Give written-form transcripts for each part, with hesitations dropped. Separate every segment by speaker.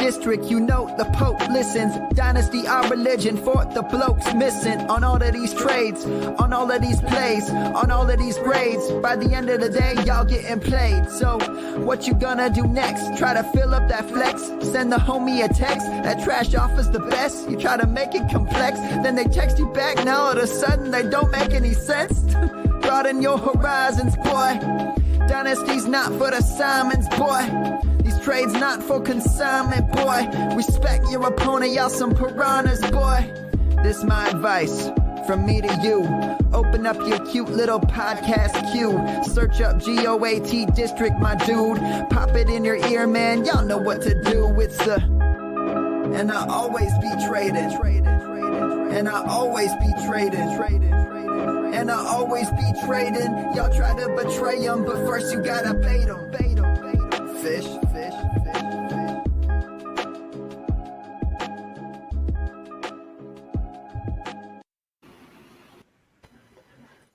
Speaker 1: district, you know the Pope listens. Dynasty, our religion, for the blokes missing. On all of these trades, on all of these plays, on all of these grades. By the end of the day, y'all getting played. So, what you gonna do next? Try to fill up that flex? Send the homie a text? That trash offer's the best? You try to make it complex, then they text you back. Now all of a sudden, they don't make any sense. Broaden your horizons, boy. Dynasty's not for the Simons, boy. These trades not for consignment, boy. Respect your opponent, y'all some piranhas, boy. This my advice from me to you. Open up your cute little podcast queue. Search up GOAT District, my dude. Pop it in your ear, man. Y'all know what to do. It's a... And I always be traded. And I always be traded. And I always be trading. Y'all try to betray them, but first you gotta bait them. Fish.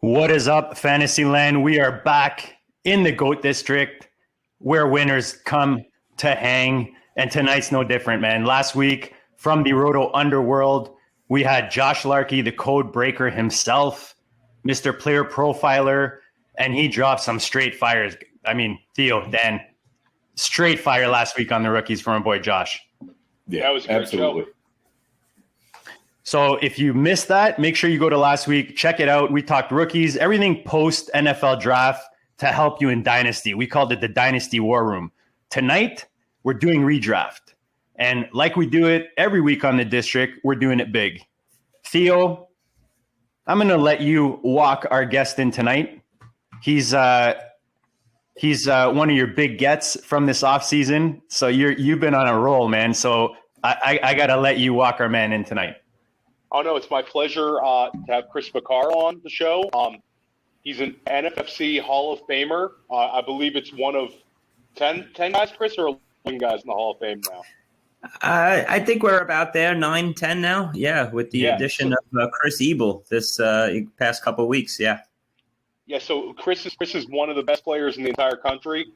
Speaker 2: What is up, Fantasyland? We are back in the GOAT District where winners come to hang. And tonight's no different, man. Last week from the Roto Underworld, we had Josh Larkey, the code breaker himself, Mr. Player Profiler, and he dropped some straight fires. I mean, Theo, Dan, straight fire last week on the rookies from our boy Josh.
Speaker 3: Yeah, that was a great show.
Speaker 2: So if you missed that, make sure you go to last week, check it out. We talked rookies, everything post NFL draft to help you in Dynasty. We called it the Dynasty War Room. Tonight, we're doing redraft. And like we do it every week on the district, we're doing it big. Theo, I'm going to let you walk our guest in tonight. He's one of your big gets from this offseason. So you've been on a roll, man. So I got to let you walk our man in tonight.
Speaker 3: Oh, no, it's my pleasure to have Chris Vaccaro on the show. He's an NFFC Hall of Famer. I believe it's one of 10 guys, Chris, or 11 guys in the Hall of Fame now?
Speaker 4: I think we're about there, 9, 10 now. Yeah, with the addition of Chris Ebel this past couple of weeks, yeah. Yeah,
Speaker 3: so Chris is one of the best players in the entire country.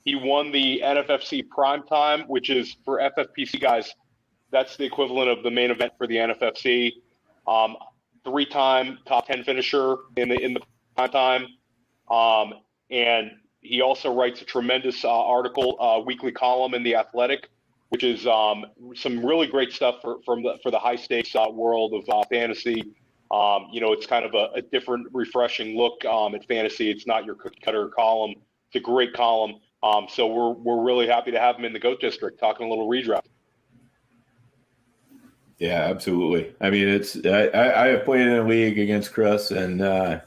Speaker 3: He won the NFFC Primetime, which is, for FFPC guys, that's the equivalent of the main event for the NFFC. 3-time top 10 finisher in the Primetime. And he also writes a tremendous article, weekly column in The Athletic, which is some really great stuff for the high stakes world of fantasy. It's kind of a different, refreshing look at fantasy. It's not your cookie cutter column. It's a great column. So we're really happy to have him in the GOAT District, talking a little redraft.
Speaker 5: Yeah, absolutely. I mean, I have played in a league against Chris, and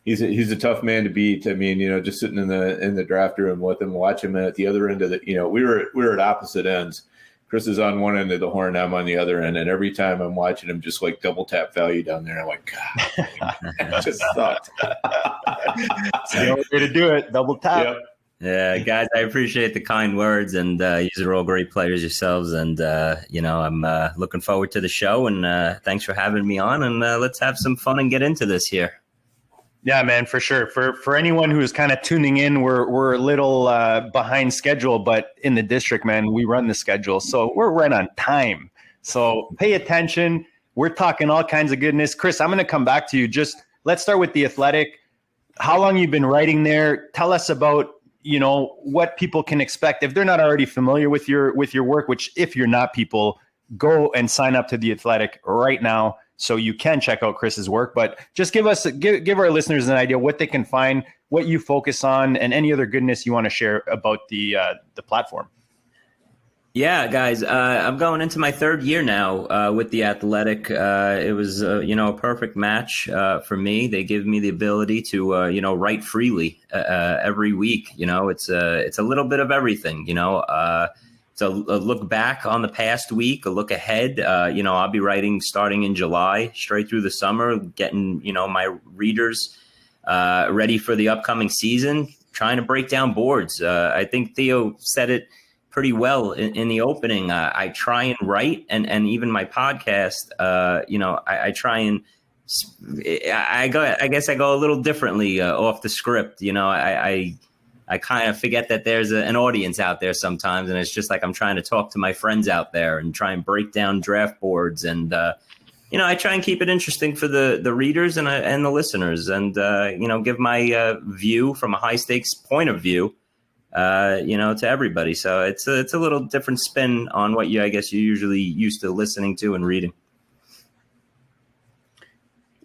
Speaker 5: he's a tough man to beat. I mean, just sitting in the draft room with him, watch him at the other end of the, we were at opposite ends. Chris is on one end of the horn, I'm on the other end, and every time I'm watching him just like double tap value down there, I'm like, God, it just sucked.
Speaker 2: It's the only way to do it, double tap.
Speaker 5: Yep.
Speaker 4: Yeah, guys, I appreciate the kind words, and you are all great players yourselves, and I'm looking forward to the show, and thanks for having me on, and let's have some fun and get into this here.
Speaker 2: Yeah, man, for sure. For anyone who's kind of tuning in, we're a little behind schedule, but in the district, man, we run the schedule, so we're right on time. So pay attention. We're talking all kinds of goodness. Chris, I'm going to come back to you. Just let's start with The Athletic. How long you've been writing there? Tell us about what people can expect if they're not already familiar with your work. Which, if you're not, people, go and sign up to The Athletic right now, so you can check out Chris's work. But just give our listeners an idea what they can find, what you focus on, and any other goodness you want to share about the platform.
Speaker 4: Yeah, guys, I'm going into my third year now with The Athletic. It was, a perfect match for me. They give me the ability to, write freely every week. It's a little bit of everything, It's a look back on the past week, a look ahead. I'll be writing starting in July, straight through the summer, getting, my readers ready for the upcoming season, trying to break down boards. I think Theo said it pretty well in the opening. I try and write, and even my podcast, I try and I guess I go a little differently off the script. I I kind of forget that there's an audience out there sometimes, and it's just like I'm trying to talk to my friends out there and try and break down draft boards, and I try and keep it interesting for the readers and the listeners, and give my view from a high stakes point of view, to everybody. So it's a little different spin on what I guess you're usually used to listening to and reading.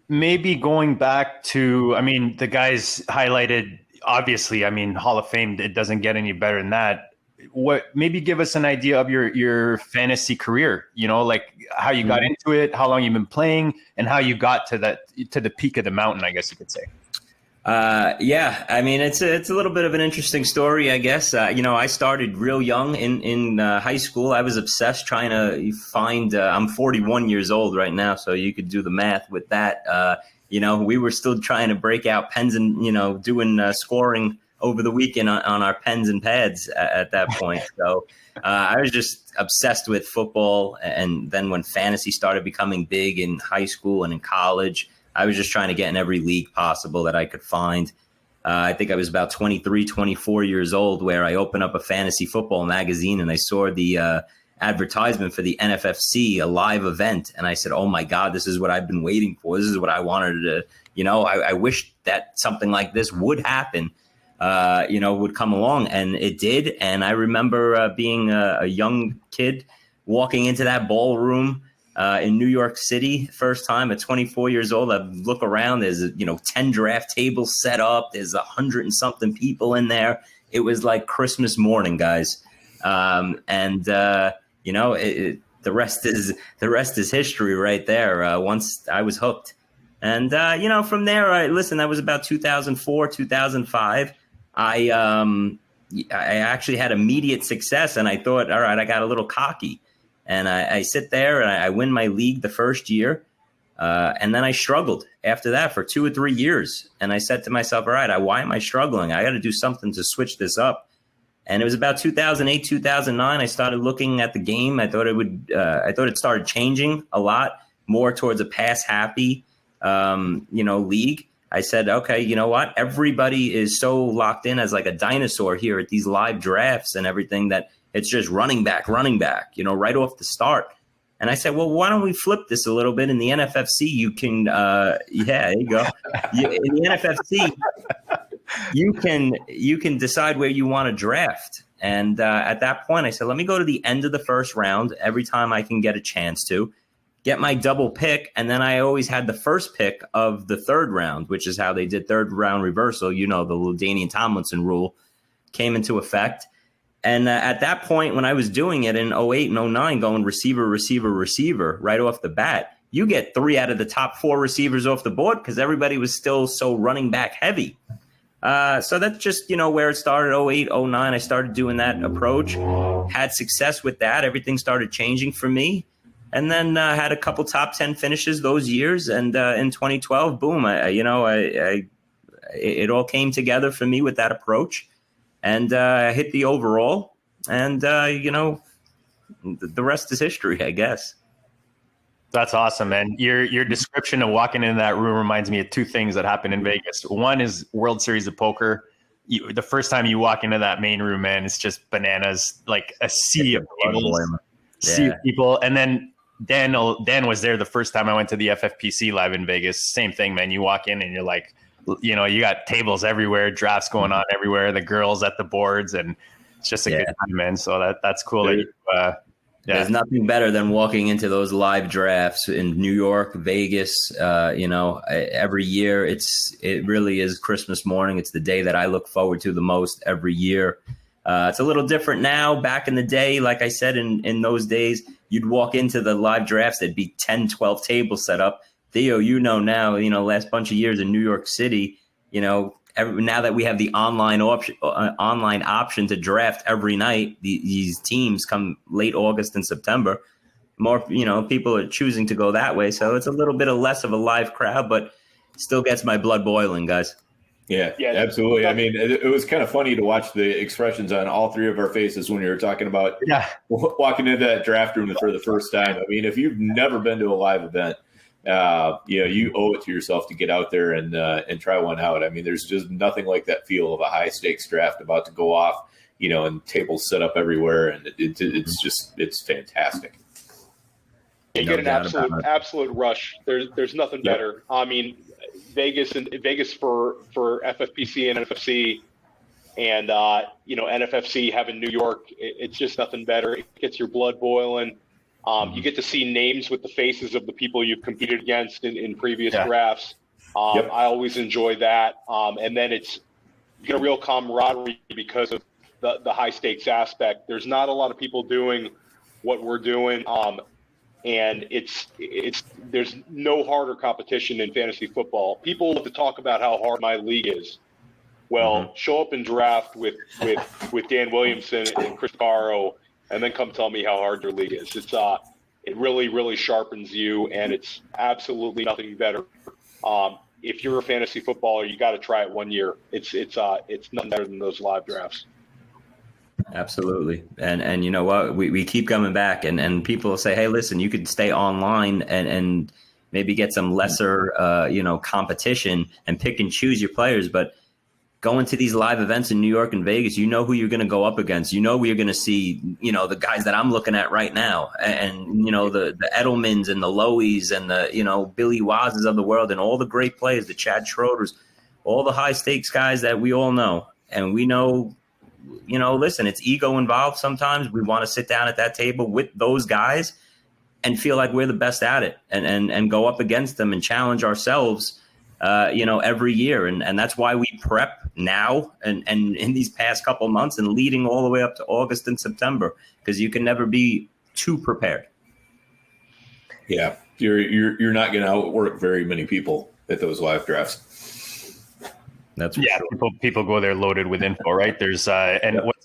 Speaker 2: Maybe going back to, the guys highlighted, obviously, Hall of Fame, it doesn't get any better than that. Maybe give us an idea of your fantasy career, like how you got into it, how long you've been playing, and how you got to the peak of the mountain, I guess you could say.
Speaker 4: It's a little bit of an interesting story, I guess. I started real young in high school. I was obsessed trying to find, I'm 41 years old right now, so you could do the math with that. We were still trying to break out pens and, doing scoring over the weekend on our pens and pads at that point. So I was just obsessed with football. And then when fantasy started becoming big in high school and in college, I was just trying to get in every league possible that I could find. I think I was about 23, 24 years old where I opened up a fantasy football magazine and I saw the advertisement for the NFFC, a live event. And I said, oh my God, this is what I've been waiting for. This is what I wanted to, I wish that something like this would happen, would come along. And it did. And I remember being a young kid walking into that ballroom in New York City, first time at 24 years old. I look around, there's 10 draft tables set up, there's 100 and something people in there. It was like Christmas morning, guys. The rest is history right there. Once I was hooked, and from there, that was about 2004, 2005. I actually had immediate success, and I thought, all right, I got a little cocky. And I sit there and I win my league the first year. And then I struggled after that for 2 or 3 years. And I said to myself, all right, why am I struggling? I got to do something to switch this up. And it was about 2008, 2009. I started looking at the game. I thought it started changing a lot more towards a pass happy, league. I said, okay, you know what? Everybody is so locked in as like a dinosaur here at these live drafts and everything that it's just running back, right off the start. And I said, well, why don't we flip this a little bit? In the NFFC, you can, there you go. In the NFFC, you can decide where you want to draft. And at that point, I said, let me go to the end of the first round every time I can get a chance to get my double pick. And then I always had the first pick of the third round, which is how they did third round reversal. The LaDainian Tomlinson rule came into effect. And at that point, when I was doing it in 08 and 09, going receiver right off the bat, you get 3 out of the top 4 receivers off the board because everybody was still so running back heavy. So that's just, where it started, 08, 09. I started doing that approach, had success with that. Everything started changing for me. And then had a couple top 10 finishes those years. And in 2012, boom, it all came together for me with that approach. And I hit the overall, and, the rest is history, I guess.
Speaker 2: That's awesome, man. Your description of walking into that room reminds me of 2 things that happened in Vegas. One is World Series of Poker. The first time you walk into that main room, man, it's just bananas, like a sea of people. And then Dan was there the first time I went to the FFPC live in Vegas. Same thing, man. You walk in and you're like, you got tables everywhere, drafts going on everywhere, the girls at the boards, and it's just a good time, man. So that's cool. There's
Speaker 4: nothing better than walking into those live drafts in New York, Vegas. Every year it really is Christmas morning. It's the day that I look forward to the most every year. It's a little different now. Back in the day, like I said, in those days, you'd walk into the live drafts, there'd be 10, 12 tables set up. Theo, now, last bunch of years in New York City, now that we have the online option to draft every night, these teams come late August and September, more, people are choosing to go that way. So it's a little bit less of a live crowd, but still gets my blood boiling, guys.
Speaker 5: Yeah, absolutely. I mean, it was kind of funny to watch the expressions on all 3 of our faces when you were talking about walking into that draft room for the first time. I mean, if you've never been to a live event, you owe it to yourself to get out there and try one out. I mean, there's just nothing like that feel of a high stakes draft about to go off, and tables set up everywhere, and it's fantastic.
Speaker 3: You get an absolute rush. There's nothing better. I mean, Vegas for FFPC and NFFC, and NFFC having New York, it's just nothing better. It gets your blood boiling. You get to see names with the faces of the people you've competed against in previous drafts. I always enjoy that. And then you get a real camaraderie because of the high stakes aspect. There's not a lot of people doing what we're doing. And there's no harder competition in fantasy football. People love to talk about how hard my league is. Well, show up and draft with Dan Williamson and Chris Vaccaro, and then come tell me how hard your league is. It really, really sharpens you, and it's absolutely nothing better. If you're a fantasy footballer, you got to try it 1 year. It's nothing better than those live drafts.
Speaker 4: Absolutely. And you know what? We keep coming back, and people will say, hey, listen, you could stay online and maybe get some lesser, competition and pick and choose your players. But going to these live events in New York and Vegas, you know who you're going to go up against. You know who you're going to see, the guys that I'm looking at right now. And the Edelmans and the Loeys and the, Billy Wazes of the world and all the great players, the Chad Schroeders, all the high stakes guys that we all know. And we know, listen, it's ego involved. Sometimes we want to sit down at that table with those guys and feel like we're the best at it and go up against them and challenge ourselves, every year. And that's why we prep now and in these past couple months and leading all the way up to August and September, because you can never be too prepared.
Speaker 5: Yeah. You're not going to outwork very many people at those live drafts.
Speaker 4: That's
Speaker 2: people go there loaded with info, right? There's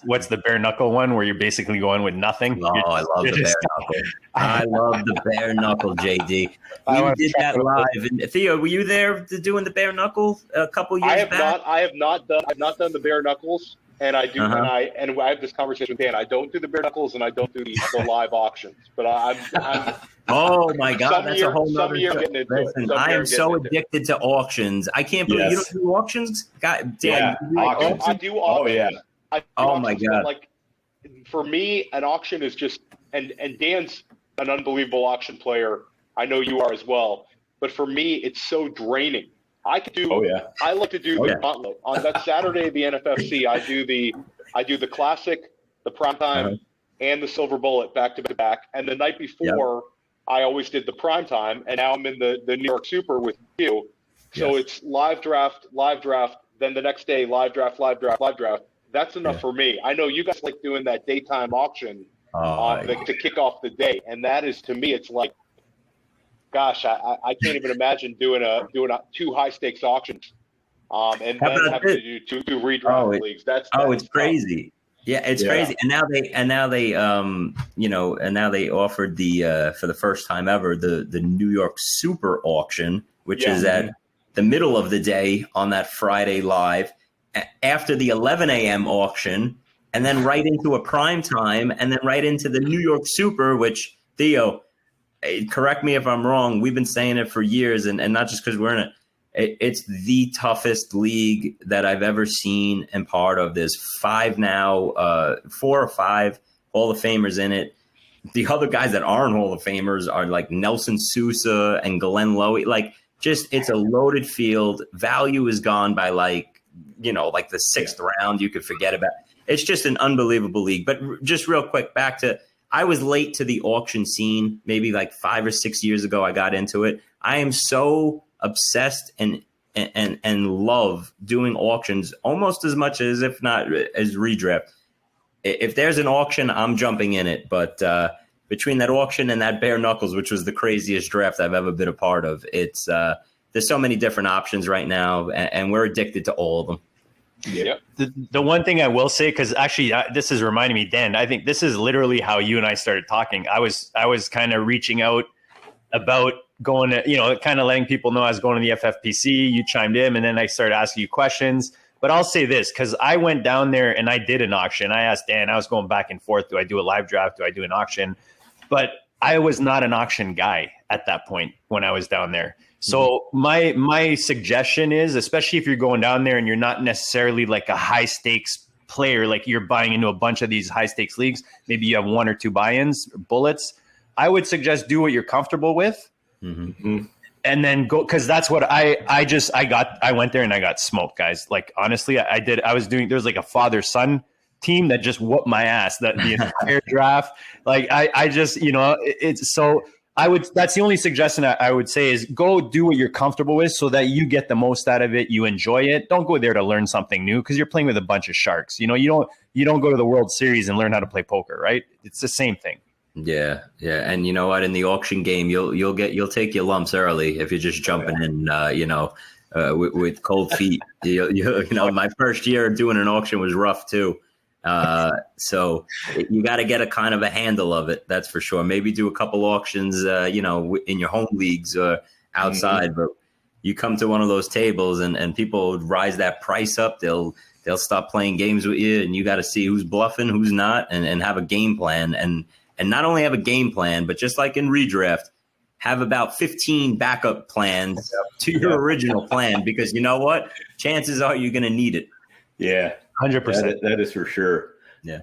Speaker 2: what's the bare knuckle one where you're basically going with nothing?
Speaker 4: Oh, I love the bare knuckle. I love the bare knuckle, JD. You did that live. And Theo, were you there doing the bare knuckle a couple years back?
Speaker 3: I have not done the bare knuckles, and I do. And I have this conversation with Dan. I don't do the bare knuckles, and I don't do the live auctions. But I'm
Speaker 4: oh my God, that's a whole nother
Speaker 3: thing.
Speaker 4: Listen, I am so addicted to auctions. I can't believe you don't do auctions. God damn,
Speaker 3: I do auctions. Oh yeah.
Speaker 4: My God.
Speaker 3: Like, for me, an auction is just and Dan's an unbelievable auction player. I know you are as well. But for me, it's so draining. I could do. Oh yeah. I like to do the gauntlet on that Saturday of the NFFC. I do the classic, the primetime, and the silver bullet back to back. And the night before, I always did the primetime, and now I'm in the New York Super with you. So it's live draft. Then the next day, live draft. That's enough for me. I know you guys like doing that daytime auction to kick off the day, and that is, to me, it's like, gosh, I can't even imagine doing two high stakes auctions, and then having to do two redraft leagues. That's
Speaker 4: it's crazy. Yeah, it's crazy. And now they offered the for the first time ever the New York Super auction, which is at the middle of the day on that Friday live, after the 11 a.m. auction, and then right into a prime time, and then right into the New York Super, which, Theo, correct me if I'm wrong, we've been saying it for years, and not just because we're in it. It's the toughest league that I've ever seen and part of. There's 4 or 5 Hall of Famers in it. The other guys that aren't Hall of Famers are like Nelson Sousa and Glenn Lowy. Like, it's a loaded field. Value is gone by the 6th round. You could forget about it. It's just an unbelievable league. But just real quick, back to, I was late to the auction scene. Maybe like 5 or 6 years ago, I got into it. I am so obsessed and love doing auctions almost as much as, if not as redraft. If there's an auction, I'm jumping in it. But between that auction and that bare knuckles, which was the craziest draft I've ever been a part of, it's there's so many different options right now, and we're addicted to all of them.
Speaker 3: Yep.
Speaker 2: The one thing I will say, because actually this is reminding me, Dan, I think this is literally how you and I started talking. I was kind of reaching out about going to, kind of letting people know I was going to the FFPC. You chimed in, and then I started asking you questions. But I'll say this, because I went down there and I did an auction. I asked Dan, I was going back and forth. Do I do a live draft? Do I do an auction? But I was not an auction guy at that point when I was down there. So my suggestion is, especially if you're going down there and you're not necessarily like a high stakes player, like you're buying into a bunch of these high stakes leagues, maybe you have 1 or 2 buy-ins, bullets. I would suggest do what you're comfortable with. And then go, because that's what I went there and I got smoked, guys. Like, honestly, there's like a father-son team that just whooped my ass the entire draft. Like, I just, it's so that's the only suggestion I would say is go do what you're comfortable with so that you get the most out of it. You enjoy it. Don't go there to learn something new because you're playing with a bunch of sharks. You don't go to the World Series and learn how to play poker, right? It's the same thing.
Speaker 4: Yeah. And you know what? In the auction game, you'll take your lumps early if you're just jumping in, with cold feet. My first year doing an auction was rough too. So you got to get a kind of a handle of it. That's for sure. Maybe do a couple auctions, in your home leagues or outside, but you come to one of those tables and people rise that price up. They'll stop playing games with you and you got to see who's bluffing, who's not, and have a game plan. And not only have a game plan, but just like in redraft, have about 15 backup plans to your original plan, because you know what? Chances are you're going to need it.
Speaker 5: Yeah.
Speaker 2: 100%.
Speaker 5: That is for sure.
Speaker 4: Yeah.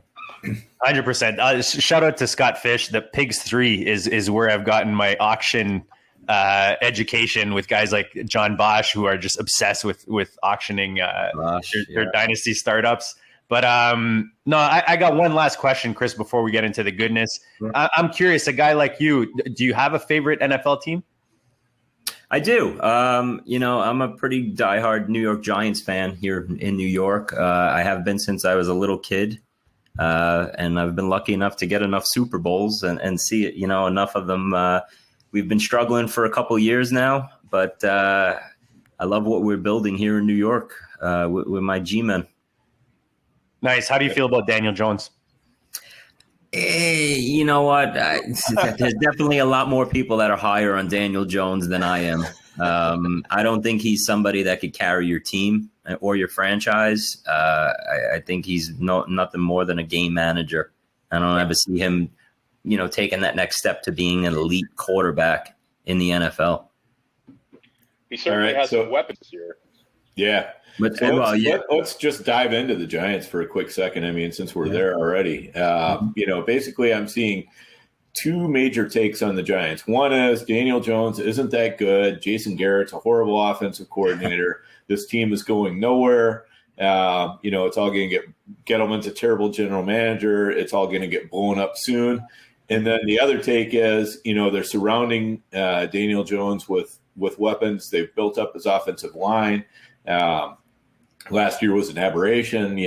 Speaker 2: 100%. Shout out to Scott Fish. The Pigs 3 is where I've gotten my auction education with guys like John Bosch, who are just obsessed with auctioning their Dynasty startups. But no, I got one last question, Chris, before we get into the goodness. I'm curious, a guy like you, do you have a favorite NFL team?
Speaker 4: I do. I'm a pretty diehard New York Giants fan here in New York. I have been since I was a little kid. And I've been lucky enough to get enough Super Bowls and see it, enough of them. We've been struggling for a couple years now, but I love what we're building here in New York with my G-Men.
Speaker 2: Nice. How do you feel about Daniel Jones?
Speaker 4: Hey, you know what? There's definitely a lot more people that are higher on Daniel Jones than I am. I don't think he's somebody that could carry your team or your franchise. I think he's nothing more than a game manager. I don't ever see him, taking that next step to being an elite quarterback in the NFL.
Speaker 3: He certainly has some weapons here.
Speaker 5: Yeah.
Speaker 4: But
Speaker 5: so let's just dive into the Giants for a quick second. I mean, since we're there already, basically I'm seeing 2 major takes on the Giants. One is Daniel Jones isn't that good. Jason Garrett's a horrible offensive coordinator. This team is going nowhere. It's all going to get Gettleman's a terrible general manager. It's all going to get blown up soon. And then the other take is, they're surrounding Daniel Jones with weapons. They've built up his offensive line. Last year was an aberration.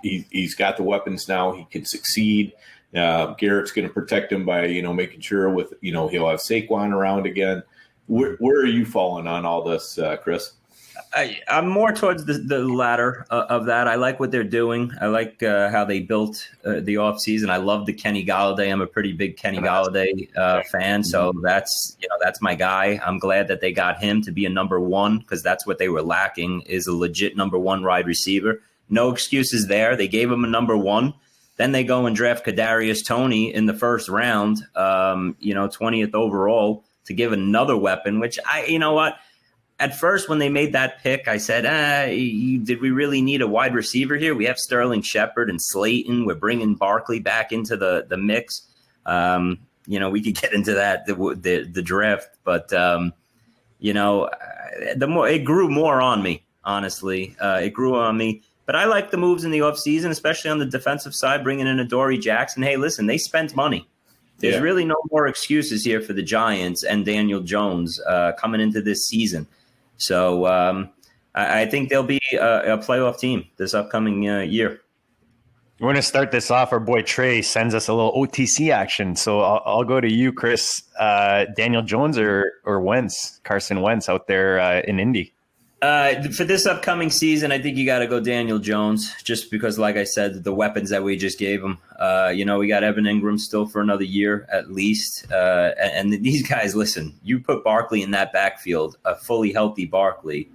Speaker 5: He's got the weapons now. He can succeed. Garrett's going to protect him by, making sure he'll have Saquon around again. Where are you falling on all this, Chris?
Speaker 4: I'm more towards the latter of that. I like what they're doing. I like how they built the offseason. I love the Kenny Golladay. I'm a pretty big Kenny Golladay fan. So that's my guy. I'm glad that they got him to be a number 1, because that's what they were lacking, is a legit number 1 wide receiver. No excuses there. They gave him a number 1. Then they go and draft Kadarius Toney in the first round, 20th overall, to give another weapon, which at first, when they made that pick, I said, did we really need a wide receiver here? We have Sterling Shepard and Slayton. We're bringing Barkley back into the mix. We could get into that, the draft. But, the more it grew more on me, honestly. It grew on me. But I like the moves in the offseason, especially on the defensive side, bringing in Adoree Jackson. Hey, listen, they spent money. There's really no more excuses here for the Giants and Daniel Jones coming into this season. So I think they'll be a playoff team this upcoming year.
Speaker 2: We're going to start this off. Our boy Trey sends us a little OTC action. So I'll go to you, Chris. Daniel Jones or Wentz, Carson Wentz out there in Indy?
Speaker 4: For this upcoming season, I think you got to go Daniel Jones, just because, like I said, the weapons that we just gave him. We got Evan Ingram still for another year at least. And these guys, listen, you put Barkley in that backfield, a fully healthy Barkley,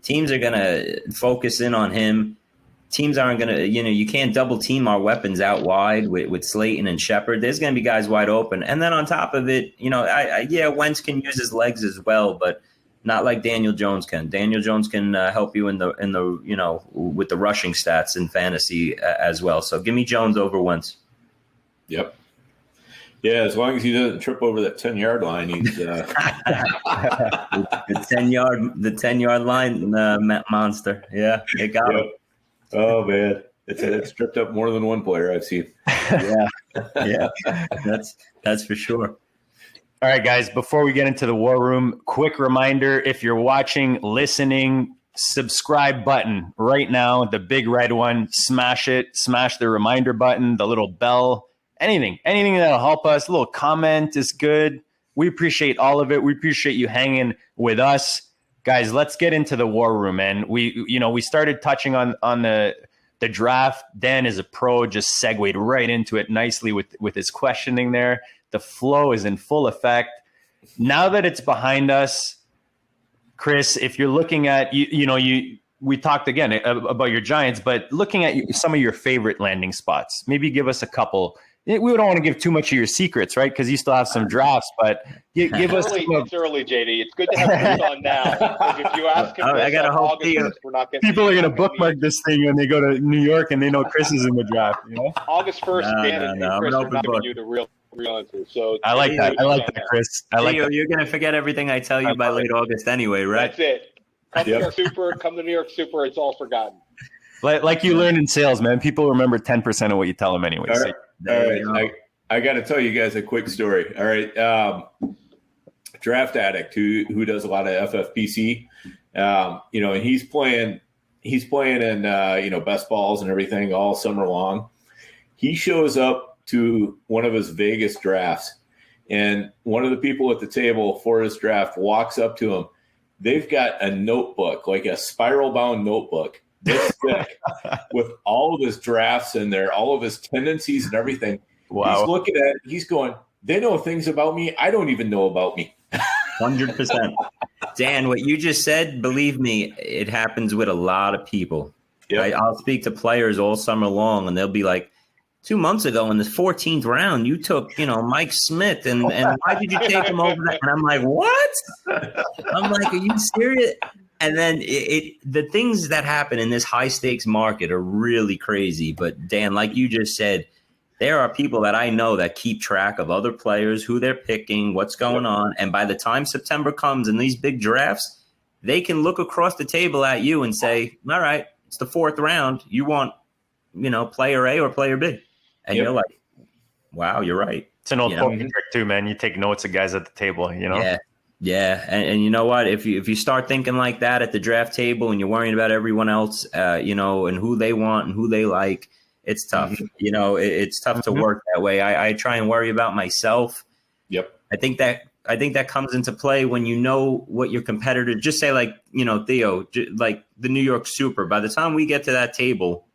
Speaker 4: teams are going to focus in on him teams aren't going to, you can't double team our weapons out wide with Slayton and Shepard. There's going to be guys wide open. And then on top of it, Wentz can use his legs as well, but not like Daniel Jones can. Daniel Jones can help you in the with the rushing stats in fantasy as well. So give me Jones over Wentz.
Speaker 5: Yep. Yeah, as long as he doesn't trip over that 10-yard line, he's
Speaker 4: the 10-yard line monster. Yeah, it got him.
Speaker 5: Oh man, it's tripped up more than one player I've seen.
Speaker 4: Yeah, that's for sure.
Speaker 2: All right, guys, before we get into the war room, quick reminder, if you're watching, listening, subscribe button right now, the big red one, smash it, smash the reminder button, the little bell, anything that'll help us. A little comment is good. We appreciate all of it. We appreciate you hanging with us. Guys, let's get into the war room, man. We started touching on the draft. Dan is a pro, just segued right into it nicely with his questioning there. The flow is in full effect. Now that it's behind us, Chris, if you're looking at, we talked again about your Giants, but looking at some of your favorite landing spots, maybe give us a couple. We don't want to give too much of your secrets, right? Because you still have some drafts, but give us.
Speaker 3: It's early, JD. It's good to have Chris on now. Because if you ask him
Speaker 4: I gotta hope
Speaker 3: August, we're not getting.
Speaker 2: People are going to bookmark this thing when they go to New York and they know Chris is in the draft.
Speaker 3: August 1st, Dan and Chris are not giving you the real answer. So
Speaker 2: I like that. I like that, Chris.
Speaker 4: Theo, you're going to forget everything I tell you by late August anyway, right?
Speaker 3: That's it. Come to New York Super. Come to New York Super. It's all forgotten.
Speaker 2: Like you learned in sales, man. People remember 10% of what you tell them anyway.
Speaker 5: All right. I got to tell you guys a quick story. All right. Draft Addict, who does a lot of FFPC, and he's playing in, best balls and everything all summer long. He shows up to one of his Vegas drafts, and one of the people at the table for his draft walks up to him. They've got a notebook, like a spiral bound notebook this thick with all of his drafts in there, all of his tendencies and everything. Wow. He's looking at it. He's going, they know things about me I don't even know about me.
Speaker 4: 100%. Dan, what you just said, believe me, it happens with a lot of people. Yep. I'll speak to players all summer long, and they'll be like, 2 months ago in the 14th round, you took, Mike Smith, and why did you take him over that? And I'm like, what? I'm like, are you serious? And then the things that happen in this high stakes market are really crazy. But Dan, like you just said, there are people that I know that keep track of other players, who they're picking, what's going on. And by the time September comes in these big drafts, they can look across the table at you and say, all right, it's the 4th round. You want, player A or player B. And you're like, wow, you're right.
Speaker 2: It's an old poker trick too, man. You take notes of guys at the table,
Speaker 4: Yeah. And you know what? If you start thinking like that at the draft table and you're worrying about everyone else, and who they want and who they like, it's tough. Mm-hmm. It's tough to work that way. I try and worry about myself.
Speaker 5: Yep.
Speaker 4: I think that comes into play when you know what your competitor, just say like, Theo, like the New York Super, by the time we get to that table,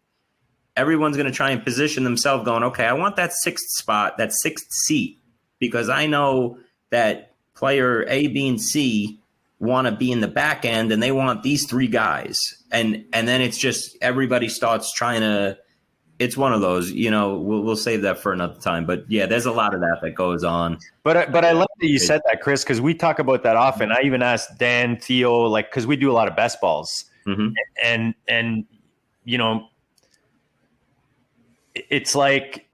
Speaker 4: everyone's going to try and position themselves going, okay, I want that 6th spot, that 6th seat, because I know that player A, B, and C want to be in the back end and they want these 3 guys. And then it's just everybody starts trying to, it's one of those, we'll save that for another time. But yeah, there's a lot of that goes on. But
Speaker 2: I love that you said that, Chris, because we talk about that often. I even asked Dan, Theo, because we do a lot of best balls. Mm-hmm. And it's like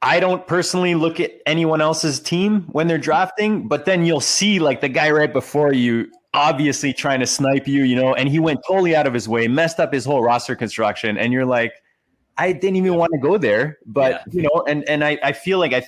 Speaker 2: I don't personally look at anyone else's team when they're drafting, but then you'll see like the guy right before you obviously trying to snipe you, and he went totally out of his way, messed up his whole roster construction. And you're like, I didn't even want to go there. But, and I feel like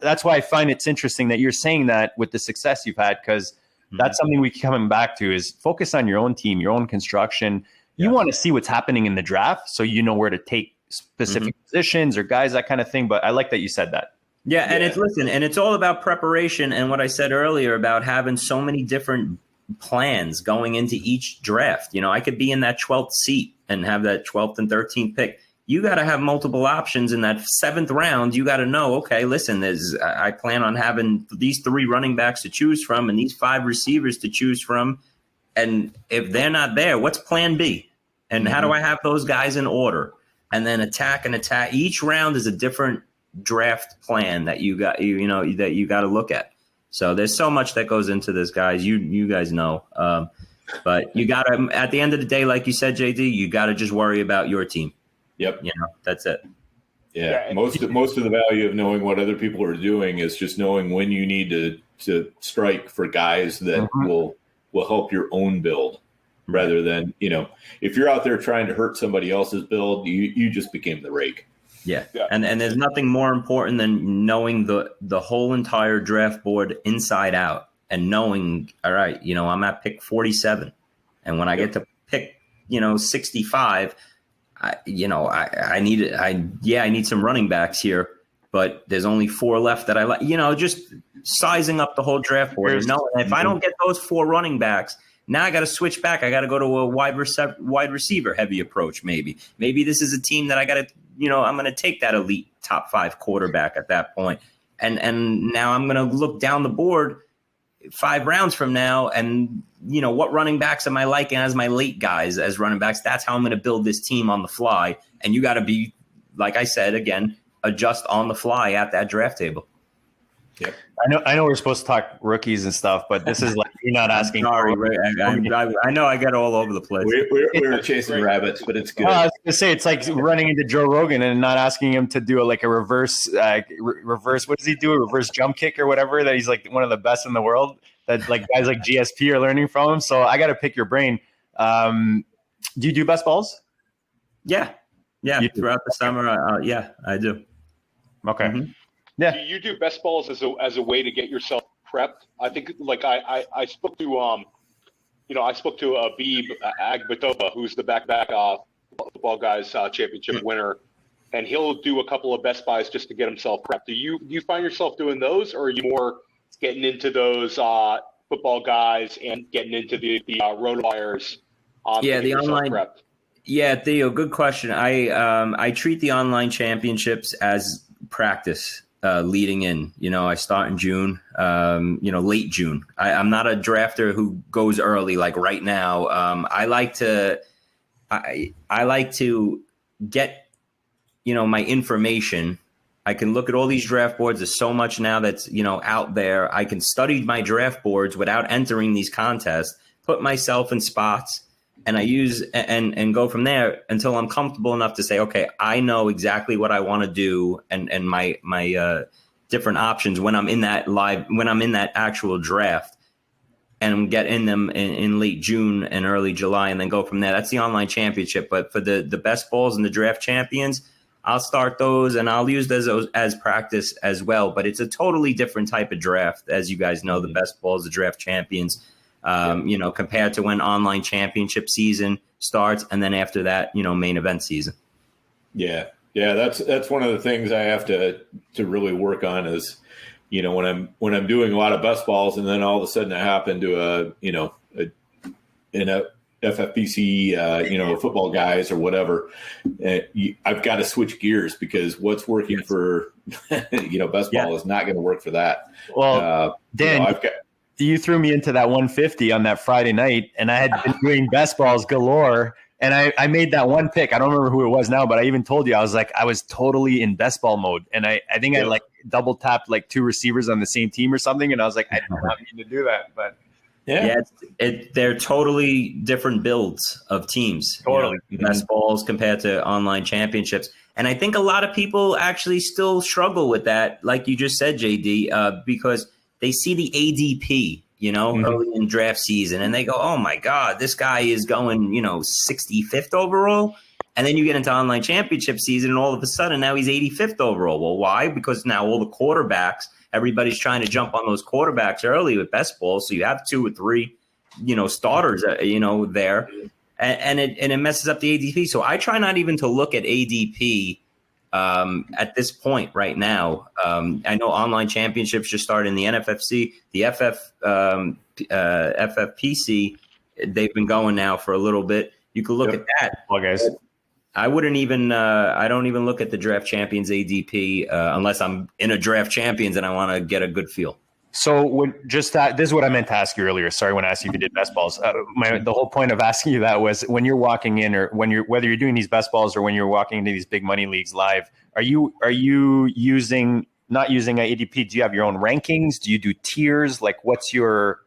Speaker 2: that's why I find it's interesting that you're saying that with the success you've had, because that's something we keep coming back to is focus on your own team, your own construction. You want to see what's happening in the draft so you know where to take specific positions or guys, that kind of thing. But I like that you said that.
Speaker 4: Yeah. And it's all about preparation. And what I said earlier about having so many different plans going into each draft. I could be in that 12th seat and have that 12th and 13th pick. You got to have multiple options in that 7th round. You got to know, okay, listen, I plan on having these 3 running backs to choose from and these 5 receivers to choose from. And if they're not there, what's plan B? And how do I have those guys in order? And then attack. Each round is a different draft plan that you got to look at. So there's so much that goes into this, guys. You guys know. But you got to, at the end of the day, like you said, JD, you got to just worry about your team.
Speaker 5: Yep.
Speaker 4: That's it.
Speaker 5: Yeah. Most of the value of knowing what other people are doing is just knowing when you need to strike for guys that will help your own build, rather than, if you're out there trying to hurt somebody else's build, you just became the rake.
Speaker 4: Yeah. And there's nothing more important than knowing the whole entire draft board inside out, and knowing, all right, I'm at pick 47, and when I get to pick, 65, I need some running backs here, but there's only 4 left that I like, just sizing up the whole draft board. And knowing if I don't get those 4 running backs, now I got to switch back. I got to go to a wide receiver heavy approach. Maybe this is a team that I got to, I'm going to take that elite top 5 quarterback at that point. And now I'm going to look down the board 5 rounds from now, and what running backs am I liking as my late guys as running backs? That's how I'm going to build this team on the fly. And you got to be, like I said, again, adjust on the fly at that draft table.
Speaker 5: Yep.
Speaker 2: I know we're supposed to talk rookies and stuff, but this is like, you're not asking.
Speaker 4: Sorry, I know I get all over the place.
Speaker 5: We're chasing rabbits, but it's good.
Speaker 2: I was going to say, it's like running into Joe Rogan and not asking him to do a reverse. What does he do? A reverse jump kick or whatever, that he's like one of the best in the world, that like guys like GSP are learning from him. So I got to pick your brain. Do you do best balls?
Speaker 4: Yeah. Throughout the summer. I do.
Speaker 2: Okay.
Speaker 4: Mm-hmm.
Speaker 2: Yeah.
Speaker 3: Do you do best balls as a way to get yourself prepped? I think I spoke to I spoke to Abib Agbatoba, who's the back football guys championship winner, and he'll do a couple of best buys just to get himself prepped. Do you find yourself doing those, or are you more getting into those football guys and getting into the RotoWires?
Speaker 4: The online prepped? Yeah, Theo, good question. I treat the online championships as practice. Leading in, I start in June, late June. I'm not a drafter who goes early like right now. I like to get, my information. I can look at all these draft boards. There's so much now that's, out there. I can study my draft boards without entering these contests, put myself in spots, and I use and go from there until I'm comfortable enough to say, okay, I know exactly what I want to do, and my different options when I'm in that actual draft, and get in them in late June and early July, and then go from there. That's the online championship. But for the best balls and the draft champions, I'll start those and I'll use those as practice as well. But it's a totally different type of draft, as you guys know. The best balls, the draft champions. Compared to when online championship season starts, and then after that, main event season. Yeah.
Speaker 5: That's one of the things I have to really work on is, when I'm doing a lot of best balls, and then all of a sudden I happen to in a FFPC, football guys or whatever, I've got to switch gears, because what's working for best ball is not going to work for that.
Speaker 2: Well, Dan, you threw me into that 150 on that Friday night, and I had been doing best balls galore, and I made that one pick. I don't remember who it was now, but I even told you, I was totally in best ball mode, and I think I double tapped 2 receivers on the same team or something, and I was like, I did not mean to do that, but
Speaker 4: they're totally different builds of teams.
Speaker 2: Totally.
Speaker 4: Best balls compared to online championships. And I think a lot of people actually still struggle with that, like you just said, JD, because they see the ADP, early in draft season, and they go, oh my God, this guy is going, 65th overall. And then you get into online championship season, and all of a sudden now he's 85th overall. Well, why? Because now all the quarterbacks, everybody's trying to jump on those quarterbacks early with best ball. So you have 2 or 3, starters, there, and it messes up the ADP. So I try not even to look at ADP at this point right now. I know online championships just started in the NFFC, the FFPC. They've been going now for a little bit. You could look at that.
Speaker 2: Well, guys,
Speaker 4: I wouldn't even. I don't even look at the draft champions ADP unless I'm in a draft champions and I want to get a good feel.
Speaker 2: So this is what I meant to ask you earlier. Sorry, when I asked you if you did best balls. The whole point of asking you that was when you're walking in, or whether you're doing these best balls or when you're walking into these big money leagues live, are you not using an ADP? Do you have your own rankings? Do you do tiers? Like, what is your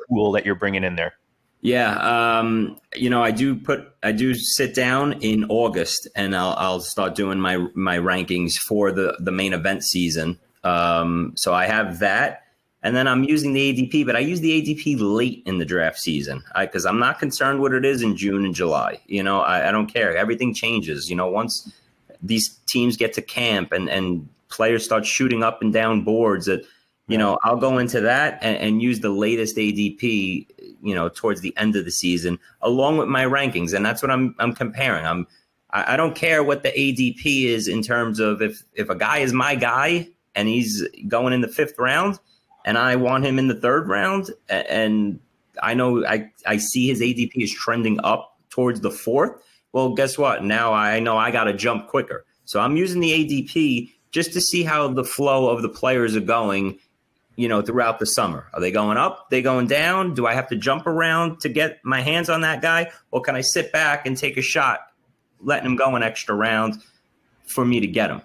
Speaker 2: tool that you're bringing in there?
Speaker 4: Yeah, I do sit down in August and I'll start doing my rankings for the main event season. So I have that, and then I'm using the ADP, but I use the ADP late in the draft season because I'm not concerned what it is in June and July. I don't care. Everything changes. Once these teams get to camp and players start shooting up and down boards, that I'll go into that and use the latest ADP. Towards the end of the season, along with my rankings, and that's what I'm comparing. I don't care what the ADP is in terms of if a guy is my guy and he's going in the 5th round, and I want him in the 3rd round, and I know I see his ADP is trending up towards the 4th. Well, guess what? Now I know I got to jump quicker, so I'm using the ADP just to see how the flow of the players are going. Throughout the summer. Are they going up? Are they going down? Do I have to jump around to get my hands on that guy? Or can I sit back and take a shot, letting him go an extra round for me to get him?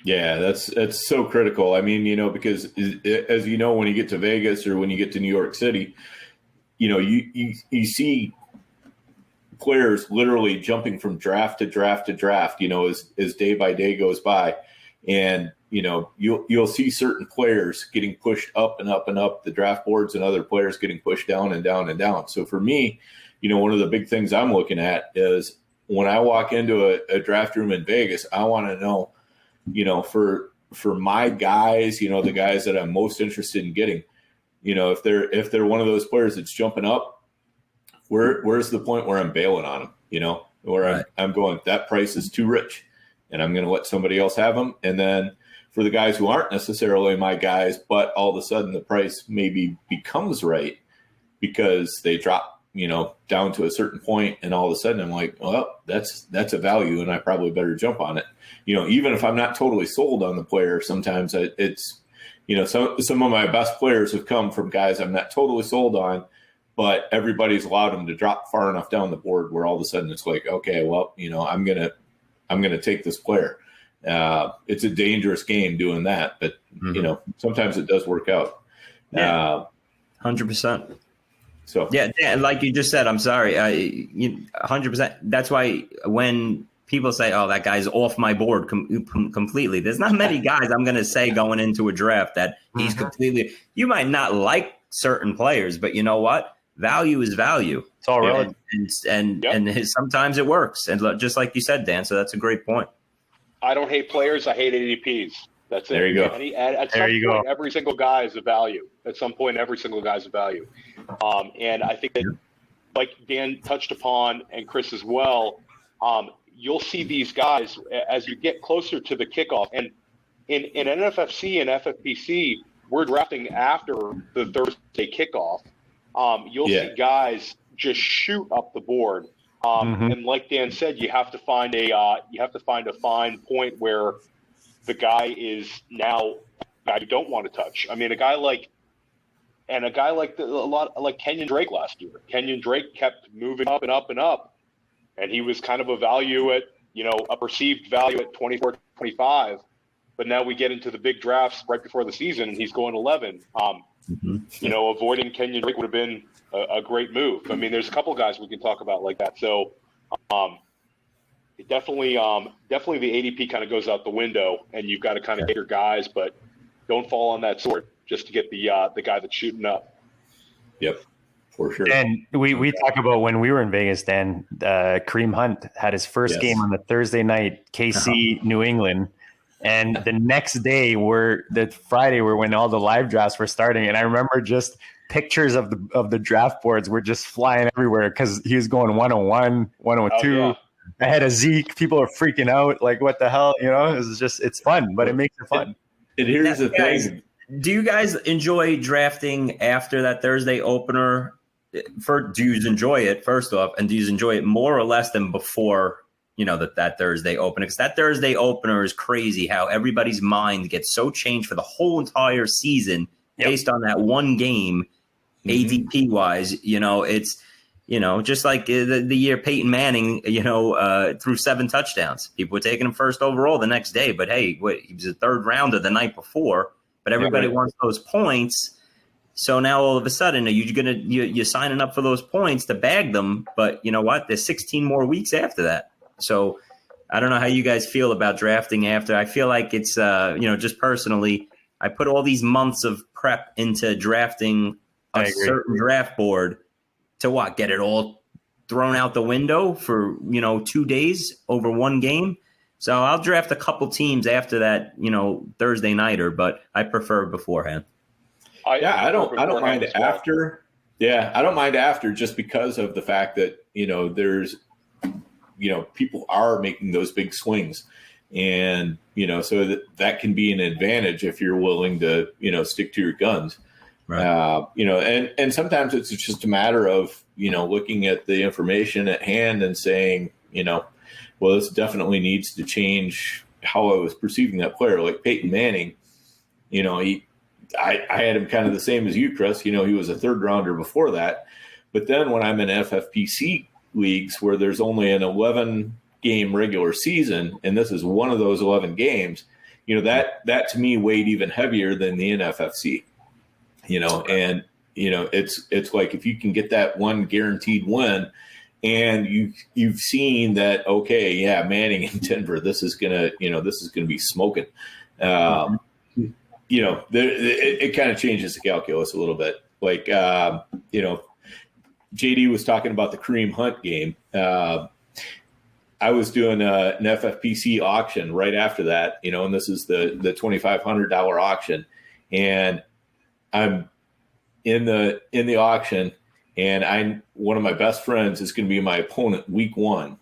Speaker 5: Yeah, that's so critical. I mean, because as you know, when you get to Vegas or when you get to New York City, you see players literally jumping from draft to draft to draft, as day by day goes by. And you'll see certain players getting pushed up and up and up the draft boards, and other players getting pushed down and down and down. So for me, one of the big things I'm looking at is when I walk into a draft room in Vegas, I want to know, for my guys, the guys that I'm most interested in getting, if they're one of those players that's jumping up, where's the point where I'm bailing on them, where right. I'm going, that price is too rich and I'm going to let somebody else have them. And then for the guys who aren't necessarily my guys, but all of a sudden the price maybe becomes right because they drop, down to a certain point, and all of a sudden I'm like, well, that's a value, and I probably better jump on it. Even if I'm not totally sold on the player, sometimes it's, some of my best players have come from guys I'm not totally sold on, but everybody's allowed them to drop far enough down the board where all of a sudden it's like, okay, well, I'm gonna take this player. It's a dangerous game doing that, but sometimes it does work out.
Speaker 4: 100%.
Speaker 5: So
Speaker 4: yeah, like you just said, I'm sorry, 100%. That's why when people say, "Oh, that guy's off my board completely," there's not many guys I'm going to say going into a draft that he's completely. You might not like certain players, but you know what? Value is value.
Speaker 2: It's all relative,
Speaker 4: and sometimes it works. And just like you said, Dan, so that's a great point.
Speaker 3: I don't hate players. I hate ADPs. That's it.
Speaker 5: There you go.
Speaker 3: At some point, every single guy is a value. At some point, every single guy is a value. And I think that, like Dan touched upon, and Chris as well, you'll see these guys as you get closer to the kickoff. And in NFFC and FFPC, we're drafting after the Thursday kickoff. You'll see guys just shoot up the board. And like Dan said, you have to find a fine point where the guy is now a guy you don't want to touch. I mean, a guy like Kenyon Drake last year. Kenyon Drake kept moving up and up and up, and he was kind of a value at, a perceived value at 24, 25. But now we get into the big drafts right before the season, and he's going 11. Avoiding Kenyon Drake would have been a great move. I mean, there's a couple of guys we can talk about like that. So, definitely the ADP kind of goes out the window, and you've got to kind of get your guys, but don't fall on that sword just to get the guy that's shooting up.
Speaker 5: Yep, for sure.
Speaker 2: And we talk about when we were in Vegas, Dan, Kareem Hunt had his first game on the Thursday night, KC, New England. And the next day Friday were when all the live drafts were starting. And I remember just pictures of the draft boards were just flying everywhere because he was going 101, 102. Oh, yeah. Ahead of Zeke. People are freaking out. Like, what the hell? It's fun, but it makes it fun.
Speaker 5: And here's the thing.
Speaker 4: Do you guys enjoy drafting after that Thursday opener? Do you enjoy it, first off? And do you enjoy it more or less than before, that Thursday opener? Because that Thursday opener is crazy how everybody's mind gets so changed for the whole entire season based on that one game, ADP wise. It's just like the year Peyton Manning, threw 7 touchdowns. People were taking him first overall the next day, but hey, he was a third rounder the night before. But everybody wants those points. So now all of a sudden, you're signing up for those points to bag them, but you know what? There's 16 more weeks after that. So I don't know how you guys feel about drafting after. I feel like it's just personally, I put all these months of prep into drafting a certain draft board to get it all thrown out the window for 2 days over one game. So I'll draft a couple teams after that, Thursday nighter, but I prefer beforehand.
Speaker 5: I don't mind after. Yeah, I don't mind after just because of the fact that, there's, people are making those big swings. And, so that can be an advantage if you're willing to, stick to your guns. Right. And sometimes it's just a matter of, looking at the information at hand and saying, well, this definitely needs to change how I was perceiving that player. Like Peyton Manning, I had him kind of the same as you, Chris. He was a third rounder before that. But then when I'm in FFPC leagues where there's only an 11-game regular season, and this is one of those 11 games, that to me weighed even heavier than the NFFC. And it's like if you can get that one guaranteed win, and you've seen that, okay, yeah, Manning in Denver, this is gonna be smoking. It kind of changes the calculus a little bit. Like, JD was talking about the Kareem Hunt game. I was doing an FFPC auction right after that, and this is the $2,500 auction. And I'm in the auction, and one of my best friends is going to be my opponent week 1.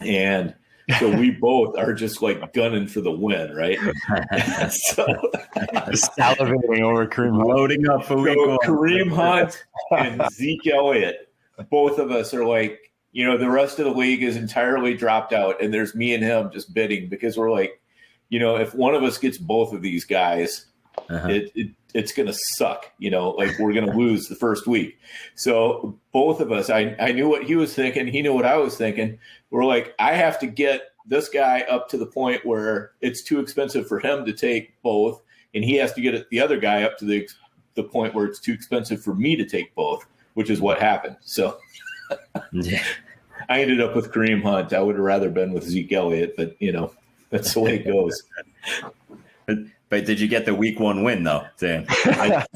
Speaker 5: And so we both are just like gunning for the win, right? So
Speaker 2: salivating over Kareem Hunt.
Speaker 4: Loading up for week 1.
Speaker 5: Kareem Hunt and Zeke Elliott, both of us are like, the rest of the league is entirely dropped out, and there's me and him just bidding because we're like, if one of us gets both of these guys, it's going to suck, like we're going to lose the first week. So both of us, I knew what he was thinking. He knew what I was thinking. We're like, I have to get this guy up to the point where it's too expensive for him to take both. And he has to get the other guy up to the point where it's too expensive for me to take both, which is what happened. So I ended up with Kareem Hunt. I would have rather been with Zeke Elliott, but that's the way it goes.
Speaker 4: But did you get the week 1 win though, Sam? That's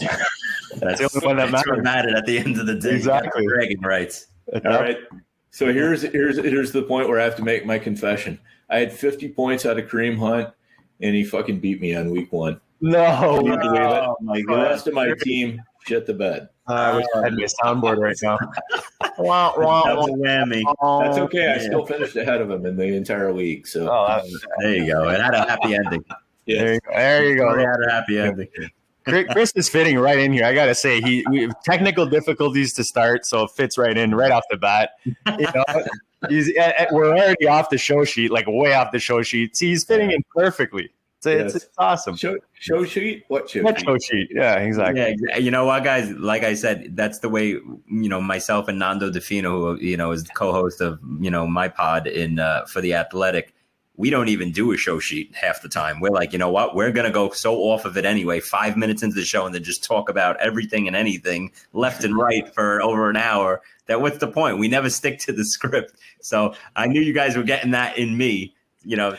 Speaker 2: the only one that
Speaker 4: mattered at the end of the day.
Speaker 2: Exactly.
Speaker 4: Bragging rights.
Speaker 5: All right. So here's the point where I have to make my confession. I had 50 points out of Kareem Hunt, and he fucking beat me on week 1.
Speaker 2: No.
Speaker 5: Can you believe it? The rest of my team shit the bed.
Speaker 2: I wish I had my soundboard right now.
Speaker 4: That's a whammy.
Speaker 5: That's okay. I still finished ahead of him in the entire league. So
Speaker 4: there you go. It had a happy ending.
Speaker 2: Yeah. There you go.
Speaker 4: It had a happy ending.
Speaker 2: Chris is fitting right in here. I gotta say, we have technical difficulties to start, so it fits right in right off the bat. We're already off the show sheet, like way off the show sheet. See, he's fitting in perfectly. It's awesome.
Speaker 5: Show sheet? What show sheet?
Speaker 2: Show sheet? Yeah, exactly.
Speaker 4: Yeah, you know what, guys? Like I said, that's the way. Myself and Nando DeFino, who is the co-host of my pod for the Athletic. We don't even do a show sheet half the time. We're like, you know what? We're going to go so off of it anyway, 5 minutes into the show, and then just talk about everything and anything left and right for over an hour. That what's the point? We never stick to the script. So I knew you guys were getting that in me,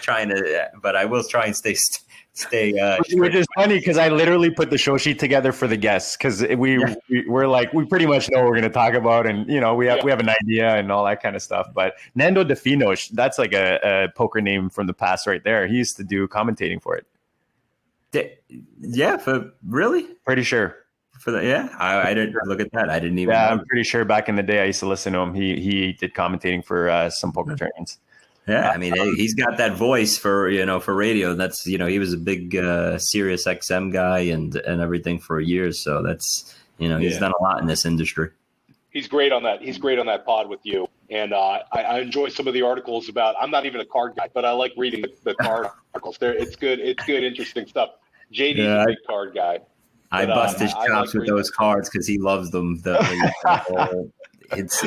Speaker 4: trying to, but I will try and stay.
Speaker 2: Which is funny because I literally put the show sheet together for the guests because we're like, we pretty much know what we're going to talk about, and we have an idea and all that kind of stuff. But Nando DeFino, that's like a poker name from the past right there. He used to do commentating for it.
Speaker 4: Yeah, for really?
Speaker 2: Pretty sure.
Speaker 4: For that, yeah. I didn't look at that. I didn't even.
Speaker 2: Yeah,
Speaker 4: know.
Speaker 2: I'm pretty sure back in the day I used to listen to him. He did commentating for some poker tournaments.
Speaker 4: Yeah, I mean, he's got that voice for radio. That's he was a big Sirius XM guy and everything for years. So that's he's done a lot in this industry.
Speaker 3: He's great on that. He's great on that pod with you. And I enjoy some of the articles about. I'm not even a card guy, but I like reading the card articles. It's good. It's good, interesting stuff. JD's a big card guy.
Speaker 4: I bust his chops with those cards because he loves them. It's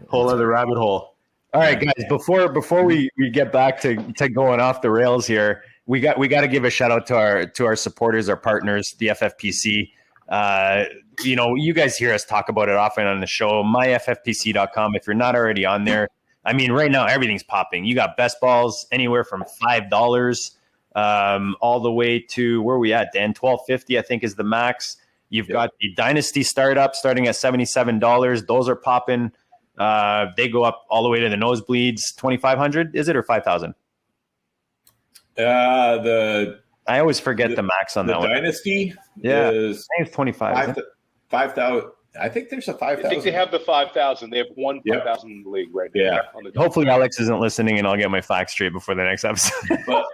Speaker 2: whole other rabbit hole. All right, guys. Before we get back to going off the rails here, we got to give a shout out to our supporters, our partners, the FFPC. You guys hear us talk about it often on the show. MyFFPC.com. If you're not already on there, I mean, right now everything's popping. You got best balls anywhere from $5 all the way to where are we at, Dan? $12.50, I think, is the max. You've got the Dynasty startup starting at $77. Those are popping. They go up all the way to the nosebleeds. 2,500, is it, or 5,000? I always forget the max on that one.
Speaker 5: Dynasty,
Speaker 2: yeah,
Speaker 5: is
Speaker 2: I think it's 25.
Speaker 5: 5,000. I think there's a 5,000.
Speaker 3: I think they have the 5,000. They have 5,000 in the league right now.
Speaker 5: Yeah.
Speaker 2: Hopefully Alex isn't listening, and I'll get my facts straight before the next episode.
Speaker 5: But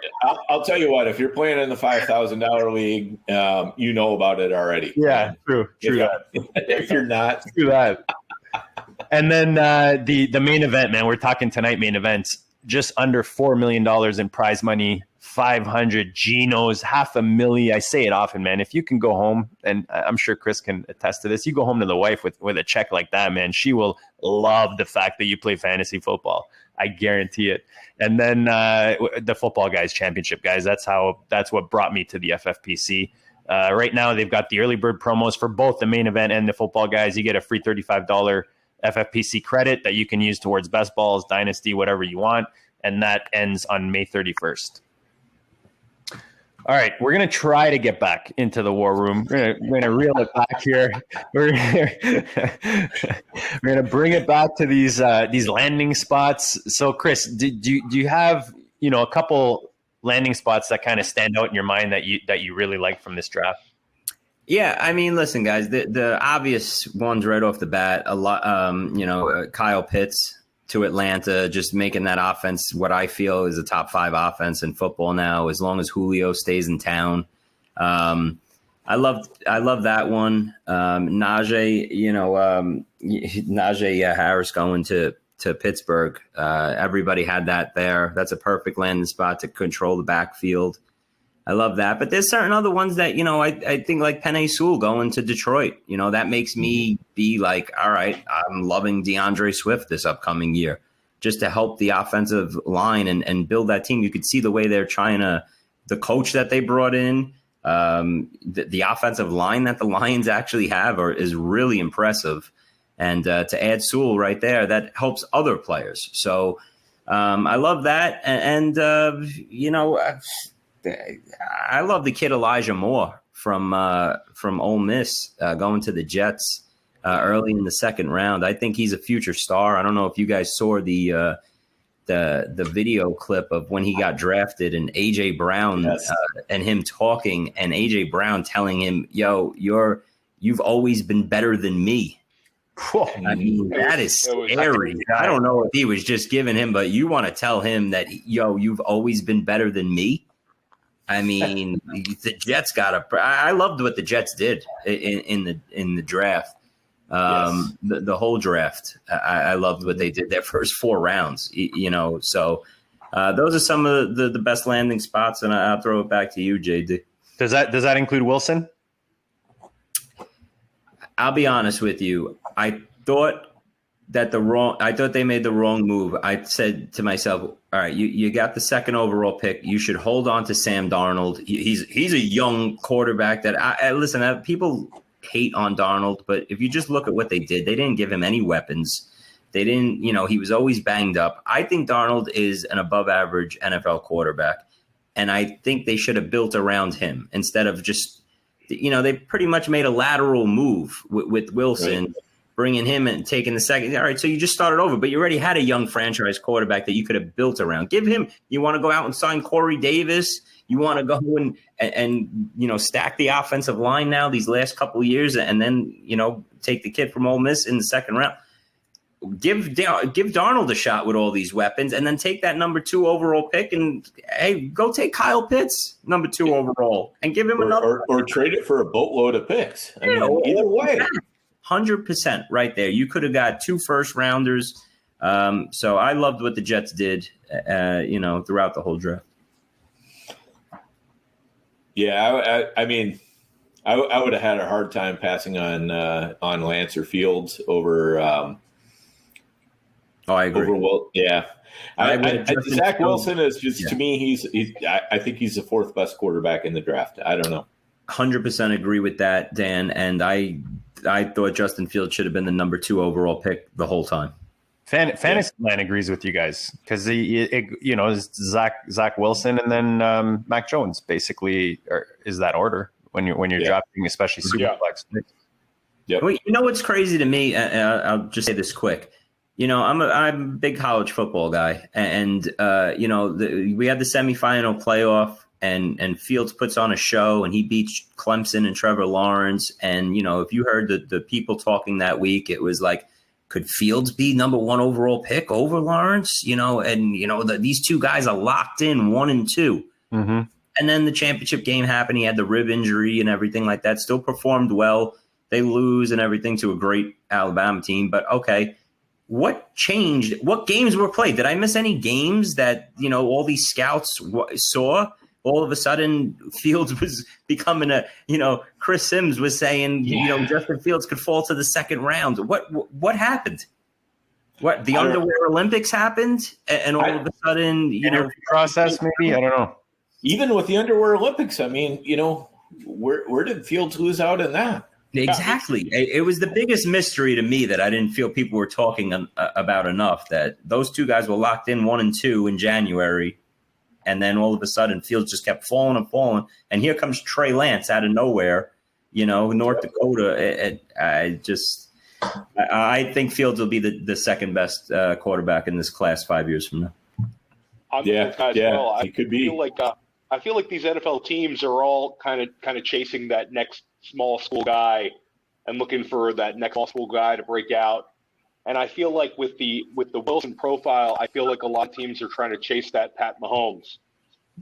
Speaker 5: I'll tell you what, if you're playing in the $5,000 league, you know about it already.
Speaker 2: Yeah, true that.
Speaker 5: If you're not,
Speaker 2: true that. And then the main event, man, we're talking tonight main events, just under $4 million in prize money, 500 Genos, $500,000. I say it often, man. If you can go home, and I'm sure Chris can attest to this, you go home to the wife with a check like that, man, she will love the fact that you play fantasy football. I guarantee it. And then the Football Guys Championship, guys, that's what brought me to the FFPC. Right now, they've got the early bird promos for both the main event and the Football Guys. You get a free $35 FFPC credit that you can use towards best balls, Dynasty, whatever you want. And that ends on May 31st. All right, we're going to try to get back into the war room. We're going to reel it back here. We're going to bring it back to these landing spots. So, Chris, do you have a couple landing spots that kind of stand out in your mind that you really like from this draft?
Speaker 4: Yeah, I mean, listen, guys, the obvious ones right off the bat, a lot, Kyle Pitts to Atlanta, just making that offense what I feel is a top 5 offense in football now, as long as Julio stays in town. I love that one. Najee, Najee Harris going to Pittsburgh. Everybody had that there. That's a perfect landing spot to control the backfield. I love that. But there's certain other ones that, I think like Penei Sewell going to Detroit, that makes me be like, all right, I'm loving DeAndre Swift this upcoming year just to help the offensive line and build that team. You could see the way they're trying to, the coach that they brought in, the offensive line that the Lions actually have is really impressive. And to add Sewell right there, that helps other players. So I love that. And I love the kid Elijah Moore from Ole Miss going to the Jets early in the second round. I think he's a future star. I don't know if you guys saw the video clip of when he got drafted and AJ Brown and him talking, and AJ Brown telling him, "Yo, you've always been better than me." I mean, that is scary. I don't know if he was just giving him, but you want to tell him that, you've always been better than me. I mean, the Jets I loved what the Jets did in the draft. The whole draft. I loved what they did their first 4 rounds, So those are some of the best landing spots, and I'll throw it back to you, JD.
Speaker 2: Does that include Wilson?
Speaker 4: I'll be honest with you. I thought they made the wrong move. I said to myself, all right, you got the second overall pick. You should hold on to Sam Darnold. He's a young quarterback that people hate on Darnold, but if you just look at what they did, they didn't give him any weapons. They didn't, he was always banged up. I think Darnold is an above average NFL quarterback, and I think they should have built around him instead of just, they pretty much made a lateral move with Wilson. Right. Bringing him and taking the second. All right, so you just started over, but you already had a young franchise quarterback that you could have built around. Give him. You want to go out and sign Corey Davis. You want to go and stack the offensive line now these last couple of years, and then take the kid from Ole Miss in the second round. Give Darnold a shot with all these weapons, and then take that number 2 overall pick, and hey, go take Kyle Pitts, number 2 overall, and give him another,
Speaker 5: or trade it for a boatload of picks. I mean, either way.
Speaker 4: 100% right there. You could have got 2 first rounders. So I loved what the Jets did, throughout the whole draft.
Speaker 5: Yeah, I mean, I would have had a hard time passing on Lance or Fields over.
Speaker 4: I agree.
Speaker 5: Yeah. Zach Wilson is just to me. I think he's the fourth best quarterback in the draft. I don't know.
Speaker 4: 100% agree with that, Dan. And I thought Justin Fields should have been the number 2 overall pick the whole time.
Speaker 2: Fantasyland agrees with you guys because Zach Wilson and then Mac Jones basically is that order when you're drafting, especially Superflex.
Speaker 5: Yep.
Speaker 4: Well, you know what's crazy to me? I'll just say this quick. I'm a big college football guy, and we had the semifinal playoff, and Fields puts on a show, and he beats Clemson and Trevor Lawrence. And if you heard the people talking that week, it was like, could Fields be number 1 overall pick over Lawrence? These two guys are locked in 1 and 2.
Speaker 2: Mm-hmm.
Speaker 4: And then the championship game happened. He had the rib injury and everything like that. Still performed well. They lose and everything to a great Alabama team. But okay, what changed? What games were played? Did I miss any games that all these scouts saw? All of a sudden, Fields was becoming Chris Sims was saying, Justin Fields could fall to the second round. What happened? What the underwear Olympics happened, and all of a sudden,
Speaker 2: process maybe I don't know.
Speaker 5: Even with the underwear Olympics, I mean, where did Fields lose out in that?
Speaker 4: Exactly. It was the biggest mystery to me that I didn't feel people were talking about enough. That those two guys were locked in 1 and 2 in January. And then all of a sudden, Fields just kept falling and falling. And here comes Trey Lance out of nowhere, North Dakota. I think Fields will be the second best quarterback in this class 5 years from now.
Speaker 5: He could be.
Speaker 3: I feel like these NFL teams are all kind of chasing that next small school guy and looking for that next small school guy to break out. And I feel like with the Wilson profile, I feel like a lot of teams are trying to chase that Pat Mahomes.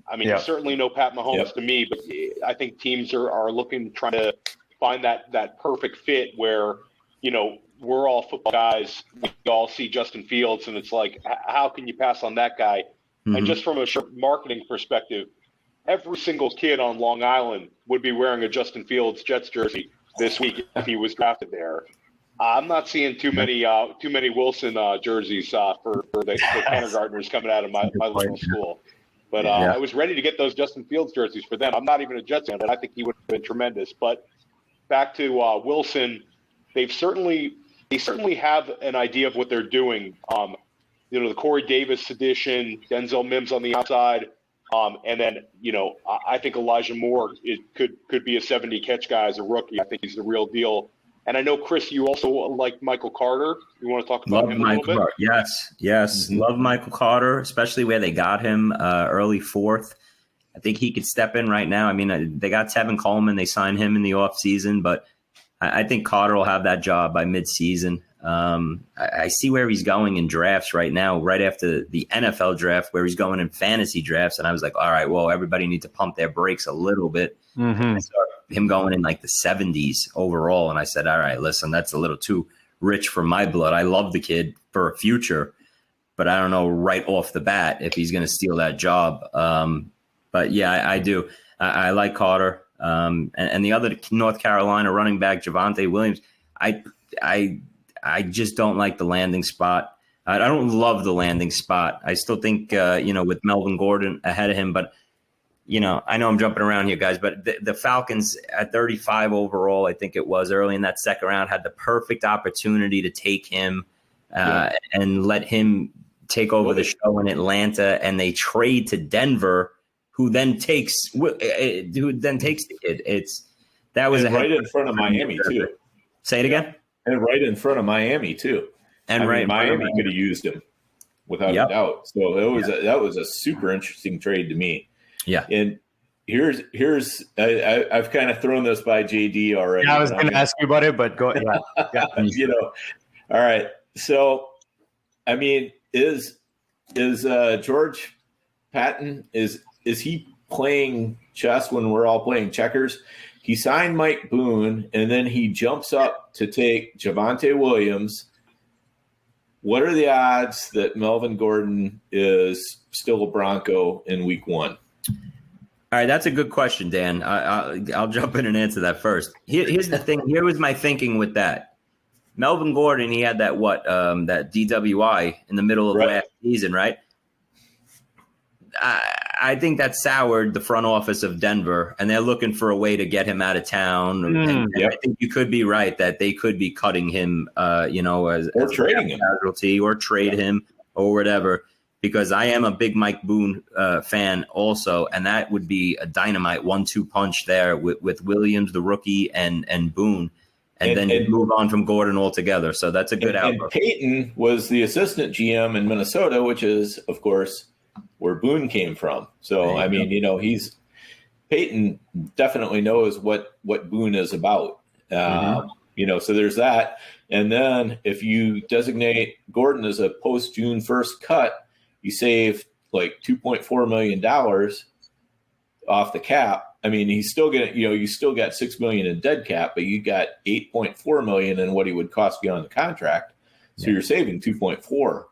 Speaker 3: I mean, certainly no Pat Mahomes to me, but I think teams are looking, trying to find that perfect fit where, we're all football guys. We all see Justin Fields, and it's like, how can you pass on that guy? Mm-hmm. And just from a marketing perspective, every single kid on Long Island would be wearing a Justin Fields Jets jersey this week if he was drafted there. I'm not seeing too many Wilson jerseys for the kindergartners coming out of my local school. But I was ready to get those Justin Fields jerseys for them. I'm not even a Jets fan, but I think he would have been tremendous. But back to Wilson, they certainly have an idea of what they're doing. The Corey Davis edition, Denzel Mims on the outside, and then I think Elijah Moore could be a 70 catch guy as a rookie. I think he's the real deal. And I know, Chris, you also like Michael Carter. You want to talk about him a little bit?
Speaker 4: Yes. Mm-hmm. Love Michael Carter, especially where they got him early 4th. I think he could step in right now. I mean, they got Tevin Coleman. They signed him in the offseason, but I think Carter will have that job by midseason. I see where he's going in drafts right now, right after the NFL draft, where he's going in fantasy drafts. And I was like, all right, well, everybody needs to pump their brakes a little bit.
Speaker 2: Mm-hmm.
Speaker 4: I saw him going in like the 70s overall. And I said, all right, listen, that's a little too rich for my blood. I love the kid for a future, but I don't know right off the bat if he's going to steal that job. But yeah, I do. I like Carter. And the other North Carolina running back, Javonte Williams, I just don't like the landing spot. I don't love the landing spot. I still think, with Melvin Gordon ahead of him, but I know I'm jumping around here, guys, but the Falcons at 35 overall, I think it was early in that second round, had the perfect opportunity to take him and let him take over the show in Atlanta, and they trade to Denver, who then takes the kid. That was
Speaker 5: right in front of Miami too.
Speaker 4: Say it again.
Speaker 5: And right in front of Miami too. And Miami could have used him without a doubt. So that was a super interesting trade to me.
Speaker 4: Yeah.
Speaker 5: And here's I've kind of thrown this by JD already.
Speaker 2: Yeah, I was going to ask you about it, but go ahead. Yeah.
Speaker 5: All right. So, I mean, is George Patton, is he playing chess when we're all playing checkers? He signed Mike Boone, and then he jumps up to take Javonte Williams. What are the odds that Melvin Gordon is still a Bronco in week 1?
Speaker 4: All right, that's a good question, Dan. I'll jump in and answer that first. Here's the thing. Here was my thinking with that. Melvin Gordon, he had that that DWI in the middle of last season, right? I think that soured the front office of Denver, and they're looking for a way to get him out of town. And I think you could be right that they could be cutting him, as
Speaker 5: trading him,
Speaker 4: casualty, or trade him, or whatever. Because I am a big Mike Boone fan also, and that would be a dynamite 1-2 punch there with Williams, the rookie, and Boone. And then you move on from Gordon altogether. So that's a good outlook.
Speaker 5: And Peyton was the assistant GM in Minnesota, which is, of course, where Boone came from. So, I mean, Peyton definitely knows what Boone is about. So there's that. And then if you designate Gordon as a post-June 1st cut, you save like $2.4 million off the cap. I mean, he's still going to, you still got $6 million in dead cap, but you got $8.4 million in what he would cost you on the contract. So you're saving 2.4.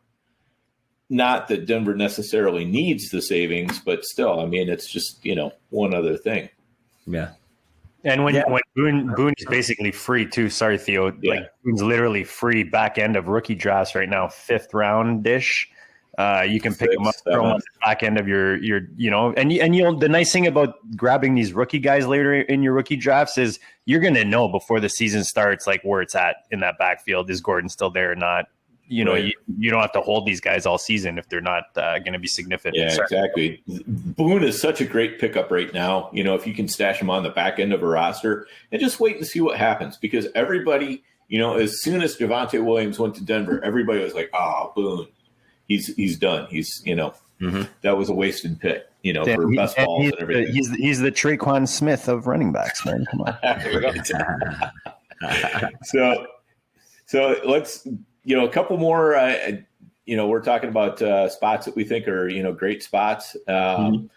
Speaker 5: Not that Denver necessarily needs the savings, but still, I mean, it's just, one other thing.
Speaker 4: Yeah.
Speaker 2: And when Boone is basically free too. Sorry, Theo.
Speaker 5: Yeah.
Speaker 2: Like Boone's literally free back end of rookie drafts right now, 5th round dish. You can pick them up, throw them on the back end of your and the nice thing about grabbing these rookie guys later in your rookie drafts is you're going to know before the season starts, like where it's at in that backfield. Is Gordon still there or not? You don't have to hold these guys all season if they're not going to be significant.
Speaker 5: Yeah, exactly. Boone is such a great pickup right now. If you can stash him on the back end of a roster and just wait and see what happens, because everybody, as soon as Javonte Williams went to Denver, everybody was like, "Oh, Boone. He's done. He's that was a wasted pick, for best balls and everything."
Speaker 2: He's the Traquan Smith of running backs, man. Come on.
Speaker 5: So let's a couple more. We're talking about spots that we think are great spots. Couple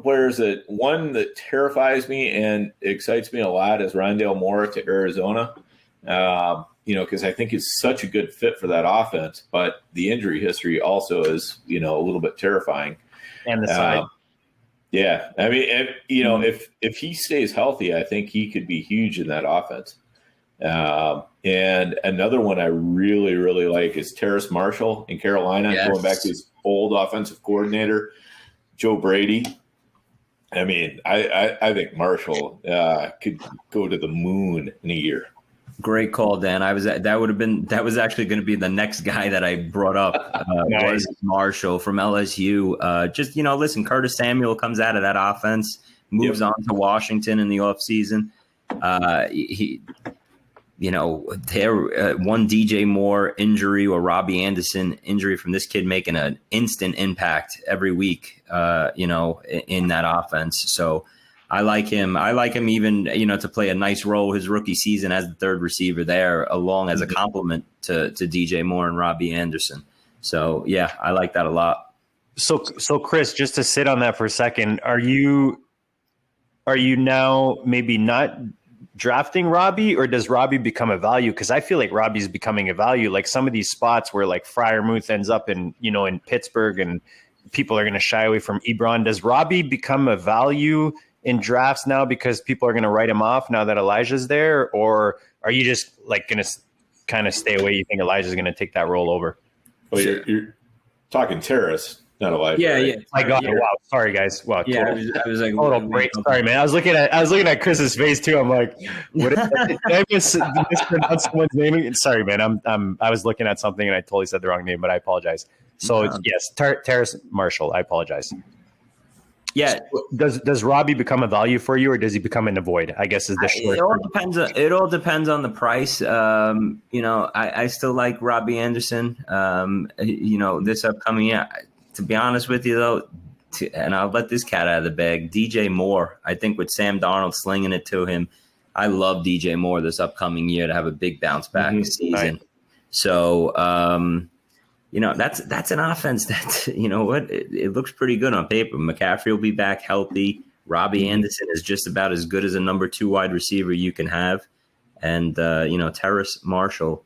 Speaker 5: players that terrifies me and excites me a lot is Rondale Moore to Arizona. Because I think he's such a good fit for that offense, but the injury history also is, a little bit terrifying.
Speaker 2: And the side.
Speaker 5: Yeah. I mean, if he stays healthy, I think he could be huge in that offense. And another one I really, really like is Terrace Marshall in Carolina, going back to his old offensive coordinator, Joe Brady. I mean, I think Marshall could go to the moon in a year.
Speaker 4: Great call, Dan. That was actually going to be the next guy that I brought up. Was Marshall from LSU. Listen, Curtis Samuel comes out of that offense, moves on to Washington in the offseason. One DJ Moore injury or Robbie Anderson injury from this kid making an instant impact every week, in that offense. So I like him. I like him even, to play a nice role his rookie season as the third receiver there, along as a complement to DJ Moore and Robbie Anderson. So, yeah, I like that a lot.
Speaker 2: So Chris, just to sit on that for a second, are you now maybe not drafting Robbie, or does Robbie become a value? Because I feel like Robbie's becoming a value. Like some of these spots where like Freiermuth ends up in Pittsburgh and people are going to shy away from Ebron. Does Robbie become a value in drafts now because people are going to write him off now that Elijah's there? Or are you just like going to kind of stay away? You think Elijah's going to take that role over?
Speaker 5: Well, you're talking Terrace, not Elijah.
Speaker 4: Yeah,
Speaker 5: right?
Speaker 4: yeah.
Speaker 2: I got it. Wow. Sorry, guys. Wow.
Speaker 4: Yeah,
Speaker 2: Total,
Speaker 4: I was like,
Speaker 2: total break. Sorry, man. I was looking at Chris's face too. I'm like, what is that? Did I mispronounce someone's name? Sorry, man. I was looking at something and I totally said the wrong name, but I apologize. So yes, Terrace Marshall. I apologize.
Speaker 4: Yeah.
Speaker 2: Does Robbie become a value for you, or does he become an avoid? I guess is the short.
Speaker 4: It all depends on the price. I still like Robbie Anderson. This upcoming year. To be honest with you, though, and I'll let this cat out of the bag, DJ Moore, I think with Sam Darnold slinging it to him, I love DJ Moore this upcoming year to have a big bounce back season. Right. So, that's an offense that, it looks pretty good on paper. McCaffrey will be back healthy. Robbie Anderson is just about as good as a number 2 wide receiver you can have. And, Terrace Marshall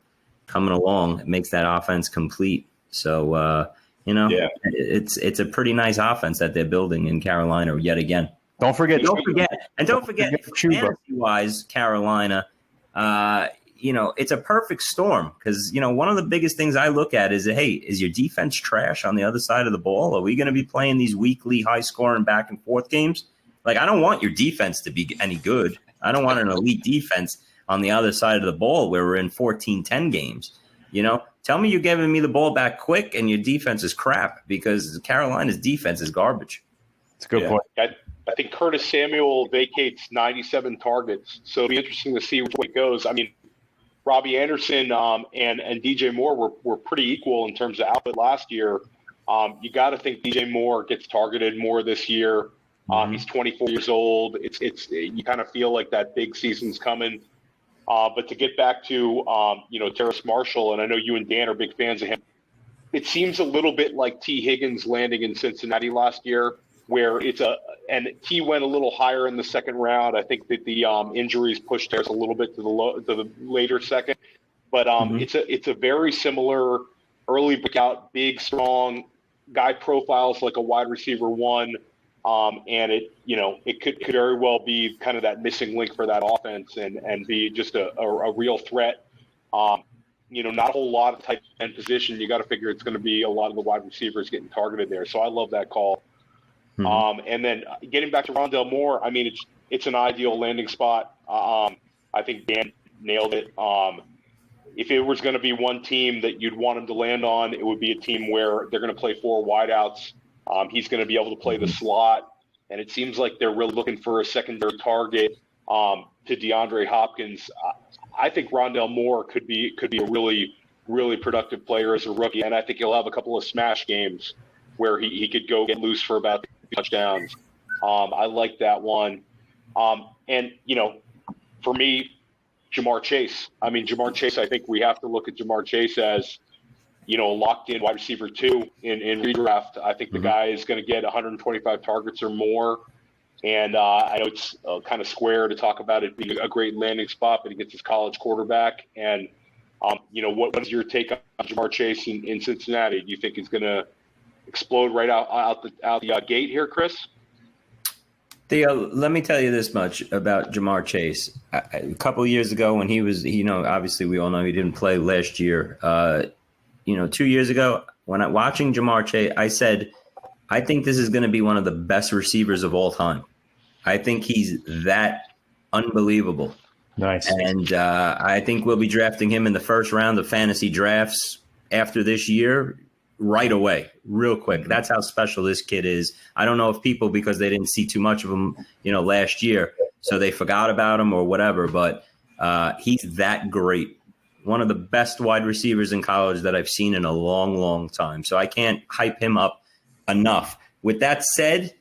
Speaker 4: coming along makes that offense complete. So,
Speaker 5: Yeah.
Speaker 4: It's a pretty nice offense that they're building in Carolina yet again.
Speaker 2: Don't forget,
Speaker 4: fantasy-wise, Carolina, it's a perfect storm because, one of the biggest things I look at is, hey, is your defense trash on the other side of the ball? Are we going to be playing these weekly high-scoring back-and-forth games? Like, I don't want your defense to be any good. I don't want an elite defense on the other side of the ball where we're in 14-10 games. Tell me you're giving me the ball back quick and your defense is crap, because Carolina's defense is garbage.
Speaker 2: It's a good point.
Speaker 3: I think Curtis Samuel vacates 97 targets, so it'll be interesting to see which way it goes. I mean, Robbie Anderson and DJ Moore were pretty equal in terms of output last year. You got to think DJ Moore gets targeted more this year. He's 24 years old. It's you kind of feel like that big season's coming. But to get back to Terrace Marshall, and I know you and Dan are big fans of him, it seems a little bit like T. Higgins landing in Cincinnati last year, where and he went a little higher in the second round. I think that the injuries pushed Terrace a little bit to the later second, but it's a very similar early breakout, big, strong guy profiles like a wide receiver one. And it could very well be kind of that missing link for that offense and be just a real threat. Not a whole lot of tight end position. You got to figure it's going to be a lot of the wide receivers getting targeted there. So I love that call. And then getting back to Rondale Moore, I mean, it's an ideal landing spot. I think Dan nailed it. If it was going to be one team that you'd want him to land on, it would be a team where they're going to play 4 wideouts. He's going to be able to play the slot, and it seems like they're really looking for a secondary target to DeAndre Hopkins. I think Rondale Moore could be a really, really productive player as a rookie, and I think he'll have a couple of smash games where he could go get loose for about touchdowns. I like that one. And for me, Jamar Chase. I mean, Jamar Chase, I think we have to look at Jamar Chase as locked in wide receiver 2 in redraft. I think the guy is going to get 125 targets or more. And I know it's kind of square to talk about it being a great landing spot, but he gets his college quarterback. And, what is your take on Jamar Chase in Cincinnati? Do you think he's going to explode right out the gate here, Chris?
Speaker 4: Theo, let me tell you this much about Jamar Chase. A couple of years ago when he was, obviously we all know he didn't play last year. 2 years ago, when I'm watching Jamar Chase, I said, I think this is going to be one of the best receivers of all time. I think he's that unbelievable.
Speaker 2: Nice.
Speaker 4: And I think we'll be drafting him in the first round of fantasy drafts after this year right away, real quick. That's how special this kid is. I don't know if people, because they didn't see too much of him, last year, so they forgot about him or whatever, but he's that great. One of the best wide receivers in college that I've seen in a long, long time. So I can't hype him up enough. With that said,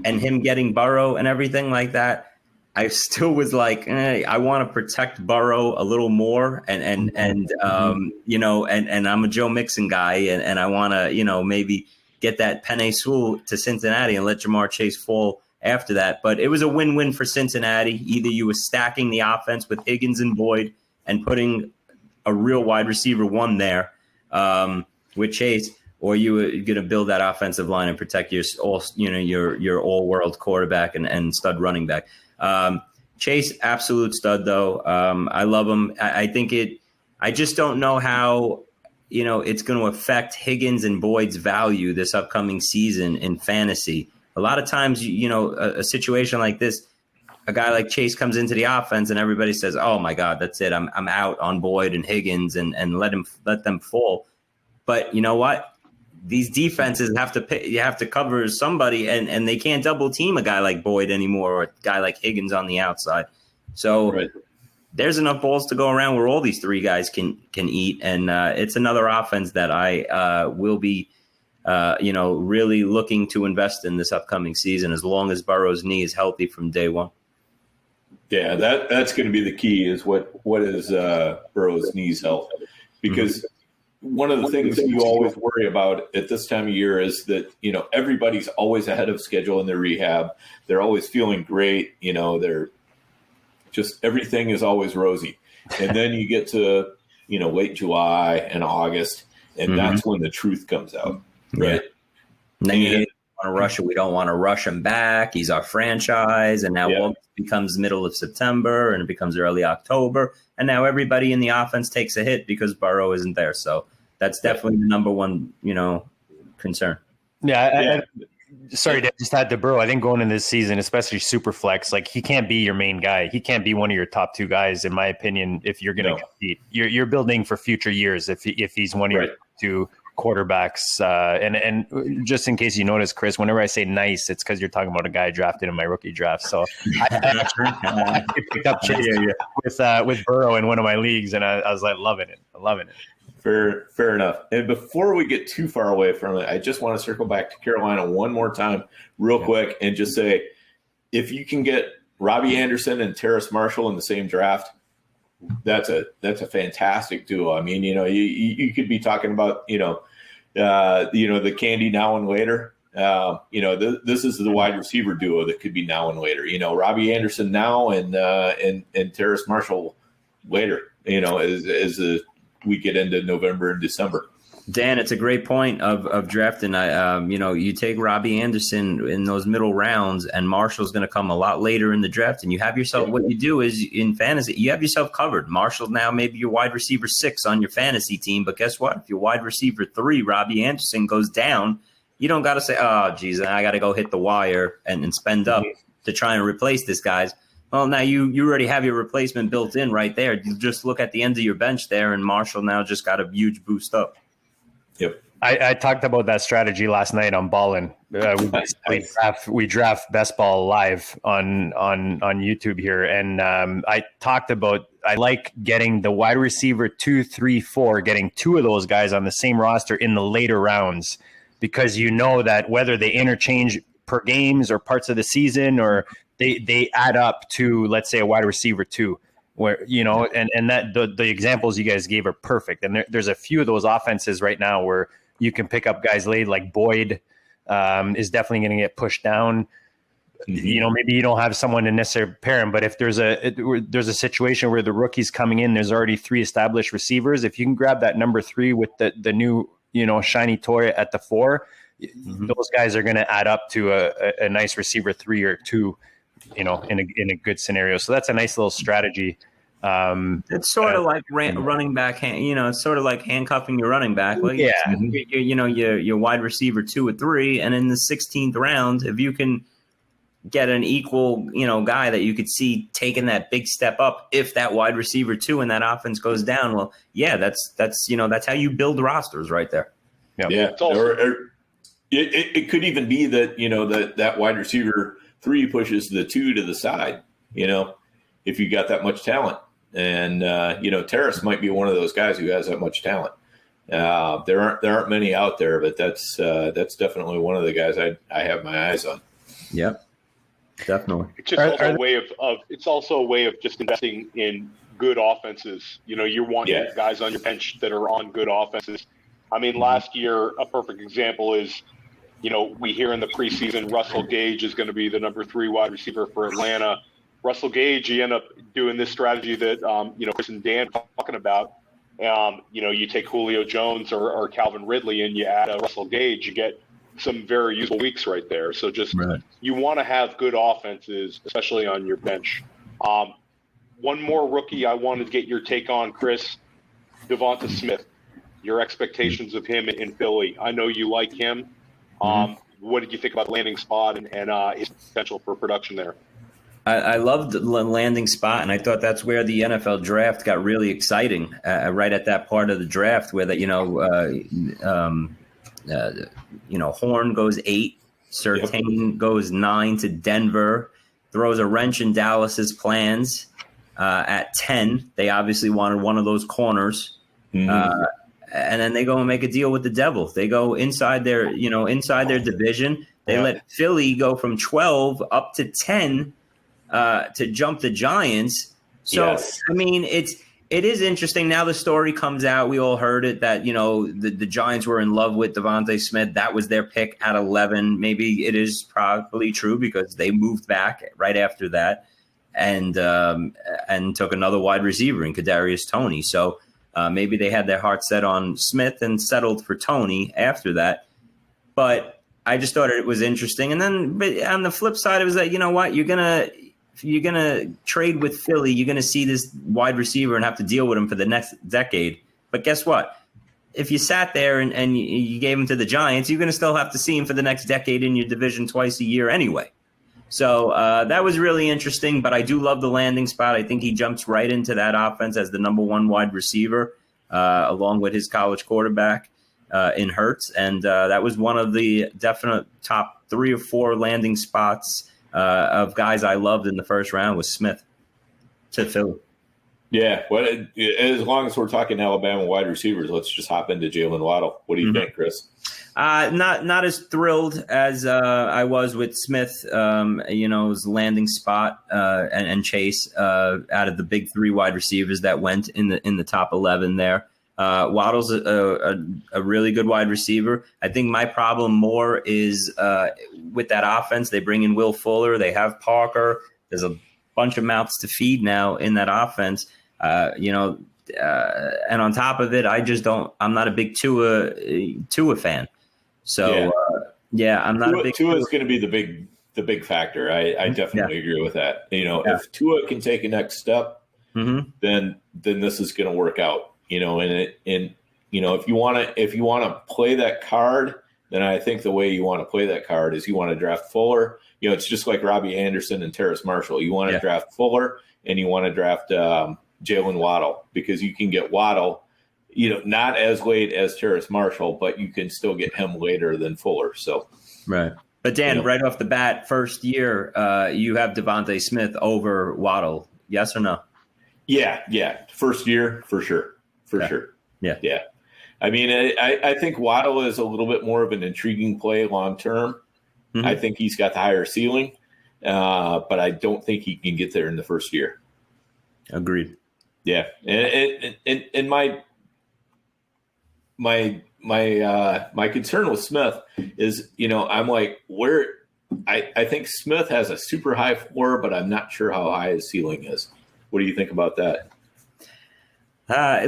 Speaker 4: and him getting Burrow and everything like that, I still was like, I want to protect Burrow a little more, and I'm a Joe Mixon guy, and I want to maybe get that Penei Sewell to Cincinnati and let Jamar Chase fall after that. But it was a win-win for Cincinnati. Either you were stacking the offense with Higgins and Boyd and putting a real wide receiver 1 there with Chase, or you were going to build that offensive line and protect your all-world quarterback and stud running back. Chase, absolute stud, though. I love him. I think I just don't know how, it's going to affect Higgins and Boyd's value this upcoming season in fantasy. A lot of times, a situation like this, a guy like Chase comes into the offense and everybody says, "Oh my God, that's it. I'm out on Boyd and Higgins and let them fall." But you know what? These defenses you have to cover somebody, and they can't double team a guy like Boyd anymore or a guy like Higgins on the outside. So there's enough balls to go around where all these 3 guys can eat, and it's another offense that I will be really looking to invest in this upcoming season as long as Burrow's knee is healthy from day one.
Speaker 5: Yeah, that's going to be the key is what is Burrow's knees health, because one of the things you always worry about at this time of year is that, everybody's always ahead of schedule in their rehab. They're always feeling great. They're just, everything is always rosy. And then you get to, late July and August, and that's when the truth comes out. Right.
Speaker 4: And then you want to rush it. We don't want to rush him back. He's our franchise. And now August becomes middle of September and it becomes early October. And now everybody in the offense takes a hit because Burrow isn't there. So that's definitely the number one, concern.
Speaker 2: Yeah. Sorry to just add to Burrow. I think going into this season, especially Superflex, like he can't be your main guy. He can't be one of your top two guys, in my opinion, if you're going to compete. You're building for future years if he's one of your two quarterbacks. And just in case you notice, Chris, whenever I say nice, it's because you're talking about a guy drafted in my rookie draft. So I picked up Chase with Burrow in one of my leagues, and I was like loving it.
Speaker 5: Fair enough. And before we get too far away from it, I just want to circle back to Carolina one more time real quick and just say, if you can get Robbie Anderson and Terrace Marshall in the same draft, that's a fantastic duo. I mean, you could be talking about, the Candy now and later. This is the wide receiver duo that could be now and later. Robbie Anderson now and Terrace Marshall later. As we get into November and December.
Speaker 4: Dan, it's a great point of drafting. You take Robbie Anderson in those middle rounds, and Marshall's going to come a lot later in the draft, and you have yourself. What you do is in fantasy, you have yourself covered. Marshall now maybe your wide receiver 6 on your fantasy team, but guess what? If your wide receiver 3, Robbie Anderson, goes down, you don't got to say, "Oh, geez, I got to go hit the wire and spend up to try and replace this guy's." Well, now you already have your replacement built in right there. You just look at the end of your bench there, and Marshall now just got a huge boost up.
Speaker 5: Yep.
Speaker 2: I talked about that strategy last night on Ballin. We draft Best Ball live on YouTube here, and I talked about I like getting the wide receiver 2, 3, 4, getting 2 of those guys on the same roster in the later rounds, because you know that whether they interchange per games or parts of the season, or they add up to, let's say, a wide receiver 2. Where and that the examples you guys gave are perfect, and there's a few of those offenses right now where you can pick up guys late, like Boyd is definitely going to get pushed down. Maybe you don't have someone to necessarily pair him, but if there's a situation where the rookie's coming in, there's already 3 established receivers. If you can grab that number 3 with the new shiny toy at the 4, those guys are going to add up to a nice receiver 3 or 2. In a good scenario. So that's a nice little strategy.
Speaker 4: It's sort of like running back. It's sort of like handcuffing your running back. Like, your wide receiver 2 or 3, and in the 16th round, if you can get an equal, guy that you could see taking that big step up, if that wide receiver 2 and that offense goes down, well, yeah, that's how you build rosters right there.
Speaker 2: Yep.
Speaker 5: Yeah. It could even be that that wide receiver 3 pushes the 2 to the side, if you got that much talent. And, Terrace might be one of those guys who has that much talent. There aren't many out there, but that's definitely one of the guys I have my eyes on.
Speaker 4: Yep, definitely.
Speaker 3: It's just also a way of just investing in good offenses. You want guys on your bench that are on good offenses. I mean, last year, a perfect example is, we hear in the preseason Russell Gage is going to be the number 3 wide receiver for Atlanta. Russell Gage, you end up doing this strategy that, Chris and Dan talking about. You take Julio Jones or Calvin Ridley and you add a Russell Gage, you get some very useful weeks right there. So you want to have good offenses, especially on your bench. One more rookie I wanted to get your take on, Chris, Devonta Smith. Your expectations of him in Philly. I know you like him. What did you think about the landing spot and his potential for production there?
Speaker 4: I loved the landing spot, and I thought that's where the NFL draft got really exciting, right at that part of the draft where Horn goes 8, Surtain goes 9 to Denver, throws a wrench in Dallas's plans at 10. They obviously wanted one of those corners. And then they go and make a deal with the Devil. They go inside their division. They let Philly go from 12 up to 10 to jump the Giants. So, I mean, it is interesting. Now the story comes out. We all heard it that, the Giants were in love with Devonta Smith. That was their pick at 11. Maybe it is probably true because they moved back right after that and took another wide receiver in Kadarius Toney. So, maybe they had their heart set on Smith and settled for Toney after that. but I just thought it was interesting. And then, but on the flip side, it was like, you know what, you're gonna trade with Philly. You're gonna see this wide receiver and have to deal with him for the next decade. But guess what? If you sat there and you gave him to the Giants, you're going to still have to see him for the next decade in your division twice a year anyway. So that was really interesting, but I do love the landing spot. I think he jumps right into that offense as the number one wide receiver, along with his college quarterback in Hurts. And that was one of the definite top 3 or 4 landing spots of guys I loved in the first round was Smith to Philly.
Speaker 5: Yeah, well, as long as we're talking Alabama wide receivers, let's just hop into Jalen Waddle. What do you think, Chris?
Speaker 4: Not as thrilled as I was with Smith. His landing spot and Chase out of the big 3 wide receivers that went in the top 11 there. Waddle's a really good wide receiver. I think my problem more is with that offense. They bring in Will Fuller. They have Parker. There's a bunch of mouths to feed now in that offense. And on top of it, I'm not a big Tua fan. So I'm not a big
Speaker 5: Tua is going to be the big factor. I definitely agree with that. If Tua can take a next step, then this is going to work out. If you want to play that card, then I think the way you want to play that card is you want to draft Fuller. It's just like Robbie Anderson and Terrace Marshall. You want to draft Fuller and you want to draft Jalen Waddle, because you can get Waddle, not as late as Terrace Marshall, but you can still get him later than Fuller. So,
Speaker 4: right. But Dan, right off the bat, first year, you have Devontae Smith over Waddle. Yes or no?
Speaker 5: Yeah. First year, for sure. Sure. Yeah. I mean, I think Waddle is a little bit more of an intriguing play long term. I think he's got the higher ceiling, but I don't think he can get there in the first year.
Speaker 4: Agreed.
Speaker 5: Yeah, and my concern with Smith is, I'm like, I think Smith has a super high floor, but I'm not sure how high his ceiling is. What do you think about that?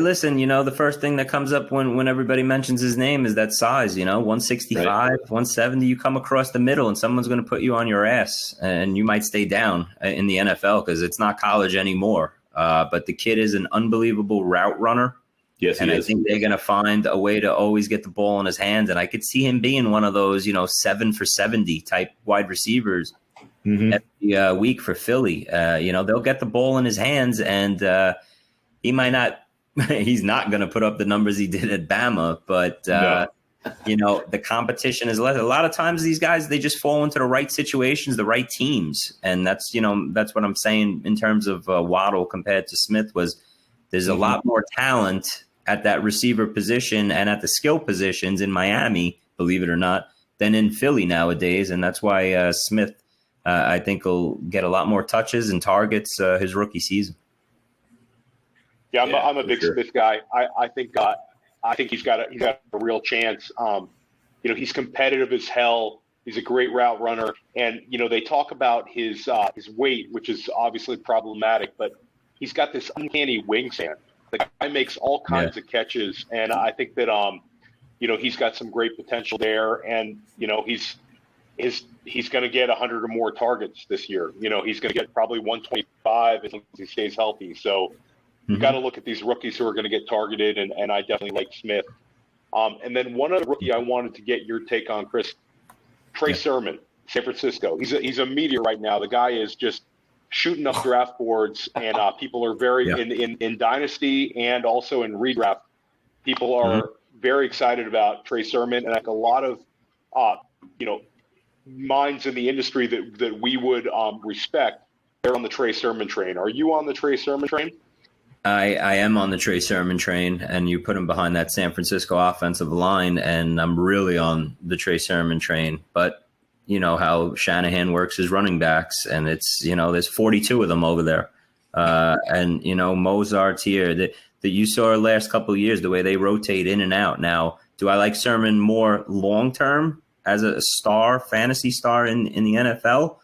Speaker 4: Listen, the first thing that comes up when everybody mentions his name is that size, 165, right. 170, you come across the middle and someone's going to put you on your ass and you might stay down in the NFL because it's not college anymore. But the kid is an unbelievable route runner.
Speaker 5: Yes,
Speaker 4: and I think they're going to find a way to always get the ball in his hands. And I could see him being one of those, 7 for 70 type wide receivers every week for Philly. They'll get the ball in his hands and he's not going to put up the numbers he did at Bama, but the competition is less. A lot of times these guys, they just fall into the right situations, the right teams. And that's what I'm saying in terms of Waddle compared to Smith was there's a lot more talent at that receiver position and at the skill positions in Miami, believe it or not, than in Philly nowadays. And that's why Smith, I think, will get a lot more touches and targets his rookie season.
Speaker 3: Yeah, I'm a big Smith guy. I think he's got a real chance. He's competitive as hell. He's a great route runner, and they talk about his weight, which is obviously problematic, but he's got this uncanny wingspan. The guy makes all kinds of catches, and I think that he's got some great potential there, and he's going to get 100 or more targets this year. He's going to get probably 125 as long as he stays healthy. So. You've got to look at these rookies who are going to get targeted, and I definitely like Smith. And then one other rookie I wanted to get your take on, Chris, Trey Sermon, San Francisco. He's a meteor right now. The guy is just shooting up draft boards, and people are very in Dynasty and also in Redraft. People are very excited about Trey Sermon, and like a lot of minds in the industry that we would respect. They're on the Trey Sermon train. Are you on the Trey Sermon train?
Speaker 4: I am on the Trey Sermon train, and you put him behind that San Francisco offensive line, and I'm really on the Trey Sermon train. But you know how Shanahan works his running backs, and it's there's 42 of them over there, and Mozart's here that you saw last couple of years the way they rotate in and out. Now, do I like Sermon more long term as a star, fantasy star in the NFL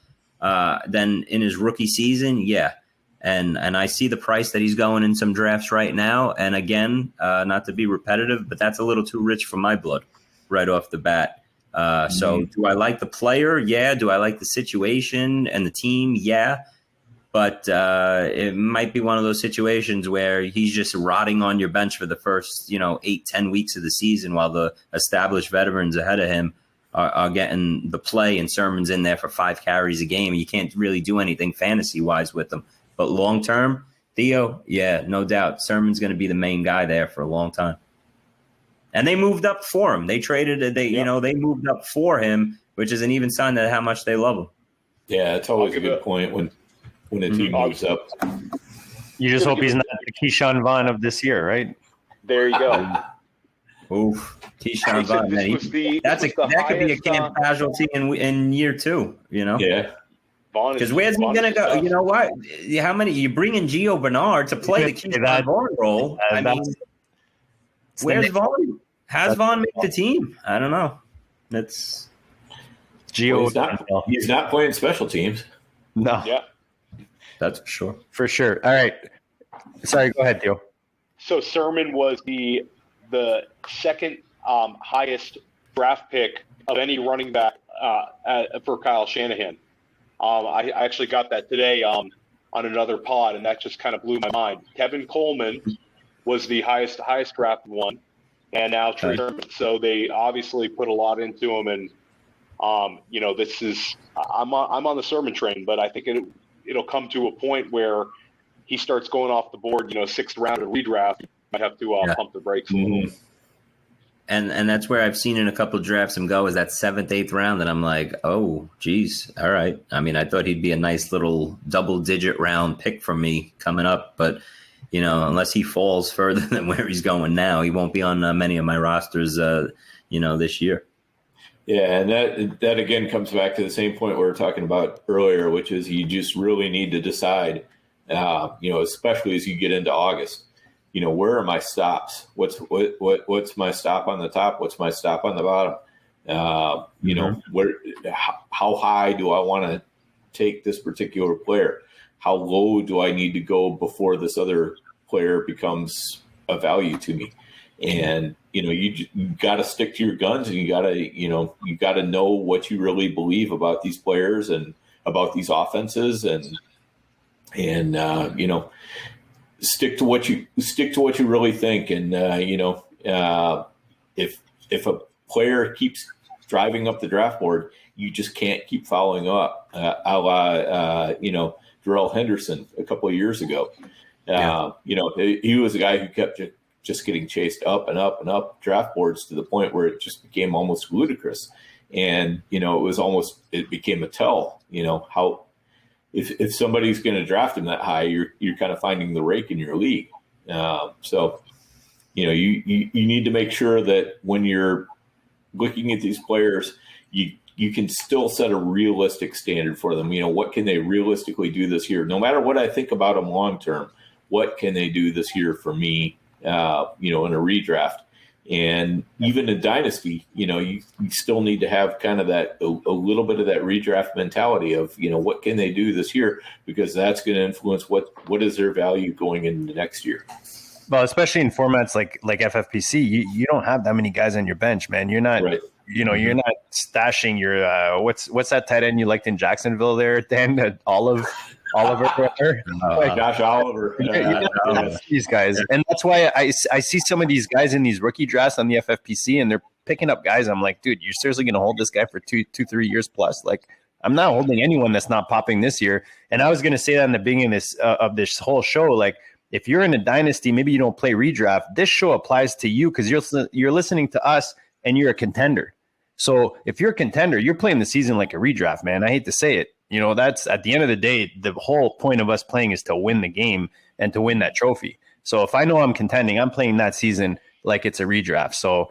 Speaker 4: than in his rookie season? Yeah. And I see the price that he's going in some drafts right now. And again, not to be repetitive, but that's a little too rich for my blood right off the bat. So do I like the player? Yeah. Do I like the situation and the team? Yeah. But it might be one of those situations where he's just rotting on your bench for the first, 8-10 weeks of the season while the established veterans ahead of him are getting the play, and Sermon's in there for 5 carries a game. You can't really do anything fantasy-wise with them. But long-term, Theo, yeah, no doubt. Sermon's going to be the main guy there for a long time. And they moved up for him. They traded, they moved up for him, which is an even sign of how much they love him.
Speaker 5: Yeah, it's always a good point when a team moves up.
Speaker 2: You just hope he's not the Keyshawn Vaughn of this year, right?
Speaker 3: There you go.
Speaker 4: Oof, Keyshawn Vaughn, man. That could be a camp casualty in year 2,
Speaker 5: Yeah.
Speaker 4: Because where's he going to go? You know what? How many you bring in Gio Bernard to play the Keyshawn Vaughn role? I mean, where's Vaughn? Has Vaughn made the team? I don't know. That's
Speaker 2: Gio.
Speaker 5: He's not playing special teams.
Speaker 2: No.
Speaker 3: Yeah.
Speaker 4: That's for sure.
Speaker 2: For sure. All right. Sorry, go ahead, Theo.
Speaker 3: So Sermon was the second highest draft pick of any running back for Kyle Shanahan. I actually got that today on another pod, and that just kind of blew my mind. Kevin Coleman was the highest drafted one, and now Trey Sermon. So they obviously put a lot into him, and this is I'm on the Sermon train, but I think it'll come to a point where he starts going off the board, 6th round of redraft. You might have to pump the brakes a little.
Speaker 4: And that's where I've seen in a couple of drafts him go is that 7th, 8th round, and I'm like, oh, geez, all right. I mean, I thought he'd be a nice little double-digit round pick for me coming up, but unless he falls further than where he's going now, he won't be on many of my rosters, this year.
Speaker 5: Yeah, and that again comes back to the same point we were talking about earlier, which is you just really need to decide, especially as you get into August, where are my stops? What's my stop on the top? What's my stop on the bottom? How high do I want to take this particular player? How low do I need to go before this other player becomes a value to me? And you got to stick to your guns, and you got to know what you really believe about these players and about these offenses, and stick to what you really think. And if a player keeps driving up the draft board, you just can't keep following up. A la Darrell Henderson a couple of years ago. He was a guy who kept just getting chased up and up and up draft boards to the point where it just became almost ludicrous. And, it became a tell, how if somebody's going to draft him that high, you're kind of finding the rake in your league. So you need to make sure that when you're looking at these players, you can still set a realistic standard for them. What can they realistically do this year? No matter what I think about them long term, what can they do this year for me? In a redraft, and even in Dynasty, you still need to have kind of that a little bit of that redraft mentality of what can they do this year, because that's going to influence what is their value going into next year.
Speaker 2: Well, especially in formats like FFPC, you don't have that many guys on your bench, man. You're not,
Speaker 5: right.
Speaker 2: You're not stashing your what's that tight end you liked in Jacksonville there, Dan? Oliver.
Speaker 5: Josh Oliver.
Speaker 2: These guys. And that's why I see some of these guys in these rookie drafts on the FFPC, and they're picking up guys. I'm like, dude, you're seriously going to hold this guy for 2-3 years plus? Like, I'm not holding anyone that's not popping this year. And I was going to say that in the beginning of this whole show, like, if you're in a dynasty, maybe you don't play redraft. This show applies to you because you're listening to us and you're a contender. So if you're a contender, you're playing the season like a redraft, man. I hate to say it. That's at the end of the day, the whole point of us playing is to win the game and to win that trophy. So if I know I'm contending, I'm playing that season like it's a redraft. So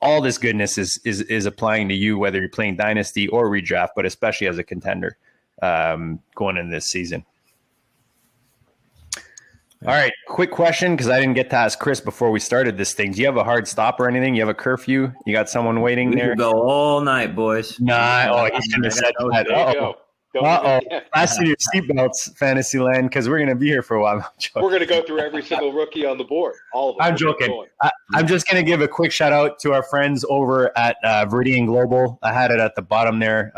Speaker 2: all this goodness is applying to you, whether you're playing dynasty or redraft, but especially as a contender going into this season. All right, quick question, because I didn't get to ask Chris before we started this thing. Do you have a hard stop or anything? You have a curfew? You got someone waiting there?
Speaker 4: We can go all night, boys.
Speaker 2: Nah. Oh, he's going to set that. Fasten your seatbelts, Fantasyland, because we're going to be here for a while.
Speaker 3: We're going to go through every single rookie on the board. All of them.
Speaker 2: I'm joking. I'm just going to give a quick shout out to our friends over at Viridian Global. I had it at the bottom there.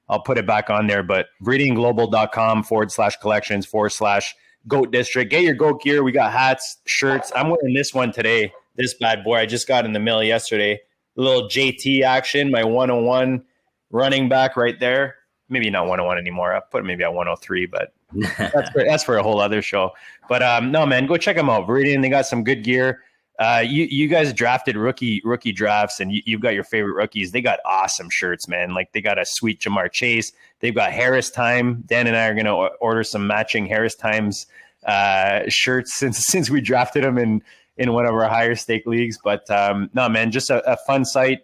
Speaker 2: I'll put it back on there, but ViridianGlobal.com/collections/Goat District. Get your Goat gear. We got hats, shirts. I'm wearing this one today. This bad boy. I just got in the mail yesterday. A little JT action. My 101 running back right there. Maybe not 101 anymore. I'll put it maybe at 103, but that's for a whole other show. But no, man, go check them out. Viridian, they got some good gear. You guys drafted rookie drafts, and you've got your favorite rookies. They got awesome shirts, man. Like they got a sweet Jamar Chase. They've got Harris Time. Dan and I are going to order some matching Harris Times shirts since we drafted them in one of our higher stake leagues. But no, man, just a fun site.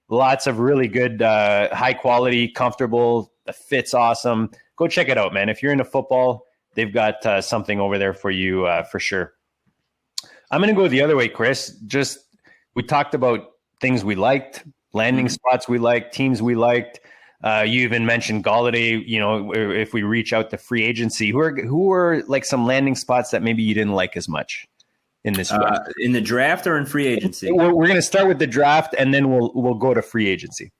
Speaker 2: Lots of really good, high quality, comfortable. The fit's awesome. Go check it out, man. If you're into football, they've got something over there for you for sure. I'm going to go the other way, Chris. We talked about things we liked, landing spots we liked, teams we liked. You even mentioned Galladay. You know, if we reach out to free agency, who are like some landing spots that maybe you didn't like as much in this draft?
Speaker 4: In the draft or in free agency?
Speaker 2: We're going to start with the draft, and then we'll go to free agency.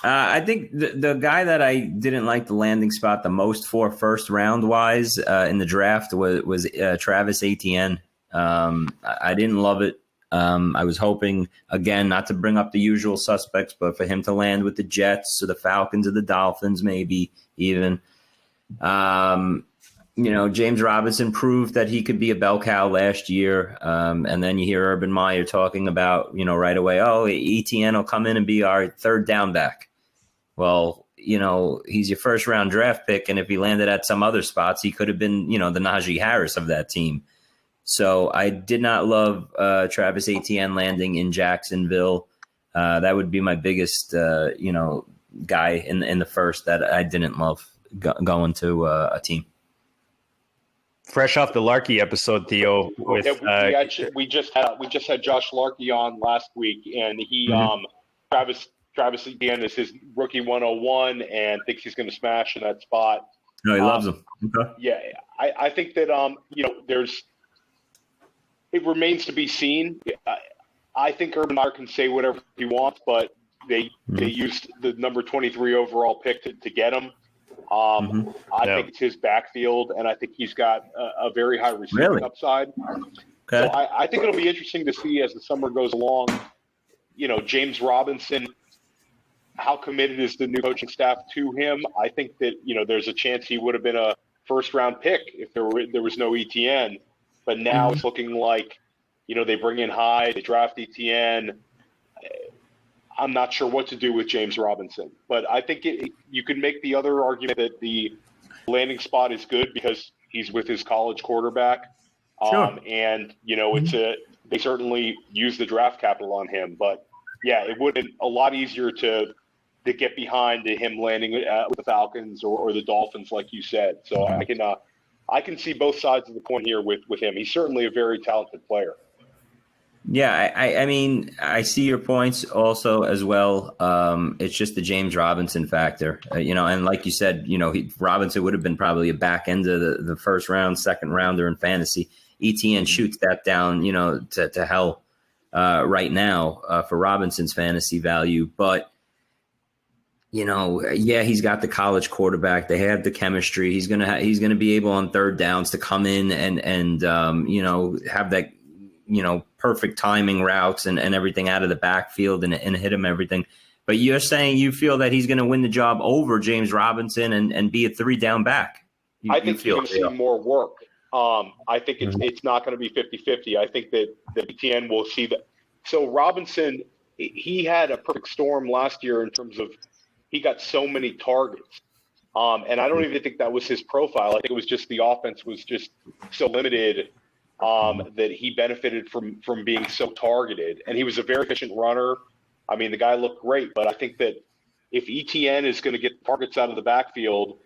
Speaker 4: I think the guy that I didn't like the landing spot the most for first round wise in the draft was Travis Etienne. I didn't love it. I was hoping, again, not to bring up the usual suspects, but for him to land with the Jets or the Falcons or the Dolphins, maybe even. James Robinson proved that he could be a bell cow last year. And then you hear Urban Meyer talking about, right away, Etienne will come in and be our third down back. Well, he's your first round draft pick. And if he landed at some other spots, he could have been, the Najee Harris of that team. So I did not love Travis Etienne landing in Jacksonville. That would be my biggest, guy in the first that I didn't love going to a team.
Speaker 2: Fresh off the Larkey episode, Theo. We
Speaker 3: just had Josh Larkey on last week, and he Travis Etienne is his rookie 101 and thinks he's going to smash in that spot.
Speaker 4: No, he loves him. Okay.
Speaker 3: Yeah, I think that it remains to be seen. I think Urban Meyer can say whatever he wants, but they used the number 23 overall pick to get him. I think it's his backfield, and I think he's got a very high receiving upside. Okay. So I think it'll be interesting to see as the summer goes along. James Robinson, how committed is the new coaching staff to him? I think that there's a chance he would have been a first-round pick if there was no Etienne. But now it's looking like, they bring in Hyde, they draft Etienne. I'm not sure what to do with James Robinson. But I think you could make the other argument that the landing spot is good because he's with his college quarterback.
Speaker 4: Sure.
Speaker 3: And, they certainly use the draft capital on him. But, yeah, it would have been a lot easier to get behind him landing with the Falcons or the Dolphins, like you said. So I can see both sides of the coin here with him. He's certainly a very talented player.
Speaker 4: Yeah, I mean, I see your points also as well. It's just the James Robinson factor, and like you said, Robinson would have been probably a back end of the first round, second rounder in fantasy. Etienne shoots that down, to hell right now for Robinson's fantasy value. But he's got the college quarterback. They have the chemistry. He's gonna be able on third downs to come in and have that perfect timing routes and everything out of the backfield and hit him everything. But you're saying you feel that he's going to win the job over James Robinson and be a 3-down back.
Speaker 3: I think you're going to see more work. I think it's not going to be 50-50. I think that Etienne will see that. So Robinson, he had a perfect storm last year in terms of he got so many targets. And I don't even think that was his profile. I think it was just the offense was just so limited that he benefited from being so targeted. And he was a very efficient runner. I mean, the guy looked great. But I think that if Etienne is going to get targets out of the backfield,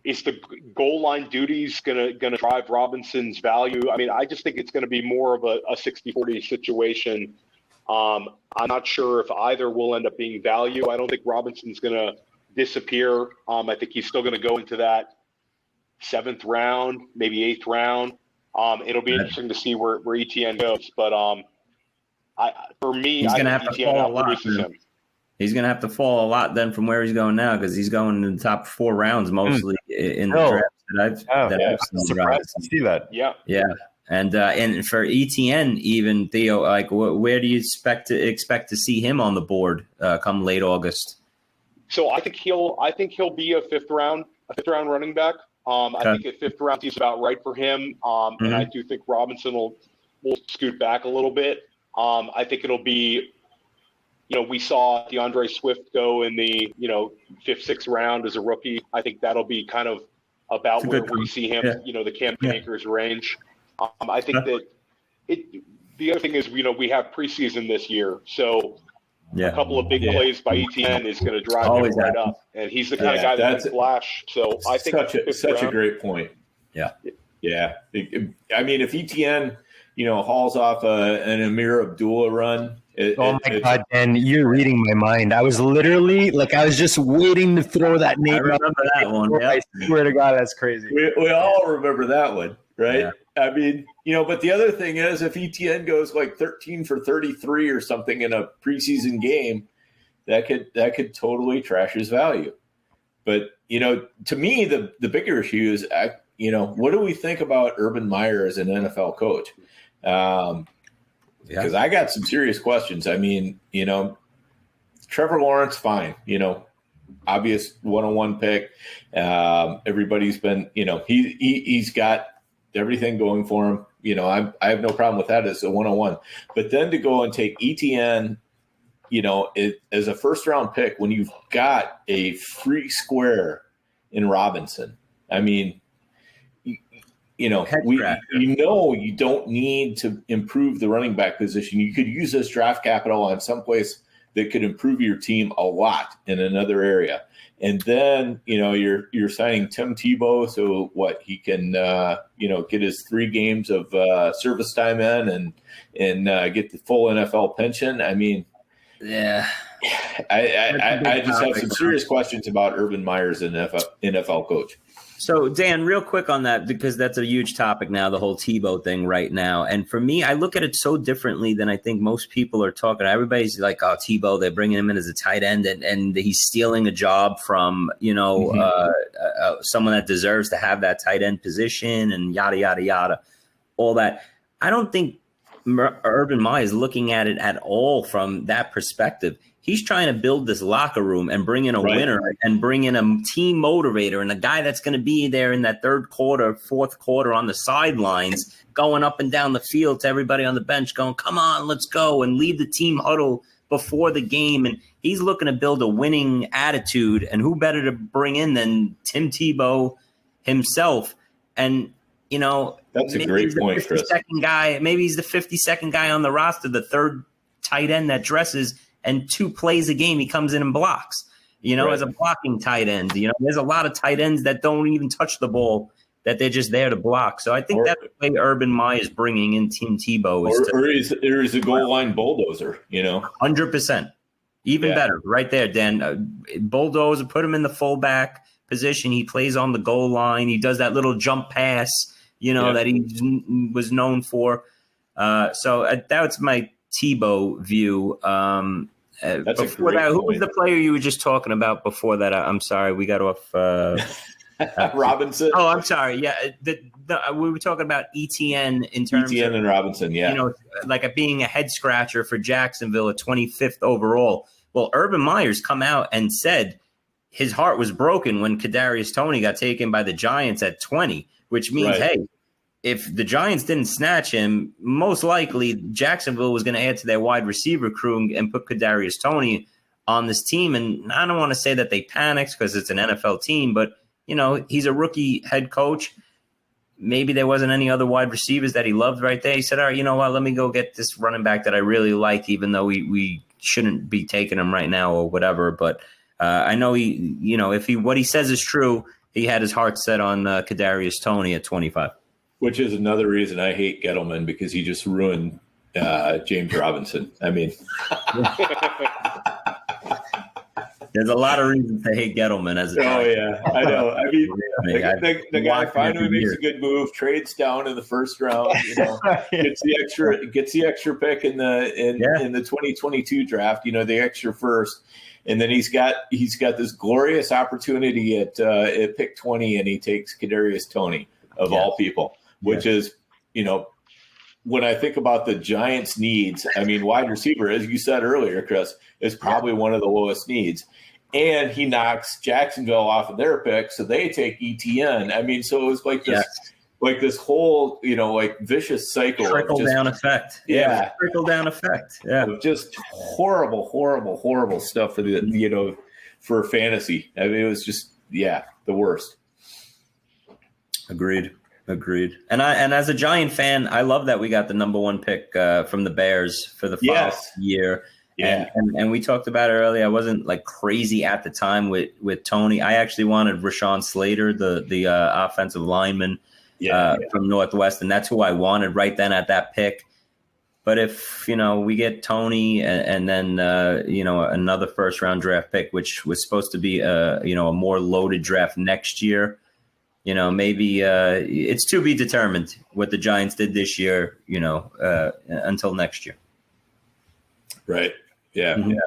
Speaker 3: is the goal line duties going to drive Robinson's value? I mean, I just think it's going to be more of a 60-40 situation. I'm not sure if either will end up being value. I don't think Robinson's going to disappear. I think he's still going to go into that 7th round, maybe 8th round. It'll be interesting to see where ETN goes. But for me,
Speaker 4: He's
Speaker 3: I
Speaker 4: gonna
Speaker 3: think
Speaker 4: have to
Speaker 3: ETN
Speaker 4: fall a lot.
Speaker 3: outproduces him.
Speaker 4: He's going to have to fall a lot then from where he's going now, because he's going in the top 4 rounds mostly in the draft that I've seen.
Speaker 2: Surprised to see that.
Speaker 3: Yeah.
Speaker 4: Yeah. And for ETN, even Theo, like where do you expect to see him on the board come late August?
Speaker 3: So I think he'll be a 5th round running back. I think at 5th round he's about right for him. And I do think Robinson will scoot back a little bit. I think it'll be, we saw DeAndre Swift go in the 5th, 6th round as a rookie. I think that'll be kind of about where we see him. The Cam Akers range. I think that the other thing is, we have preseason this year. So a couple of big plays by ETN is going to drive him right up. And he's the kind of guy that can flash. So I think
Speaker 5: such a great point.
Speaker 4: Yeah.
Speaker 5: Yeah. I mean, if ETN, hauls off an Amir Abdullah run.
Speaker 2: God, Dan, you're reading my mind. I was literally I was just waiting to throw that name.
Speaker 4: I remember that one. Yeah.
Speaker 2: I swear to God, that's crazy.
Speaker 5: We all remember that one, right?
Speaker 4: Yeah.
Speaker 5: I mean, but the other thing is, if ETN goes 13 for 33 or something in a preseason game, that could totally trash his value. But to me, the bigger issue is, what do we think about Urban Meyer as an NFL coach? Because I got some serious questions. I mean, Trevor Lawrence, fine. Obvious 101 pick. Everybody's been, he's got everything going for him. I have no problem with that as a 101. But then to go and take ETN, as a 1st round pick when you've got a free square in Robinson. I mean, you don't need to improve the running back position. You could use this draft capital on someplace that could improve your team a lot in another area. And then, you're signing Tim Tebow. So he can, get his 3 games of service time in and get the full NFL pension. I mean,
Speaker 4: yeah,
Speaker 5: I just have some serious questions about Urban Meyer as an NFL coach.
Speaker 4: So, Dan, real quick on that, because that's a huge topic now, the whole Tebow thing right now. And for me, I look at it so differently than I think most people are talking. Everybody's like, oh, Tebow, they're bringing him in as a tight end, and he's stealing a job from, someone that deserves to have that tight end position and yada, yada, yada, all that. I don't think Urban Meyer is looking at it at all from that perspective. He's trying to build this locker room and bring in a winner and bring in a team motivator and a guy that's going to be there in that 3rd quarter, 4th quarter on the sidelines, going up and down the field to everybody on the bench going, come on, let's go, and lead the team huddle before the game. And he's looking to build a winning attitude. And who better to bring in than Tim Tebow himself? And,
Speaker 5: that's a great point, Chris.
Speaker 4: Maybe he's the 52nd guy on the roster, the 3rd tight end that dresses, and 2 plays a game he comes in and blocks, as a blocking tight end. There's a lot of tight ends that don't even touch the ball, that they're just there to block. So I think that's the way Urban Meyer is bringing in Tim Tebow.
Speaker 5: Or is a goal line bulldozer,
Speaker 4: 100%. Even better. Right there, Dan. Bulldozer, put him in the fullback position. He plays on the goal line. He does that little jump pass, that he was known for. So that's my Tebow view. Before that, who was the player you were just talking about before that? I'm sorry, we got off.
Speaker 5: Robinson.
Speaker 4: Oh, I'm sorry. Yeah, we were talking about ETN in terms
Speaker 5: ETN
Speaker 4: of
Speaker 5: and Robinson. Yeah,
Speaker 4: being a head scratcher for Jacksonville at 25th overall. Well, Urban Meyer's come out and said his heart was broken when Kadarius Toney got taken by the Giants at 20, which means, hey, if the Giants didn't snatch him, most likely Jacksonville was going to add to their wide receiver crew and put Kadarius Toney on this team. And I don't want to say that they panicked because it's an NFL team, but, he's a rookie head coach. Maybe there wasn't any other wide receivers that he loved right there. He said, all right, you know what, let me go get this running back that I really like, even though we shouldn't be taking him right now or whatever. But I know if what he says is true, he had his heart set on Kadarius Toney at 25.
Speaker 5: Which is another reason I hate Gettleman, because he just ruined James Robinson. I mean,
Speaker 4: There's a lot of reasons to hate Gettleman as a
Speaker 5: Oh yeah, I know. I mean, the guy
Speaker 4: watched
Speaker 5: finally
Speaker 4: every
Speaker 5: makes
Speaker 4: year.
Speaker 5: a good move, trades down in the first round, gets the extra pick in the 2022 draft, the extra first, and then he's got this glorious opportunity at pick 20, and he takes Kadarius Toney of all people, which is, when I think about the Giants' needs, I mean, wide receiver, as you said earlier, Chris, is probably one of the lowest needs. And he knocks Jacksonville off of their pick, so they take ETN. I mean, so it was like this whole, vicious cycle.
Speaker 4: Trickle down effect.
Speaker 5: Yeah.
Speaker 4: Trickle down effect. Yeah.
Speaker 5: Just horrible stuff for for fantasy. I mean, it was just, the worst.
Speaker 4: Agreed. And as a Giant fan, I love that we got the number 1 pick from the Bears for the following year.
Speaker 5: Yeah.
Speaker 4: And we talked about it earlier. I wasn't like crazy at the time with Toney. I actually wanted Rashawn Slater, the offensive lineman from Northwestern. That's who I wanted right then at that pick. But if, we get Toney and then, another first round draft pick, which was supposed to be, a more loaded draft next year, maybe it's to be determined what the Giants did this year, until next year.
Speaker 5: Right. Yeah.
Speaker 4: Mm-hmm.
Speaker 5: Yeah.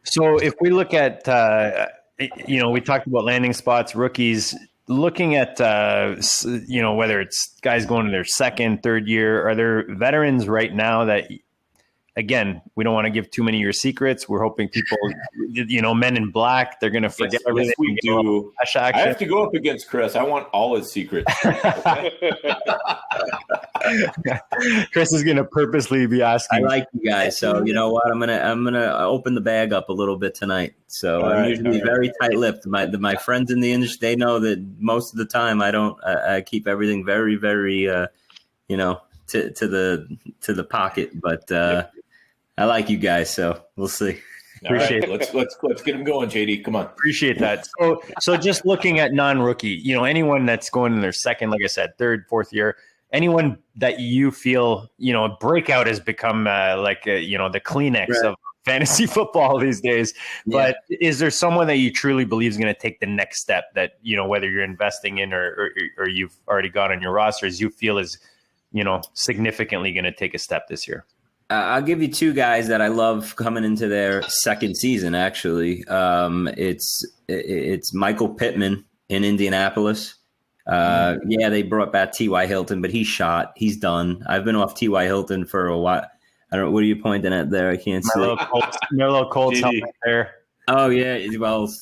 Speaker 2: So if we look at, we talked about landing spots, rookies, looking at, whether it's guys going to their second, third year, are there veterans right now that, again, we don't want to give too many of your secrets. We're hoping people, Men in Black, they're going to forget everything.
Speaker 5: Yes, we do. I have to go up against Chris. I want all his secrets.
Speaker 2: Chris is going to purposely be asking.
Speaker 4: I like you guys, so you know what? I'm gonna open the bag up a little bit tonight. So I'm usually very tight-lipped. My friends in the industry, they know that most of the time I keep everything very, very, to the pocket. But I like you guys, so we'll see.
Speaker 2: Appreciate
Speaker 5: it. Let's get him going, JD. Come on.
Speaker 2: Appreciate that. So just looking at non-rookie, anyone that's going in their second, like I said, third, fourth year, anyone that you feel, breakout has become the Kleenex of fantasy football these days. Yeah. But is there someone that you truly believe is going to take the next step that, whether you're investing in or you've already got on your rosters, you feel is, significantly going to take a step this year?
Speaker 4: I'll give you 2 guys that I love coming into their second season. Actually, it's Michael Pittman in Indianapolis. They brought back T.Y. Hilton, but he's shot. He's done. I've been off T.Y. Hilton for a while. I don't know. What are you pointing at there? I can't see.
Speaker 2: My little Colts helmet there.
Speaker 4: Oh yeah. Well,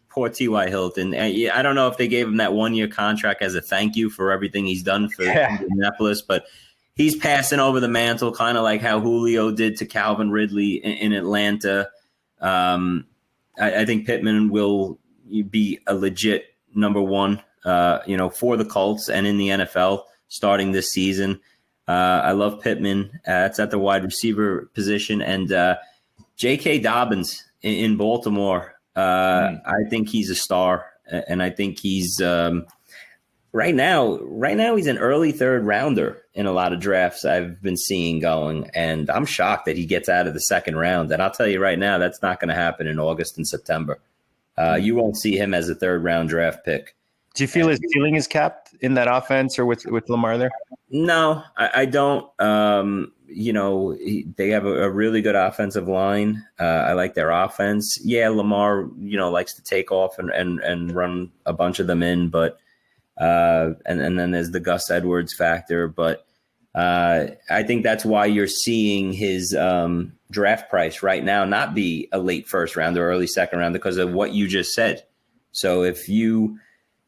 Speaker 4: poor T.Y. Hilton. I don't know if they gave him that 1-year contract as a thank you for everything he's done for Indianapolis, but he's passing over the mantle, kind of like how Julio did to Calvin Ridley in Atlanta. I think Pittman will be a legit number 1, for the Colts and in the NFL starting this season. I love Pittman. It's at the wide receiver position. And J.K. Dobbins in Baltimore, I think he's a star. And I think he's right now he's an early third rounder in a lot of drafts I've been seeing going. And I'm shocked that he gets out of the second round. And I'll tell you right now, that's not going to happen in August and September. You won't see him as a third round draft pick.
Speaker 2: Do you feel his ceiling is capped in that offense or with Lamar there?
Speaker 4: No, I don't. They have a really good offensive line. I like their offense. Yeah, Lamar, likes to take off and run a bunch of them in, but and then there's the Gus Edwards factor. But I think that's why you're seeing his draft price right now not be a late first round or early second round because of what you just said. So if you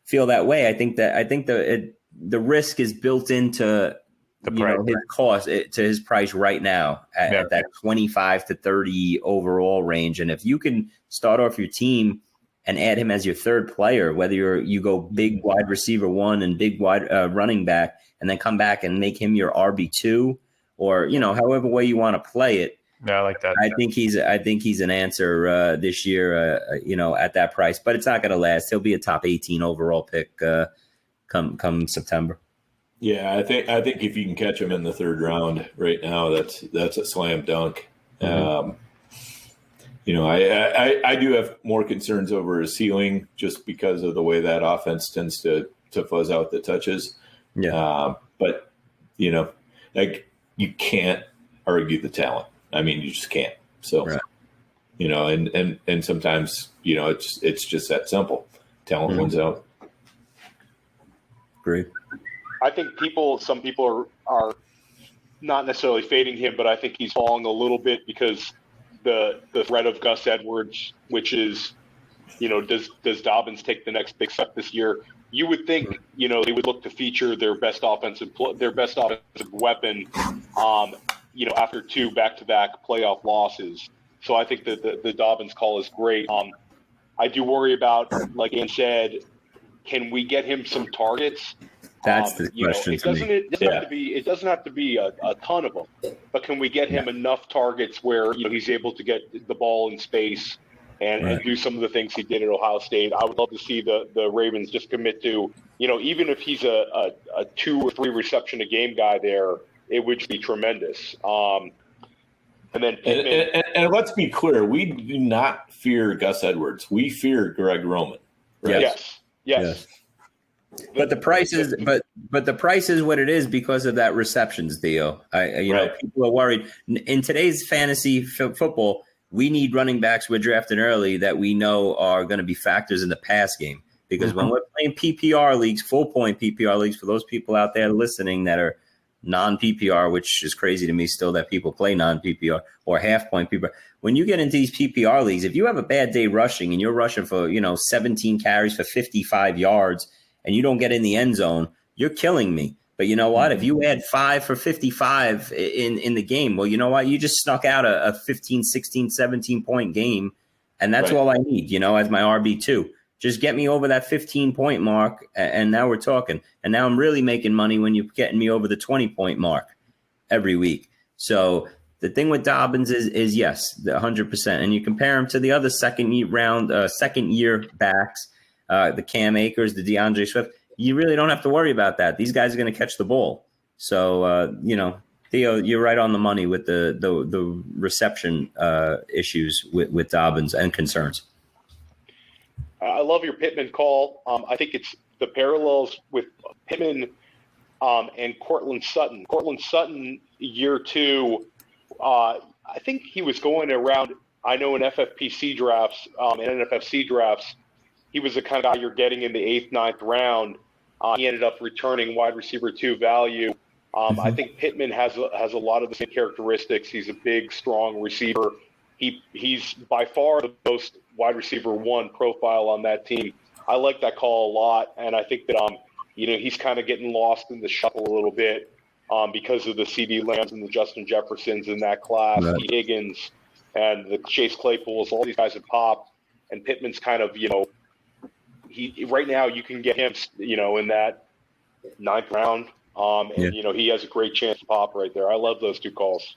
Speaker 4: feel that way, I think the risk is built into his cost to his price right now at that 25 to 30 overall range. And if you can start off your team and add him as your third player, whether you go big wide receiver 1 and big wide running back, and then come back and make him your RB2 or however way you want to play it.
Speaker 2: Yeah, I like that.
Speaker 4: I think he's an answer this year, at that price, but it's not going to last. He'll be a top 18 overall pick come September.
Speaker 5: Yeah, I think if you can catch him in the third round right now, that's a slam dunk.
Speaker 4: Mm-hmm.
Speaker 5: I do have more concerns over his ceiling just because of the way that offense tends to fuzz out the touches.
Speaker 4: Yeah.
Speaker 5: But, like you can't argue the talent. I mean, you just can't. So,
Speaker 4: right.
Speaker 5: And sometimes, it's just that simple. Talent wins out.
Speaker 4: Agree.
Speaker 3: I think some people are not necessarily fading him, but I think he's falling a little bit because the threat of Gus Edwards, which is, does Dobbins take the next big step this year? You would think, they would look to feature their best offensive weapon, after 2 back-to-back playoff losses. So I think that the Dobbins call is great. I do worry about, like Ian said, can we get him some targets?
Speaker 4: That's the question.
Speaker 3: It doesn't have to be a ton of them, but can we get him enough targets where he's able to get the ball in space and do some of the things he did at Ohio State? I would love to see the Ravens just commit to, even if he's a 2 or 3 reception a game guy there, it would be tremendous. And then
Speaker 5: and let's be clear, we do not fear Gus Edwards. We fear Greg Roman.
Speaker 3: Right? Yes.
Speaker 4: But the price is the price is what it is because of that receptions, Theo. People are worried in today's fantasy football. We need running backs we're drafting early that we know are going to be factors in the pass game. Because when we're playing PPR leagues, full point PPR leagues, for those people out there listening that are non-PPR, which is crazy to me still that people play non-PPR or half-point PPR. When you get into these PPR leagues, if you have a bad day rushing and you're rushing for 17 carries for 55 yards and you don't get in the end zone, you're killing me. But you know what? If you add 5 for 55 in the game, well, you know what? You just snuck out a 15, 16, 17-point game, and that's all I need, as my RB2. Just get me over that 15-point mark, and now we're talking. And now I'm really making money when you're getting me over the 20-point mark every week. So the thing with Dobbins is yes, the 100%. And you compare him to the other second-year backs, the Cam Akers, the DeAndre Swift. You really don't have to worry about that. These guys are going to catch the ball. So, Theo, you're right on the money with the reception issues with Dobbins and concerns.
Speaker 3: I love your Pittman call. I think it's the parallels with Pittman and Cortland Sutton. Cortland Sutton, year 2, I think he was going around, I know in FFPC drafts and NFFC drafts, he was the kind of guy you're getting in the 8th, 9th round. He ended up returning wide receiver 2 value. I think Pittman has a lot of the same characteristics. He's a big, strong receiver. He's by far the most wide receiver 1 profile on that team. I like that call a lot, and I think that he's kind of getting lost in the shuffle a little bit because of the CD Lambs and the Justin Jeffersons in that class, the Higgins and the Chase Claypools. All these guys have popped, and Pittman's kind of he right now you can get him in that 9th round, and he has a great chance to pop right there. I love those 2 calls.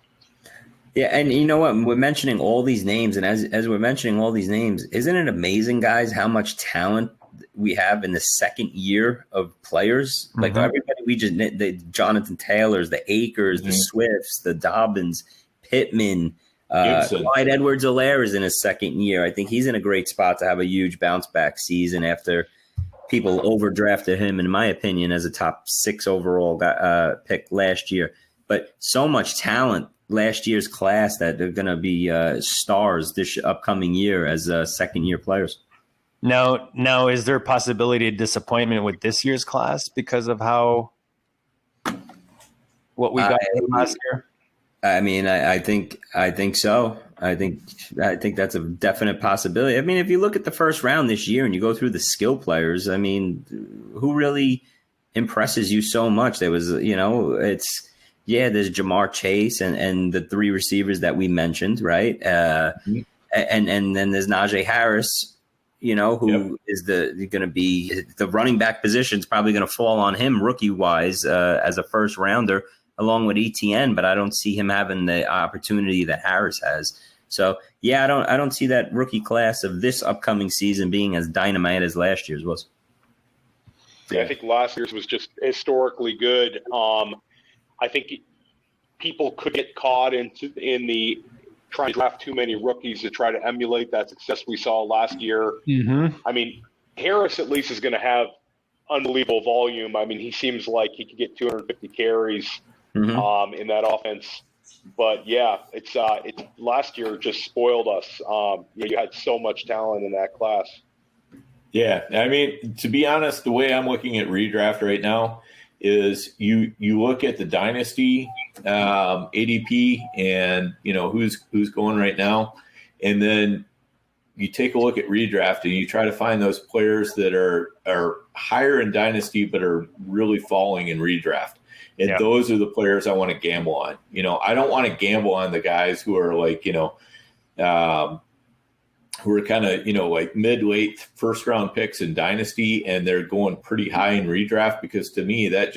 Speaker 4: Yeah, and you know what? We're mentioning all these names, and as we're mentioning all these names, isn't it amazing, guys, how much talent we have in the second year of players? Like everybody, the Jonathan Taylors, the Akers, the Swifts, the Dobbins, Pittman, Clyde Edwards-Helaire is in his second year. I think he's in a great spot to have a huge bounce-back season after people overdrafted him, in my opinion, as a top 6 overall pick last year. But so much talent. Last year's class that they're going to be stars this upcoming year as second-year players.
Speaker 2: Now, is there a possibility of disappointment with this year's class because of what we got last year?
Speaker 4: I mean, I think so. I think that's a definite possibility. I mean, if you look at the first round this year and you go through the skill players, I mean, who really impresses you so much? There was, there's Jamar Chase and the 3 receivers that we mentioned, right? And then there's Najee Harris, who is going to be the running back position is probably going to fall on him rookie wise as a first rounder along with ETN, but I don't see him having the opportunity that Harris has. So I don't see that rookie class of this upcoming season being as dynamite as last year's was.
Speaker 3: Yeah, I think last year's was just historically good. I think people could get caught in the trying to draft too many rookies to try to emulate that success we saw last year.
Speaker 2: Mm-hmm.
Speaker 3: I mean, Harris at least is going to have unbelievable volume. I mean, he seems like he could get 250 carries in that offense. But yeah, it's last year just spoiled us. You had so much talent in that class.
Speaker 5: Yeah, I mean, to be honest, the way I'm looking at redraft right now is you look at the Dynasty ADP and who's going right now, and then you take a look at redraft and you try to find those players that are higher in Dynasty but are really falling in redraft. And those are the players I want to gamble on. I don't want to gamble on the guys who are like, who are kind of, like mid-late first-round picks in Dynasty, and they're going pretty high in redraft, because to me that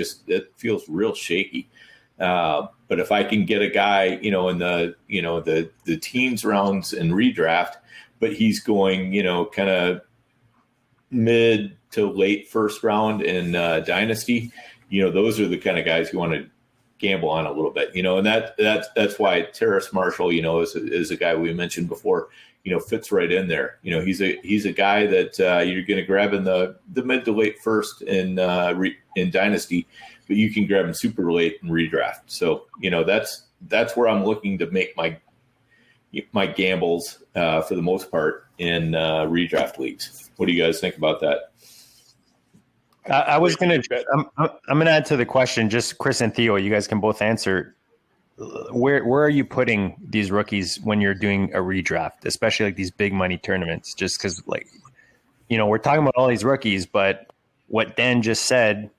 Speaker 5: feels real shaky. But if I can get a guy, in the teens rounds in redraft, but he's going, kind of mid to late first round in Dynasty, those are the kind of guys you want to gamble on a little bit, and that's why Terrace Marshall, is a guy we mentioned before, fits right in there. He's a guy that you're going to grab in the mid to late first in Dynasty, but you can grab him super late in redraft. So, that's where I'm looking to make my gambles for the most part in redraft leagues. What do you guys think about that?
Speaker 2: I'm going to add to the question, just Chris and Theo, you guys can both answer. Where are you putting these rookies when you're doing a redraft, especially like these big money tournaments? Just because, we're talking about all these rookies, but what Dan just said,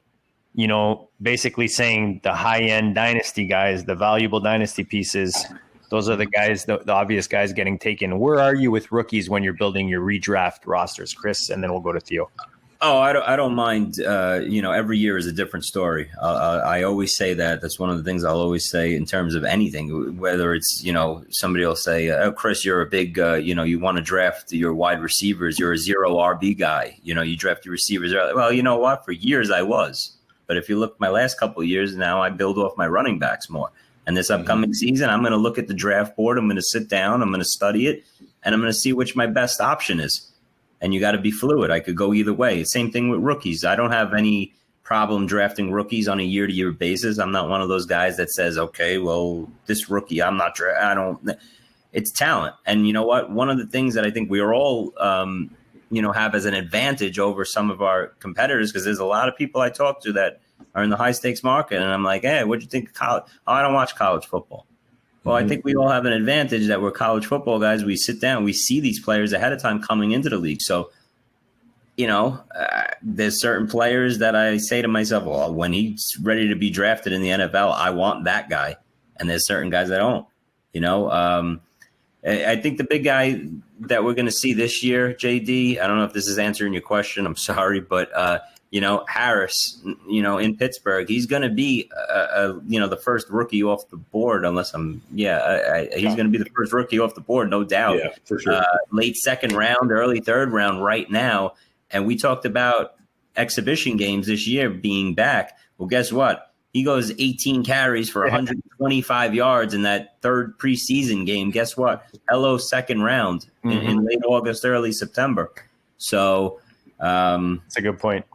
Speaker 2: basically saying the high-end Dynasty guys, the valuable Dynasty pieces, those are the guys, the obvious guys getting taken. Where are you with rookies when you're building your redraft rosters, Chris? And then we'll go to Theo.
Speaker 4: Oh, I don't mind. Every year is a different story. I always say that. That's one of the things I'll always say in terms of anything, whether it's, somebody will say, oh, Chris, you're a big, you want to draft your wide receivers. You're a 0 RB guy. You draft your receivers early. Well, you know what? For years I was. But if you look my last couple of years now, I build off my running backs more. And this upcoming season, I'm going to look at the draft board. I'm going to sit down. I'm going to study it. And I'm going to see which my best option is. And you got to be fluid. I could go either way. Same thing with rookies. I don't have any problem drafting rookies on a year-to-year basis. I'm not one of those guys that says, okay, well, this rookie, it's talent. And you know what? One of the things that I think we are all, have as an advantage over some of our competitors, because there's a lot of people I talk to that are in the high-stakes market. And I'm like, hey, what'd you think of college? Oh, I don't watch college football. Well, I think we all have an advantage that we're college football guys. We sit down, we see these players ahead of time coming into the league. So, there's certain players that I say to myself, well, when he's ready to be drafted in the NFL, I want that guy. And there's certain guys I don't, I think the big guy that we're going to see this year, JD, I don't know if this is answering your question. I'm sorry, but, Harris, in Pittsburgh, he's going to be, the first rookie off the board, unless he's going to be the first rookie off the board, no doubt.
Speaker 5: Yeah, for sure.
Speaker 4: Late second round, early third round right now. And we talked about exhibition games this year being back. Well, guess what? He goes 18 carries for 125 yards in that third preseason game. Guess what? Hello, second round in late August, early September. So
Speaker 2: that's a good point.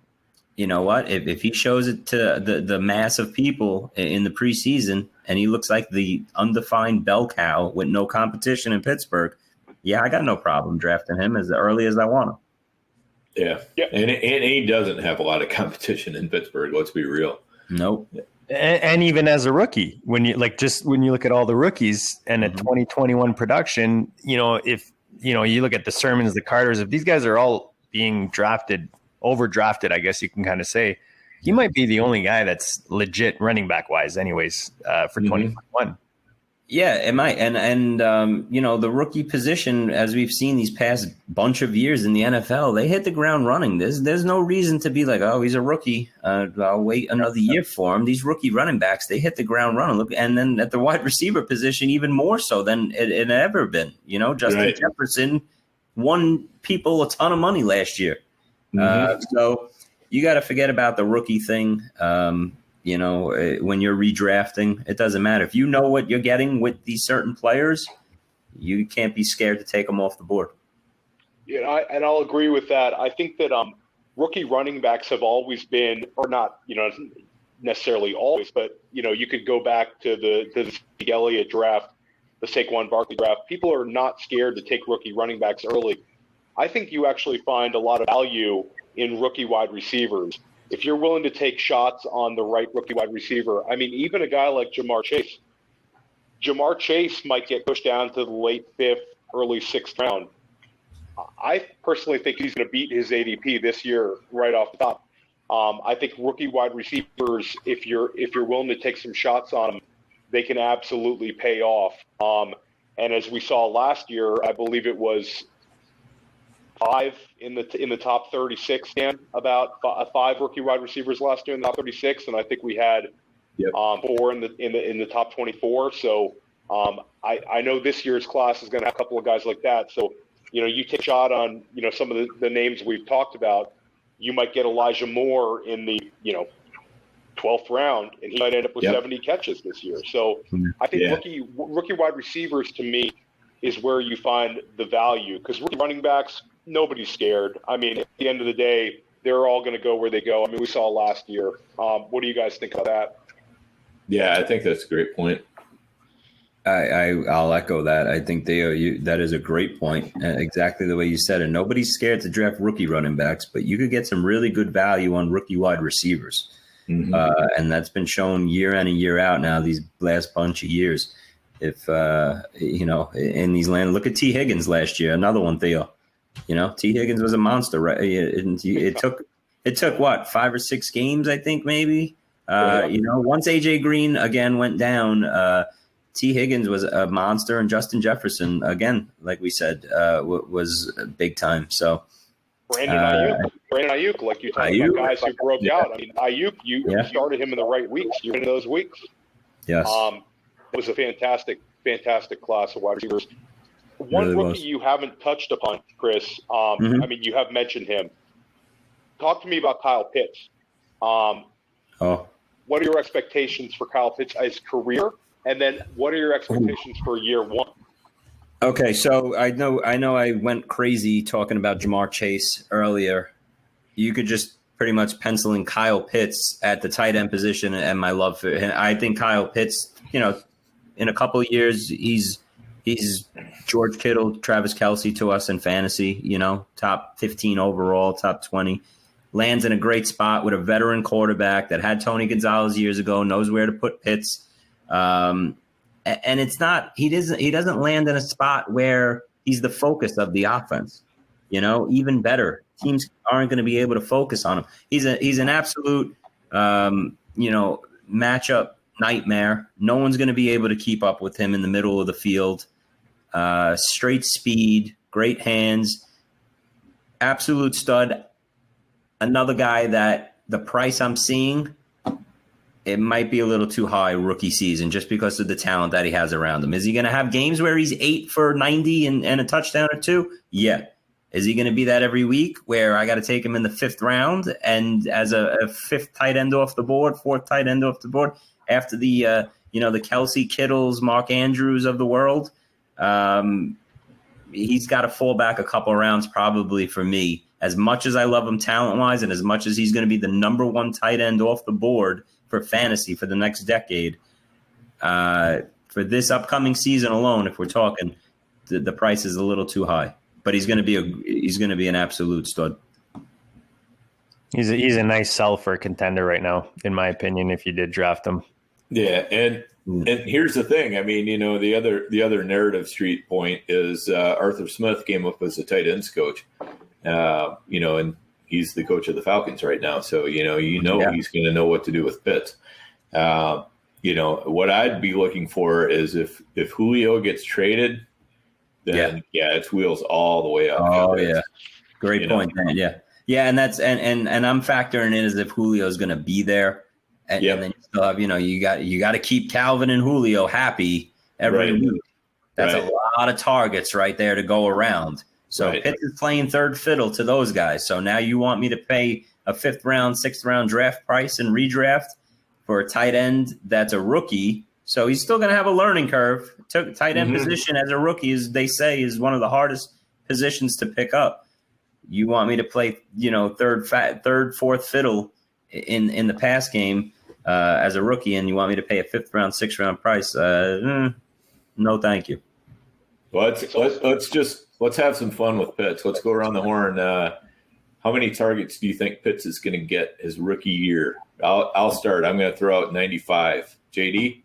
Speaker 4: You know what? If he shows it to the mass of people in the preseason and he looks like the undefined bell cow with no competition in Pittsburgh, I got no problem drafting him as early as I want him.
Speaker 5: Yeah. And he doesn't have a lot of competition in Pittsburgh. Let's be real.
Speaker 4: Nope.
Speaker 2: And even as a rookie, when you look at all the rookies and a 2021 production, if you look at the Sermons, the Carters, if these guys are all being overdrafted, I guess you can kind of say, he might be the only guy that's legit running back wise anyways for 2021.
Speaker 4: Yeah, it might. And the rookie position, as we've seen these past bunch of years in the NFL, they hit the ground running. There's no reason to be like, oh, he's a rookie. I'll wait another year for him. These rookie running backs, they hit the ground running. Look, and then at the wide receiver position, even more so than it ever been. Justin Jefferson won people a ton of money last year. So you got to forget about the rookie thing. When you're redrafting, it doesn't matter. If you know what you're getting with these certain players, you can't be scared to take them off the board.
Speaker 3: Yeah, and I'll agree with that. I think that rookie running backs have always been, or not, necessarily always, but you could go back to the Zeke Elliott draft, the Saquon Barkley draft. People are not scared to take rookie running backs early. I think you actually find a lot of value in rookie wide receivers if you're willing to take shots on the right rookie wide receiver. I mean, even a guy like Jamar Chase. Jamar Chase might get pushed down to the late 5th, early 6th round. I personally think he's going to beat his ADP this year right off the top. I think rookie wide receivers, if you're willing to take some shots on them, they can absolutely pay off. And as we saw last year, I believe it was 5 in the top 36, Dan, about 5 rookie wide receivers last year in the top 36, and I think we had 4 in the top 24. So I know this year's class is going to have a couple of guys like that. So you take a shot on some of the names we've talked about. You might get Elijah Moore in the 12th round, and he might end up with 70 catches this year. So I think rookie wide receivers to me is where you find the value, because rookie running backs, nobody's scared. I mean, at the end of the day, they're all going to go where they go. I mean, we saw last year. What do you guys think of that?
Speaker 5: Yeah, I think that's a great point.
Speaker 4: I'll echo that. I think that is a great point. Exactly the way you said it. Nobody's scared to draft rookie running backs, but you could get some really good value on rookie wide receivers. Mm-hmm. And that's been shown year in and year out now, these last bunch of years. If, in these land, look at T. Higgins last year, another one, Theo. T. Higgins was a monster, right? It took what, 5 or 6 games, I think, maybe. Once AJ Green again went down, T. Higgins was a monster, and Justin Jefferson, again, like we said, was big time. So
Speaker 3: Brandon Ayuk, like you talked about guys who broke out. I mean, Ayuk, you started him in the right weeks. You're in those weeks. Yes. It was a fantastic class of wide receivers. One rookie you haven't touched upon, Chris. I mean, you have mentioned him. Talk to me about Kyle Pitts. What are your expectations for Kyle Pitts' career? And then what are your expectations for year 1?
Speaker 4: Okay, so I know I went crazy talking about Jamar Chase earlier. You could just pretty much pencil in Kyle Pitts at the tight end position and my love for him. I think Kyle Pitts, in a couple of years, he's George Kittle, Travis Kelce to us in fantasy, top 15 overall, top 20. Lands in a great spot with a veteran quarterback that had Tony Gonzalez years ago, knows where to put Pitts. And it's not, he doesn't land in a spot where he's the focus of the offense, even better. Teams aren't going to be able to focus on him. He's an absolute, matchup nightmare. No one's going to be able to keep up with him in the middle of the field. Straight speed, great hands, absolute stud. Another guy that the price I'm seeing, it might be a little too high rookie season just because of the talent that he has around him. Is he going to have games where he's 8 for 90 and a touchdown or 2? Yeah. Is he going to be that every week where I got to take him in the 5th round and as a 5th tight end off the board, 4th tight end off the board after the, the Kelce, Kittles, Mark Andrews of the world? He's got to fall back a couple rounds probably for me. As much as I love him talent-wise and as much as he's going to be the number 1 tight end off the board for fantasy for the next decade, for this upcoming season alone, if we're talking, the price is a little too high. But he's going to be an absolute stud.
Speaker 2: He's a nice sell for a contender right now, in my opinion. If you did draft him,
Speaker 5: yeah, and here's the thing. I mean, the other narrative street point is Arthur Smith came up as a tight ends coach. And he's the coach of the Falcons right now. So, he's going to know what to do with Pitts. What I'd be looking for is if Julio gets traded, then it's wheels all the way up.
Speaker 4: Oh, yeah. Great point. Yeah. Yeah. And that's, and I'm factoring in as if Julio is going to be there. And then you still have, you got to keep Calvin and Julio happy every week. That's a lot of targets right there to go around. So Pitts is playing third fiddle to those guys. So now you want me to pay a 5th round, 6th round draft price and redraft for a tight end that's a rookie So he's still going to have a learning curve. Tight end position as a rookie, as they say, is one of the hardest positions to pick up. You want me to play, third, fourth fiddle in the pass game as a rookie, and you want me to pay a 5th round, 6th round price? No, thank you.
Speaker 5: Let's have some fun with Pitts. Let's go around the horn. How many targets do you think Pitts is going to get his rookie year? I'll start. I'm going to throw out 95. JD?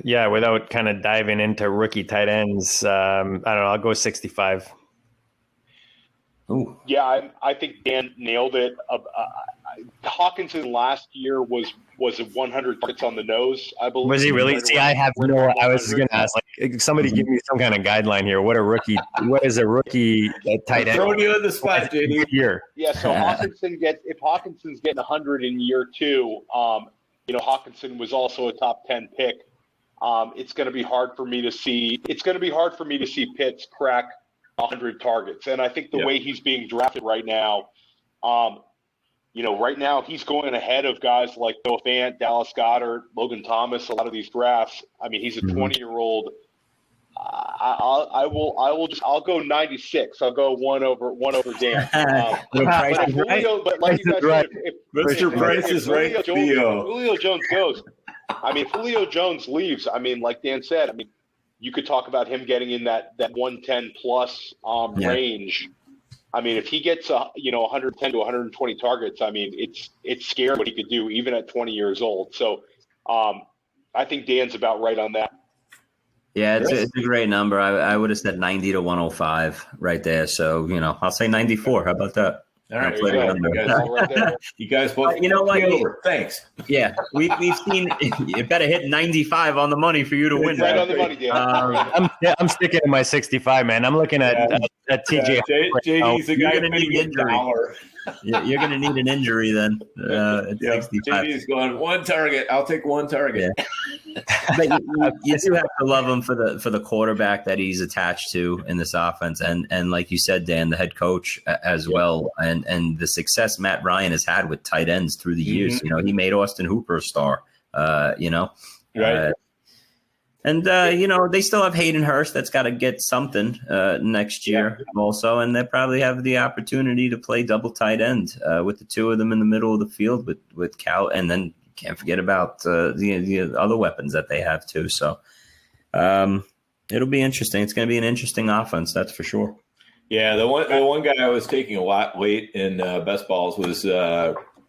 Speaker 2: Yeah, without kind of diving into rookie tight ends, I don't know. I'll go 65.
Speaker 4: Ooh.
Speaker 3: Yeah, I think Dan nailed it. Hawkinson last year was 100 targets on the nose, I believe.
Speaker 2: Was he really? See, I have no. I was going to ask, like, somebody give me some kind of guideline here. What is a rookie tight end?
Speaker 5: Throwing you in the spot, JD.
Speaker 2: Year.
Speaker 3: Yeah, so if Hawkinson's getting 100 in year 2, Hawkinson was also a top 10 pick. It's going to be hard for me to see. It's going to be hard for me to see Pitts crack 100 targets, and I think the way he's being drafted right now, right now he's going ahead of guys like Noah Fant, Dallas Goedert, Logan Thomas. A lot of these drafts. I mean, he's a 20-year-old. I'll go 96. I'll go one over Dan. But like you guys said,
Speaker 5: Mr. Price is right.
Speaker 3: Julio Jones goes. I mean, if Julio Jones leaves, I mean, like Dan said, I mean, you could talk about him getting in that 110 plus range. I mean, if he gets 110 to 120 targets, I mean, it's scary what he could do even at 20 years old. So I think Dan's about right on that.
Speaker 4: Yeah, it's a great number. I would have said 90 to 105 right there. So, I'll say 94. How about that?
Speaker 5: All right. You guys both.
Speaker 4: You know what?
Speaker 5: Thanks.
Speaker 4: Yeah, we've seen you better hit 95 on the money for you to win.
Speaker 3: Right on the money, Dan.
Speaker 2: I'm sticking to my 65, man. I'm looking at TJ.
Speaker 5: JD's the guy
Speaker 4: going to need injury. You're going to need an injury then. At 65.
Speaker 5: JD's going one target. I'll take one target.
Speaker 4: Yeah. But you do have to love him for the quarterback that he's attached to in this offense, and like you said, Dan, the head coach as well, and the success Matt Ryan has had with tight ends through the years. He made Austin Hooper a star.
Speaker 5: Right.
Speaker 4: And they still have Hayden Hurst that's got to get something next year also, and they probably have the opportunity to play double tight end with the two of them in the middle of the field with Cal, and then. Can't forget about the other weapons that they have too. So it'll be interesting. It's going to be an interesting offense, that's for sure.
Speaker 5: Yeah, the one guy I was taking a lot late in best balls was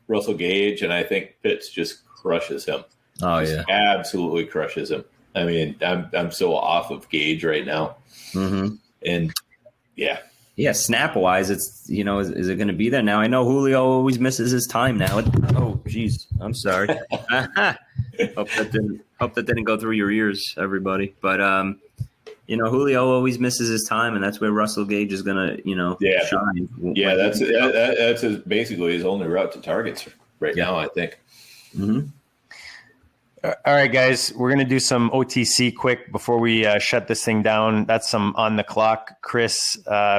Speaker 5: Russell Gage, and I think Pitts just crushes him.
Speaker 4: Oh
Speaker 5: just absolutely crushes him. I mean, I'm so off of Gage right now, and yeah.
Speaker 4: Yeah, snap-wise, it's is it going to be there now? I know Julio always misses his time now. Oh, geez, I'm sorry. Hope that didn't go through your ears, everybody. But Julio always misses his time, and that's where Russell Gage is going to shine.
Speaker 5: Yeah, that's basically his only route to targets now, I think.
Speaker 4: Mm-hmm.
Speaker 2: All right, guys, we're going to do some OTC quick before we shut this thing down. That's some on the clock. Chris,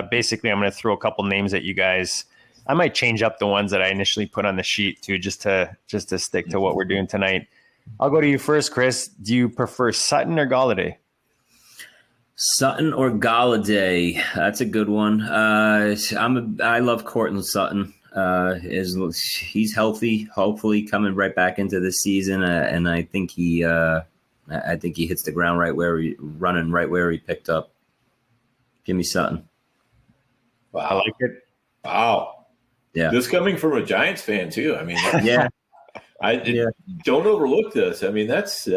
Speaker 2: basically, I'm going to throw a couple names at you guys. I might change up the ones that I initially put on the sheet too, just to stick to what we're doing tonight. I'll go to you first, Chris. Do you prefer Sutton or Galladay?
Speaker 4: Sutton or Galladay? That's a good one. I love Courtland Sutton. He's healthy, hopefully coming right back into the season, and I think he hits the ground right where he picked up. Give me Sutton.
Speaker 5: Wow,
Speaker 2: I like it.
Speaker 5: Wow,
Speaker 4: yeah.
Speaker 5: This coming from a Giants fan too. I mean,
Speaker 4: yeah.
Speaker 5: Don't overlook this. I mean, that's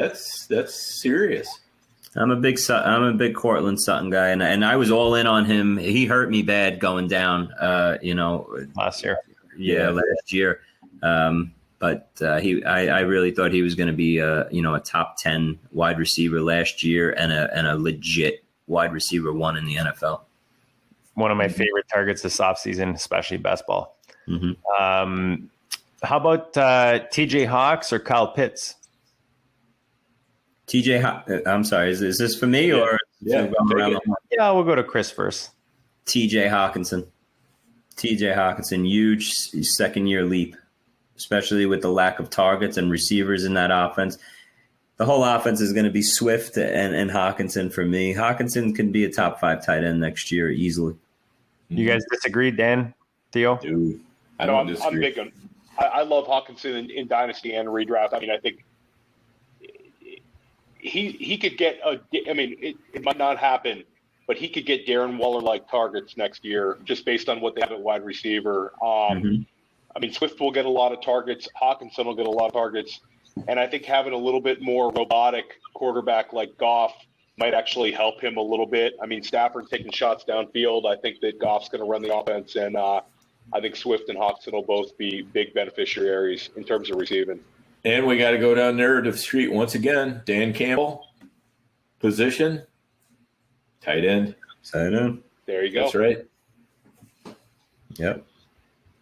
Speaker 5: serious.
Speaker 4: I'm a big Courtland Sutton guy, and I was all in on him. He hurt me bad going down.
Speaker 2: Last year.
Speaker 4: Yeah, last year. But I really thought he was going to be a top 10 wide receiver last year and a legit wide receiver one in the NFL.
Speaker 2: One of my favorite targets this offseason, especially best ball.
Speaker 4: Mm-hmm.
Speaker 2: How about TJ Hawks or Kyle Pitts?
Speaker 4: I'm sorry, is this for me or?
Speaker 5: Yeah,
Speaker 2: we'll go to Chris first.
Speaker 4: TJ Hawkinson, huge second year leap. especially with the lack of targets and receivers in that offense. The whole offense is going to be Swift and Hawkinson for me. Hawkinson can be a top 5 tight end next year easily.
Speaker 2: You guys disagree, Dan, Theo?
Speaker 5: Dude, I'm
Speaker 3: big on. I love Hawkinson in Dynasty and Redraft. I mean, I think he could get it might not happen, but he could get Darren Waller-like targets next year just based on what they have at wide receiver. I mean, Swift will get a lot of targets. Hawkinson will get a lot of targets. And I think having a little bit more robotic quarterback like Goff might actually help him a little bit. I mean, Stafford's taking shots downfield. I think that Goff's going to run the offense, and I think Swift and Hawkinson will both be big beneficiaries in terms of receiving.
Speaker 5: And we got to go down narrative street once again. Dan Campbell, position, tight end.
Speaker 4: Tight end.
Speaker 3: There you go.
Speaker 5: That's right.
Speaker 4: Yep.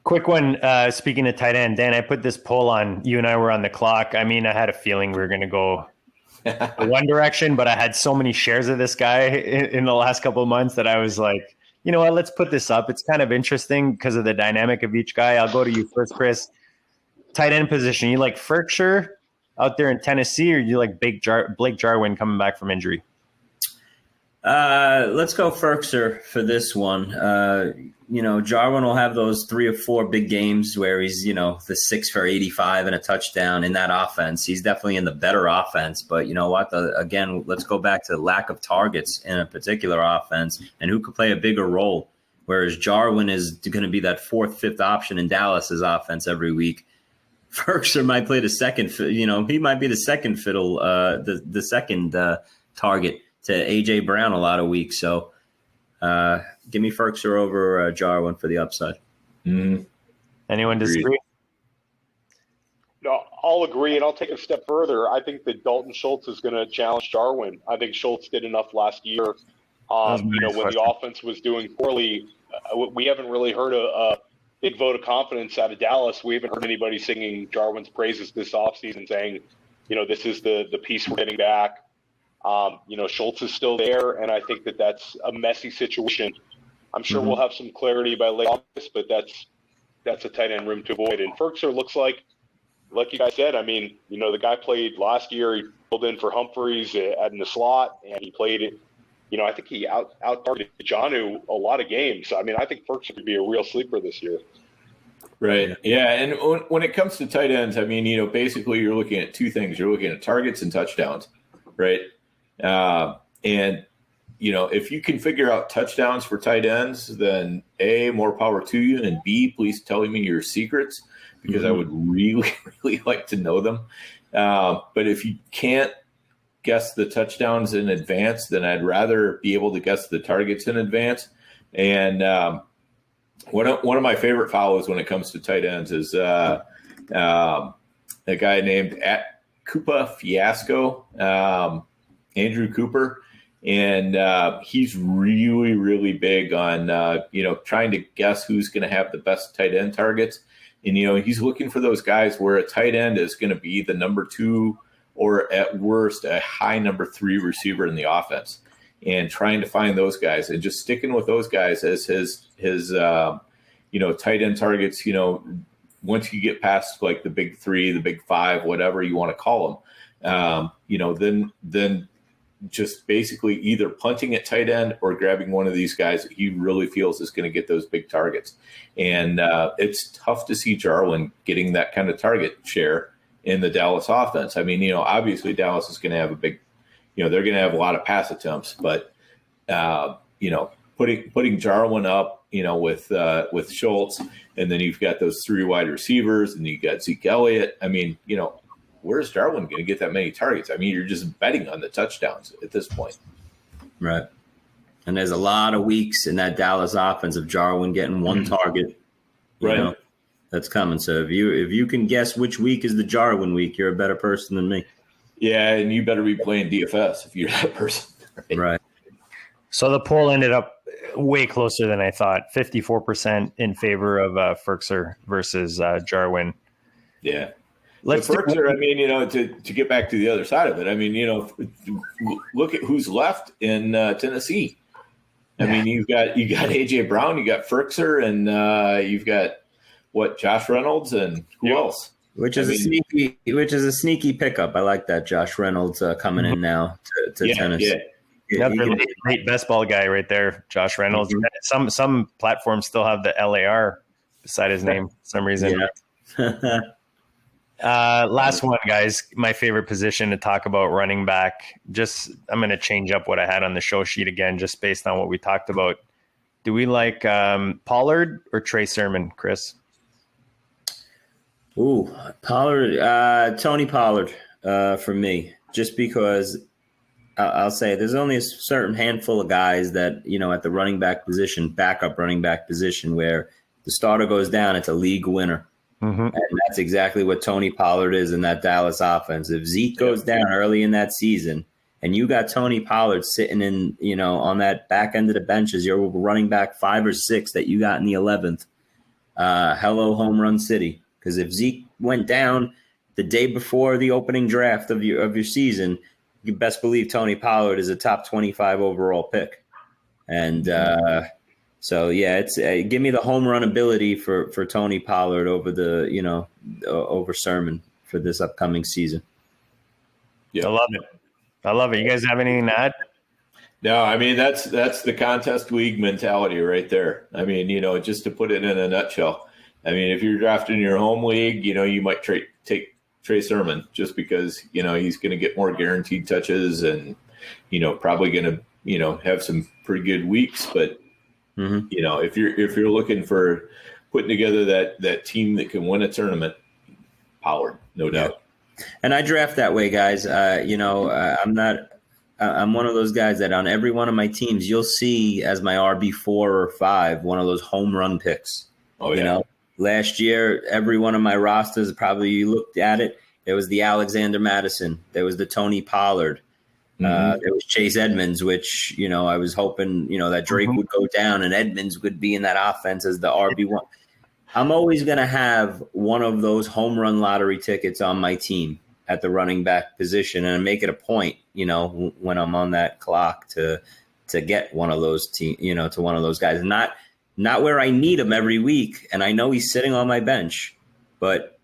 Speaker 2: Quick one, speaking of tight end, Dan, I put this poll on. You and I were on the clock. I mean, I had a feeling we were going to go one direction, but I had so many shares of this guy in the last couple of months that I was like, you know what, let's put this up. It's kind of interesting because of the dynamic of each guy. I'll go to you first, Chris. Tight end position. You like Ferkshire out there in Tennessee, or you like Blake Jarwin coming back from injury?
Speaker 4: Let's go Ferkser for this one. Jarwin will have those 3 or 4 big games where he's, the 6 for 85 and a touchdown in that offense. He's definitely in the better offense, but you know what? Again, let's go back to the lack of targets in a particular offense and who could play a bigger role. Whereas Jarwin is going to be that 4th, 5th option in Dallas's offense every week. Ferkser might play the second, he might be the second fiddle, the second target to A.J. Brown a lot of weeks. So give me Ferkser over Jarwin for the upside.
Speaker 2: Anyone disagree?
Speaker 3: No, I'll agree, and I'll take a step further. I think that Dalton Schultz is going to challenge Jarwin. I think Schultz did enough last year. When the offense was doing poorly, we haven't really heard a big vote of confidence out of Dallas. We haven't heard anybody singing Jarwin's praises this offseason, saying, this is the piece we're getting back. Schultz is still there, and I think that's a messy situation. I'm sure we'll have some clarity by late August, but that's a tight end room to avoid. And Ferkser looks like you guys said, I mean, the guy played last year. He filled in for Humphreys in the slot, and he played it. I think he out-targeted Jonnu a lot of games. I mean, I think Ferkser could be a real sleeper this year.
Speaker 5: Right. Yeah. And when it comes to tight ends, I mean, basically you're looking at 2 things. You're looking at targets and touchdowns, right? And if you can figure out touchdowns for tight ends, then A, more power to you, and B, please tell me your secrets, because I would really, really like to know them. But if you can't guess the touchdowns in advance, then I'd rather be able to guess the targets in advance. And one of my favorite follows when it comes to tight ends is a guy named @Koopa Fiasco, Andrew Cooper. And he's really, really big on, trying to guess who's going to have the best tight end targets. And, he's looking for those guys where a tight end is going to be the number 2 or at worst a high number 3 receiver in the offense, and trying to find those guys and just sticking with those guys as his tight end targets. Once you get past like the big 3, the big 5, whatever you want to call them, then just basically either punting at tight end or grabbing one of these guys that he really feels is going to get those big targets. And it's tough to see Jarwin getting that kind of target share in the Dallas offense. I mean, obviously Dallas is going to have a big, they're going to have a lot of pass attempts, but putting Jarwin up, with Schultz, and then you've got those 3 wide receivers, and you got Zeke Elliott. I mean, where's Jarwin going to get that many targets? I mean, you're just betting on the touchdowns at this point.
Speaker 4: Right. And there's a lot of weeks in that Dallas offense of Jarwin getting 1 target.
Speaker 5: Right.
Speaker 4: That's coming. So if you can guess which week is the Jarwin week, you're a better person than me.
Speaker 5: Yeah, and you better be playing DFS if you're that person.
Speaker 4: Right.
Speaker 2: So the poll ended up way closer than I thought. 54% in favor of Ferkser versus Jarwin.
Speaker 5: Yeah.
Speaker 2: Let's
Speaker 5: Ferkser, I mean, to get back to the other side of it, I mean, look at who's left in Tennessee. I mean, you got A.J. Brown, you got Ferkser, and you've got Josh Reynolds and who else?
Speaker 4: Which is a sneaky pickup. I like that Josh Reynolds coming in now to tennis.
Speaker 2: Yeah. Another late best ball guy right there, Josh Reynolds. Mm-hmm. Some platforms still have the LAR beside his name for some reason.
Speaker 4: Yeah.
Speaker 2: Last one, guys. My favorite position to talk about, running back. I'm going to change up what I had on the show sheet again, just based on what we talked about. Do we like Pollard or Trey Sermon, Chris?
Speaker 4: Ooh, Pollard, Tony Pollard for me, just because I'll say there's only a certain handful of guys that, at the running back position, backup running back position, where the starter goes down, it's a league winner. Mm-hmm. And that's exactly what Tony Pollard is in that Dallas offense. If Zeke goes down early in that season and you got Tony Pollard sitting in, on that back end of the bench as your running back 5 or 6 that you got in the 11th, hello home run city. Because if Zeke went down the day before the opening draft of your season, you best believe Tony Pollard is a top 25 overall pick. And it's give me the home run ability for Tony Pollard over over Sermon for this upcoming season.
Speaker 2: Yeah, I love it. You guys have anything to add?
Speaker 5: No, I mean that's the contest league mentality right there. I mean, just to put it in a nutshell. I mean, if you're drafting your home league, you might take Trey Sermon just because, he's going to get more guaranteed touches and, probably going to, have some pretty good weeks. But, if you're looking for putting together that team that can win a tournament, Pollard, no doubt.
Speaker 4: And I draft that way, guys. I'm one of those guys that on every one of my teams, you'll see as my RB4 or 5, one of those home run picks.
Speaker 5: Oh, yeah.
Speaker 4: Last year, every one of my rosters, probably you looked at it, there was the Alexander Madison. There was the Tony Pollard. There was Chase Edmonds, which, I was hoping, that Drake would go down and Edmonds would be in that offense as the RB1. I'm always going to have one of those home run lottery tickets on my team at the running back position and make it a point, when I'm on that clock to get one of those to one of those guys. Not where I need him every week, and I know he's sitting on my bench, but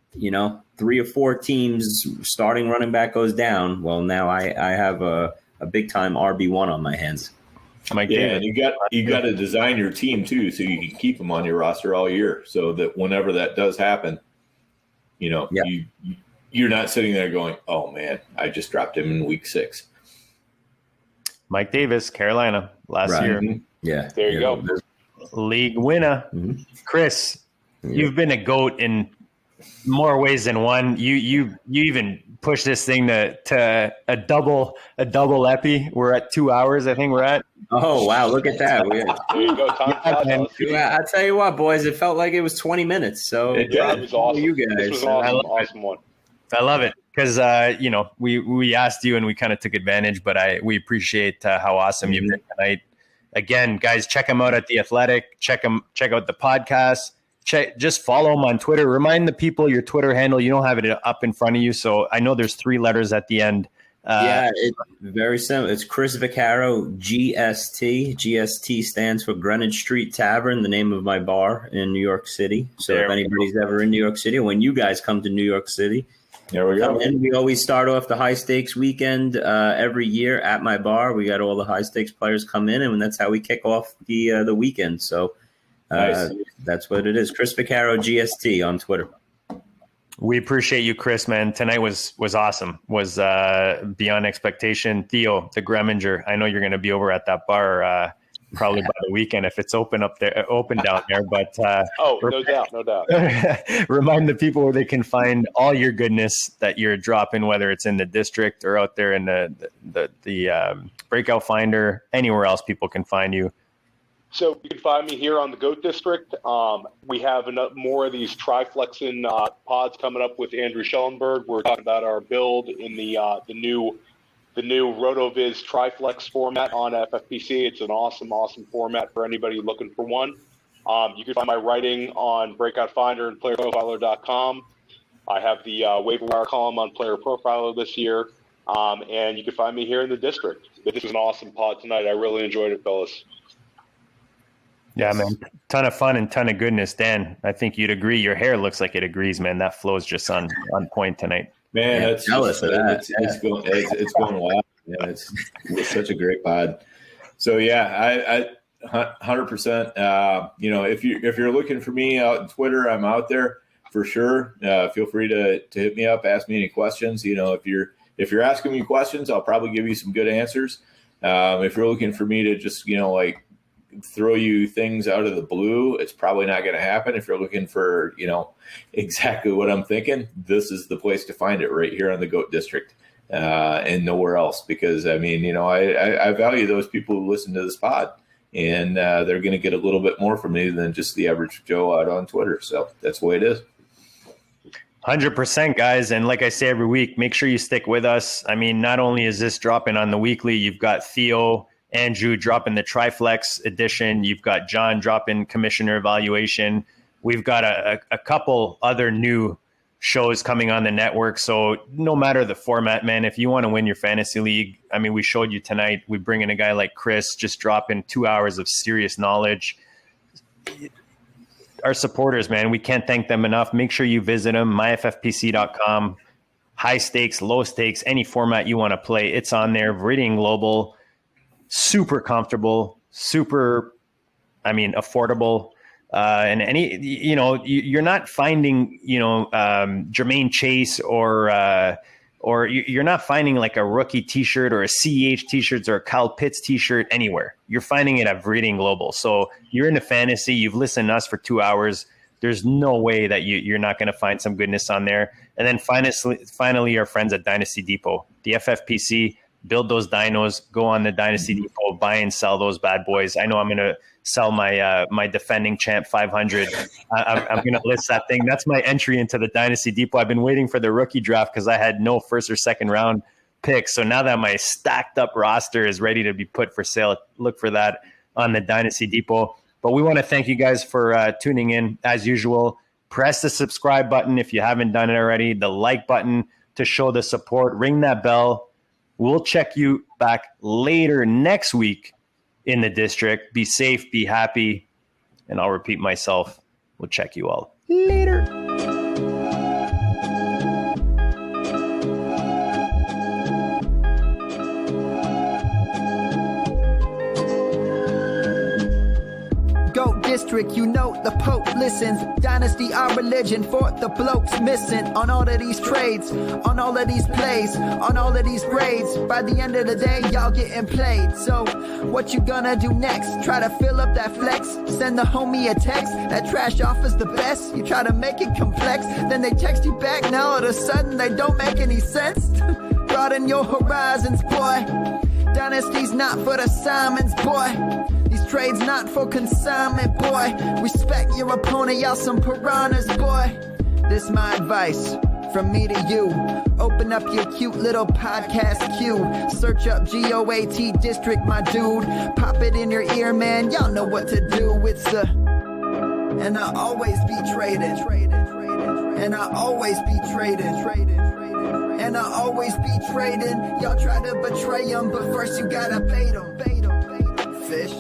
Speaker 4: 3 or 4 teams starting running back goes down. Well, now I have a big time RB1 on my hands.
Speaker 5: And you got to design your team too, so you can keep them on your roster all year, so that whenever that does happen, you're not sitting there going, "Oh man, I just dropped him in week 6."
Speaker 2: Mike Davis, Carolina, last year.
Speaker 5: Mm-hmm.
Speaker 4: Yeah,
Speaker 3: there you go.
Speaker 2: League winner.
Speaker 4: Mm-hmm.
Speaker 2: Chris, you've been a GOAT in more ways than one. You even pushed this thing to a double epi. We're at 2 hours, I think we're at.
Speaker 4: Oh wow, look at that.
Speaker 3: There you go.
Speaker 4: I tell you what, boys, it felt like it was 20 minutes. So
Speaker 3: it was awesome.
Speaker 4: You guys.
Speaker 3: This was an awesome one.
Speaker 2: I love it because we asked you and we kind of took advantage, but we appreciate how awesome you've been tonight. Again, guys, check them out at The Athletic. Check out the podcast. Just follow them on Twitter. Remind the people your Twitter handle. You don't have it up in front of you, so I know there's 3 letters at the end.
Speaker 4: It's very simple. It's Chris Vaccaro, GST. GST stands for Greenwich Street Tavern, the name of my bar in New York City. So if anybody's ever in New York City, or when you guys come to New York City,
Speaker 5: there we go.
Speaker 4: And we always start off the high stakes weekend every year at my bar. We got all the high stakes players come in, and that's how we kick off the weekend. So
Speaker 2: nice.
Speaker 4: That's what it is. Chris Vaccaro, GST on Twitter.
Speaker 2: We appreciate you, Chris, man. Tonight was awesome. Was beyond expectation. Theo, the Greminger, I know you're going to be over at that bar probably by the weekend if it's open down there. But
Speaker 3: no doubt.
Speaker 2: Remind the people where they can find all your goodness that you're dropping, whether it's in the district or out there in the Breakout Finder, anywhere else people can find you.
Speaker 3: So you can find me here on the GOAT District. We have more of these triflexing pods coming up with Andrew Schellenberg. We're talking about our build in the new RotoViz Triflex format on FFPC. It's an awesome format for anybody looking for one. You can find my writing on Breakout Finder and PlayerProfiler.com. I have the waiver wire column on Player Profiler this year. And you can find me here in the district. This was an awesome pod tonight. I really enjoyed it, fellas.
Speaker 2: Yeah, man. Ton of fun and ton of goodness. Dan, I think you'd agree. Your hair looks like it agrees, man. That flow's just on point tonight.
Speaker 5: Man,
Speaker 4: Yeah,
Speaker 5: that's
Speaker 4: jealous of that.
Speaker 5: It's going wild. Yeah, it's such a great pod. So yeah, I 100%. You know, if you're looking for me out on Twitter, I'm out there for sure. Feel free to hit me up, ask me any questions. You know, if you're asking me questions, I'll probably give you some good answers. If you're looking for me to just, you know, like throw you things out of the blue, it's probably not going to happen. If you're looking for, you know, exactly what I'm thinking, this is the place to find it, right here on the GOAT District, and nowhere else. Because I mean, you know, I value those people who listen to this pod, and they're going to get a little bit more from me than just the average Joe out on Twitter. So that's the way it is.
Speaker 2: 100%, guys. And like I say every week, make sure you stick with us. I mean, not only is this dropping on the weekly, you've got Theo, Andrew dropping the Triflex edition. You've got John dropping Commissioner Evaluation. We've got a couple other new shows coming on the network. So no matter the format, man, if you want to win your fantasy league, I mean, we showed you tonight, we bring in a guy like Chris, just dropping 2 hours of serious knowledge. Our supporters, man, we can't thank them enough. Make sure you visit them, myffpc.com. High stakes, low stakes, any format you want to play, it's on there. Viridian Global, super comfortable, super, I mean, affordable. And any, you know, you're not finding, you know, Jermaine Chase or you're not finding like a rookie t-shirt or a CEH t-shirts or a Kyle Pitts t-shirt anywhere. You're finding it at Viridian Global. So you're into fantasy, you've listened to us for 2 hours. There's no way that you're not going to find some goodness on there. And then finally, our friends at Dynasty Depot, the FFPC, build those dinos, go on the Dynasty Depot, buy and sell those bad boys. I know I'm going to sell my defending champ 500. I'm going to list that thing. That's my entry into the Dynasty Depot. I've been waiting for the rookie draft because I had no first or second round picks. So now that my stacked up roster is ready to be put for sale, look for that on the Dynasty Depot. But we want to thank you guys for tuning in. As usual, press the subscribe button if you haven't done it already, the like button to show the support, ring that bell. We'll check you back later next week in the district. Be safe, be happy, and I'll repeat myself. We'll check you all later.
Speaker 1: GOAT District, you know the Pope listens. Dynasty, our religion, for the blokes missing. On all of these trades, on all of these plays, on all of these grades. By the end of the day, y'all getting played. So, what you gonna do next? Try to fill up that flex? Send the homie a text? That trash offer's the best? You try to make it complex, then they text you back. Now all of a sudden, they don't make any sense. Broaden your horizons, boy. Dynasty's not for the Simons, boy. These trades not for consignment, boy. Respect your opponent, y'all some piranhas, boy. This my advice from me to you. Open up your cute little podcast queue. Search up GOAT District, my dude. Pop it in your ear, man. Y'all know what to do. It's a... And I always be traded. And I always be traded. And I always be trading. Y'all try to betray them, but first you gotta bait them. Fish.